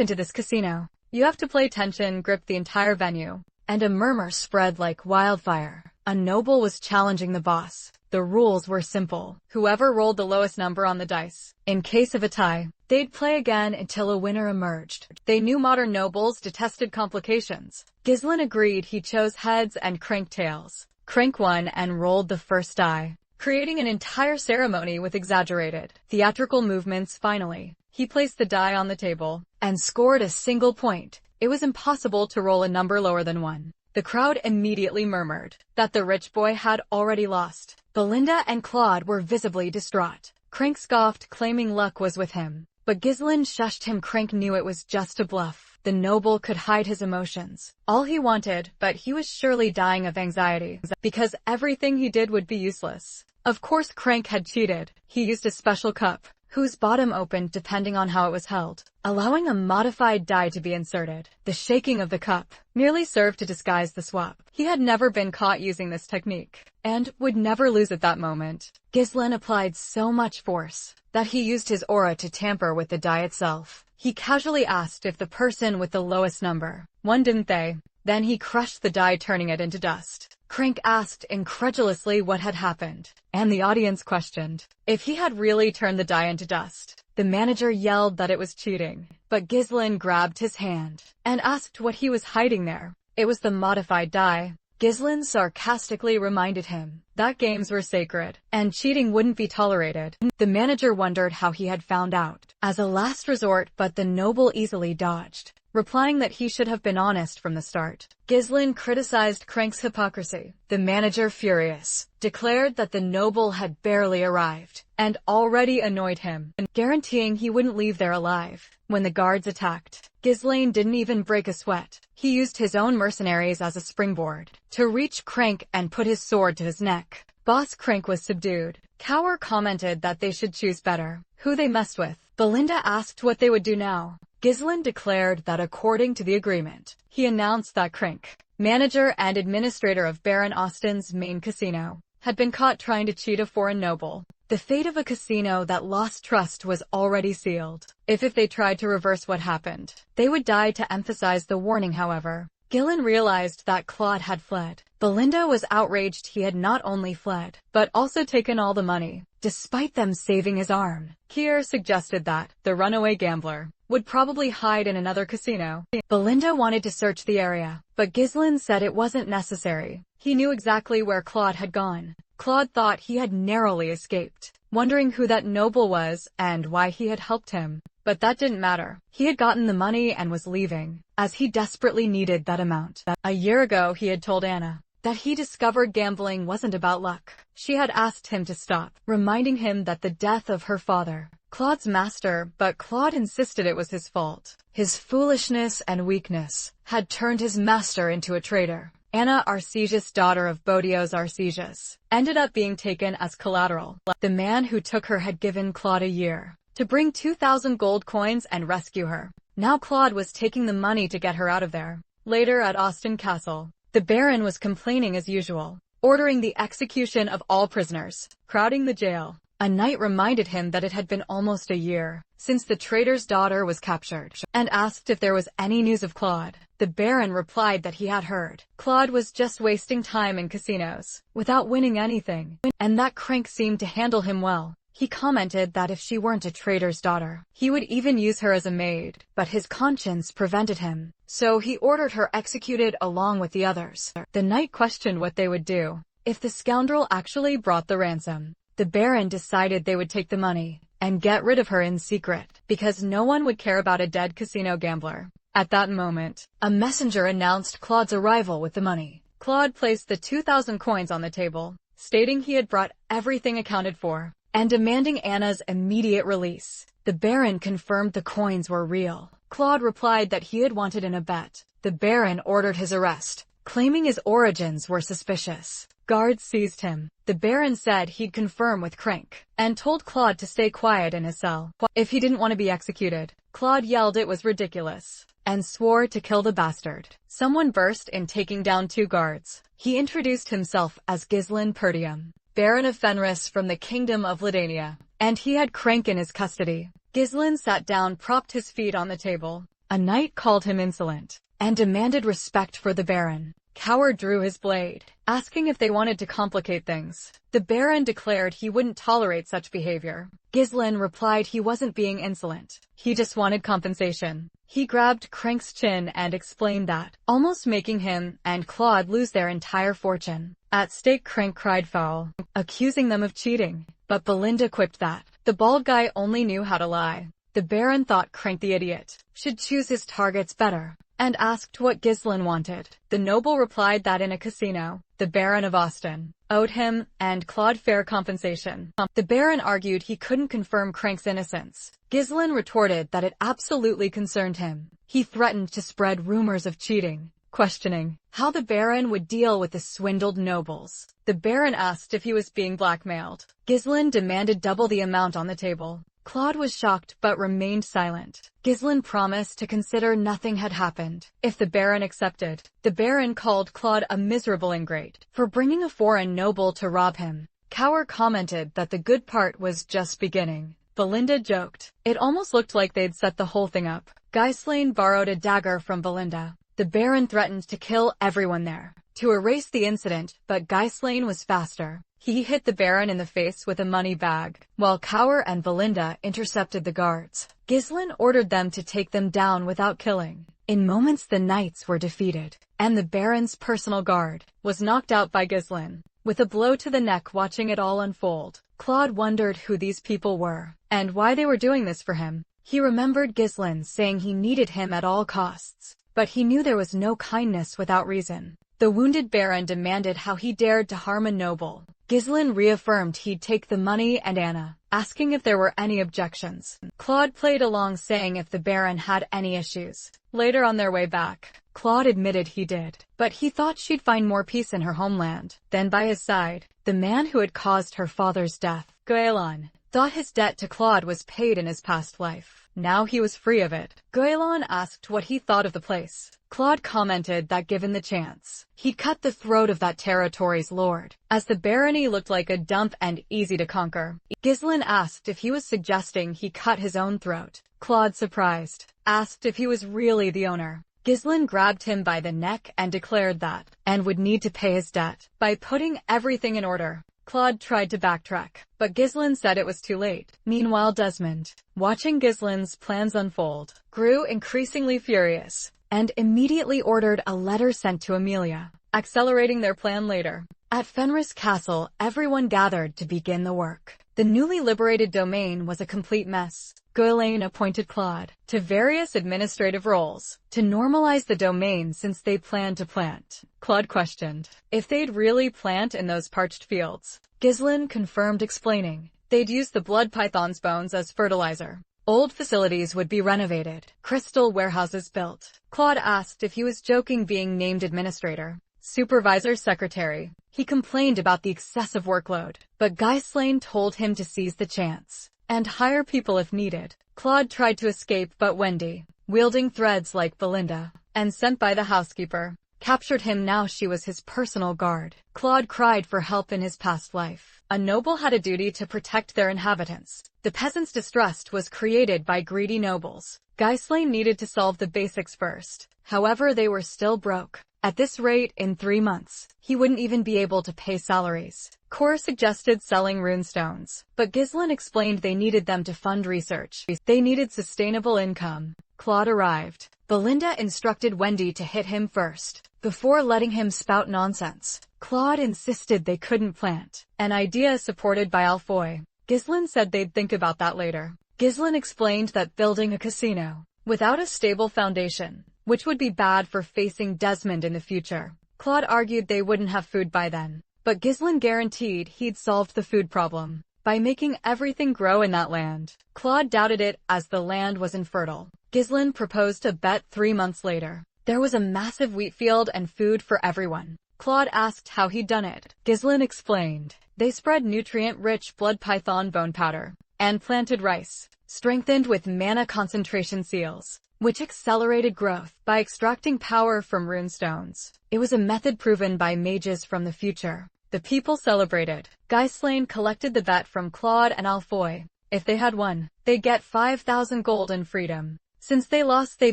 into this casino, you have to play. Tension gripped the entire venue, and a murmur spread like wildfire. A noble was challenging the boss. The rules were simple. Whoever rolled the lowest number on the dice, in case of a tie, they'd play again until a winner emerged. They knew modern nobles detested complications. Ghislain agreed. He chose heads and Crank tails. Crank won and rolled the first die, creating an entire ceremony with exaggerated theatrical movements. Finally, he placed the die on the table and scored a single point. It was impossible to roll a number lower than 1. The crowd immediately murmured that the rich boy had already lost. Belinda and Claude were visibly distraught. Crank scoffed, claiming luck was with him, but Ghislain shushed him. Crank knew it was just a bluff. The noble could hide his emotions all he wanted, but he was surely dying of anxiety, because everything he did would be useless. Of course Crank had cheated. He used a special cup, whose bottom opened depending on how it was held, allowing a modified die to be inserted. The shaking of the cup merely served to disguise the swap. He had never been caught using this technique, and would never lose at that moment. Ghislain applied so much force that he used his aura to tamper with the die itself. He casually asked if the person with the lowest number won, didn't they? Then he crushed the die, turning it into dust. Crank asked incredulously what had happened, and the audience questioned if he had really turned the die into dust. The manager yelled that it was cheating, but Ghislain grabbed his hand and asked what he was hiding there. It was the modified die. Ghislain sarcastically reminded him that games were sacred, and cheating wouldn't be tolerated. The manager wondered how he had found out as a last resort, but the noble easily dodged, replying that he should have been honest from the start. Ghislain criticized Crank's hypocrisy. The manager, furious, declared that the noble had barely arrived and already annoyed him, guaranteeing he wouldn't leave there alive. When the guards attacked, Ghislain didn't even break a sweat. He used his own mercenaries as a springboard to reach Crank and put his sword to his neck. Boss Crank was subdued. Cower commented that they should choose better who they messed with. Belinda asked what they would do now. Ghislain declared that according to the agreement, he announced that Crank, manager and administrator of Baron Austin's main casino, had been caught trying to cheat a foreign noble. The fate of a casino that lost trust was already sealed. If they tried to reverse what happened, they would die. To emphasize the warning, however, Gillen realized that Claude had fled. Belinda was outraged he had not only fled, but also taken all the money, despite them saving his arm. Kier suggested that the runaway gambler would probably hide in another casino. Belinda wanted to search the area, but Ghislain said it wasn't necessary. He knew exactly where Claude had gone. Claude thought he had narrowly escaped, wondering who that noble was and why he had helped him. But that didn't matter. He had gotten the money and was leaving, as he desperately needed that amount. A year ago he had told Anna that he discovered gambling wasn't about luck. She had asked him to stop, reminding him that the death of her father, Claude's master, but Claude insisted it was his fault. His foolishness and weakness had turned his master into a traitor. Anna Arcesius, daughter of Bodios Arcesius, ended up being taken as collateral. The man who took her had given Claude a year to bring 2,000 gold coins and rescue her. Now Claude was taking the money to get her out of there. Later at Austin Castle, the Baron was complaining as usual, ordering the execution of all prisoners, crowding the jail. A knight reminded him that it had been almost a year since the traitor's daughter was captured, and asked if there was any news of Claude. The Baron replied that he had heard Claude was just wasting time in casinos, without winning anything, and that Crank seemed to handle him well. He commented that if she weren't a traitor's daughter, he would even use her as a maid, but his conscience prevented him, so he ordered her executed along with the others. The knight questioned what they would do if the scoundrel actually brought the ransom. The Baron decided they would take the money and get rid of her in secret, because no one would care about a dead casino gambler. At that moment, a messenger announced Claude's arrival with the money. Claude placed the 2,000 coins on the table, stating he had brought everything accounted for, and demanding Anna's immediate release. The Baron confirmed the coins were real. Claude replied that he had wanted in a bet. The Baron ordered his arrest, claiming his origins were suspicious. Guards seized him. The Baron said he'd confirm with Crank, and told Claude to stay quiet in his cell if he didn't want to be executed. Claude yelled it was ridiculous, and swore to kill the bastard. Someone burst in, taking down 2 guards. He introduced himself as Ghislain Perdium, Baron of Fenris from the Kingdom of Ladania, and he had Crank in his custody. Ghislain sat down, propped his feet on the table. A knight called him insolent, and demanded respect for the Baron. Coward drew his blade, asking if they wanted to complicate things. The Baron declared he wouldn't tolerate such behavior. Ghislain replied he wasn't being insolent, he just wanted compensation. He grabbed Crank's chin and explained that, almost making him and Claude lose their entire fortune. At stake, Crank cried foul, accusing them of cheating. But Belinda quipped that the bald guy only knew how to lie. The Baron thought Crank, the idiot, should choose his targets better, and asked what Ghislain wanted. The noble replied that in a casino, the Baron of Austin owed him and Claude fair compensation. The Baron argued he couldn't confirm Crank's innocence. Ghislain retorted that it absolutely concerned him. He threatened to spread rumors of cheating, questioning how the Baron would deal with the swindled nobles. The Baron asked if he was being blackmailed. Ghislain demanded double the amount on the table. Claude was shocked but remained silent. Ghislain promised to consider nothing had happened if the Baron accepted. The Baron called Claude a miserable ingrate for bringing a foreign noble to rob him. Cower commented that the good part was just beginning. Belinda joked it almost looked like they'd set the whole thing up. Ghislain borrowed a dagger from Belinda. The Baron threatened to kill everyone there to erase the incident, but Ghislain was faster. He hit the Baron in the face with a money bag, while Cower and Belinda intercepted the guards. Ghislain ordered them to take them down without killing. In moments the knights were defeated, and the Baron's personal guard was knocked out by Ghislain with a blow to the neck. Watching it all unfold, Claude wondered who these people were, and why they were doing this for him. He remembered Ghislain saying he needed him at all costs, but he knew there was no kindness without reason. The wounded Baron demanded how he dared to harm a noble. Ghislain reaffirmed he'd take the money and Anna, asking if there were any objections. Claude played along, saying if the Baron had any issues. Later on their way back, Claude admitted he did, but he thought she'd find more peace in her homeland. Then by his side, the man who had caused her father's death, Goelon, thought his debt to Claude was paid in his past life. Now he was free of it. Goelon asked what he thought of the place. Claude commented that given the chance, he'd cut the throat of that territory's lord, as the barony looked like a dump and easy to conquer. Ghislain asked if he was suggesting he cut his own throat. Claude, surprised, asked if he was really the owner. Ghislaine grabbed him by the neck and declared that, and would need to pay his debt by putting everything in order. Claude tried to backtrack, but Ghislaine said it was too late. Meanwhile, Desmond, watching Ghislaine's plans unfold, grew increasingly furious, and immediately ordered a letter sent to Amelia, accelerating their plan later. At Fenris Castle, everyone gathered to begin the work. The newly liberated domain was a complete mess. Ghislaine appointed Claude to various administrative roles to normalize the domain since they planned to plant. Claude questioned if they'd really plant in those parched fields. Ghislaine confirmed, explaining they'd use the blood python's bones as fertilizer. Old facilities would be renovated, crystal warehouses built. Claude asked if he was joking being named administrator, supervisor, secretary. He complained about the excessive workload, but Ghislaine told him to seize the chance and hire people if needed. Claude tried to escape, but Wendy, wielding threads like Belinda, and sent by the housekeeper, captured him. Now she was his personal guard. Claude cried for help. In his past life, a noble had a duty to protect their inhabitants. The peasants' distrust was created by greedy nobles. Ghislaine needed to solve the basics first. However, they were still broke. At this rate, in 3 months, he wouldn't even be able to pay salaries. Kor suggested selling runestones, but Ghislaine explained they needed them to fund research. They needed sustainable income. Claude arrived. Belinda instructed Wendy to hit him first, before letting him spout nonsense. Claude insisted they couldn't plant, an idea supported by Alfoy. Ghislaine said they'd think about that later. Ghislaine explained that building a casino without a stable foundation, which would be bad for facing Desmond in the future. Claude argued they wouldn't have food by then, but Ghislaine guaranteed he'd solved the food problem by making everything grow in that land. Claude doubted it, as the land was infertile. Ghislaine proposed a bet 3 months later. There was a massive wheat field and food for everyone. Claude asked how he'd done it. Ghislaine explained they spread nutrient-rich blood python bone powder and planted rice, strengthened with mana concentration seals, which accelerated growth by extracting power from runestones. It was a method proven by mages from the future. The people celebrated. Ghislaine collected the bet from Claude and Alfoy. If they had won, they'd get 5,000 gold and freedom. Since they lost, they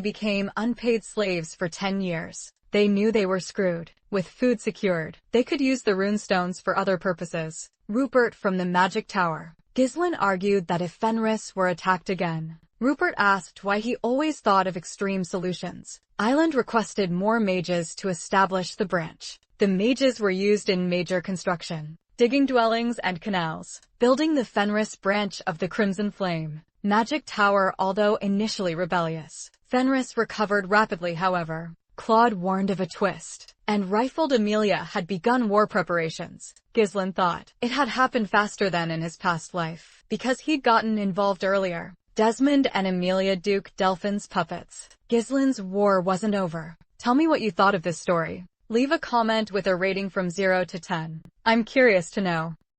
became unpaid slaves for 10 years. They knew they were screwed. With food secured, they could use the runestones for other purposes. Rupert from the Magic Tower. Ghislaine argued that if Fenris were attacked again, Rupert asked why he always thought of extreme solutions. Island requested more mages to establish the branch. The mages were used in major construction, digging dwellings and canals, building the Fenris branch of the Crimson Flame Magic Tower. Although initially rebellious, Fenris recovered rapidly. However, Claude warned of a twist, and rifled Amelia had begun war preparations. Ghislaine thought it had happened faster than in his past life, because he'd gotten involved earlier. Desmond and Amelia, Duke Delphin's puppets. Ghislaine's war wasn't over. Tell me what you thought of this story. Leave a comment with a rating from 0 to 10. I'm curious to know.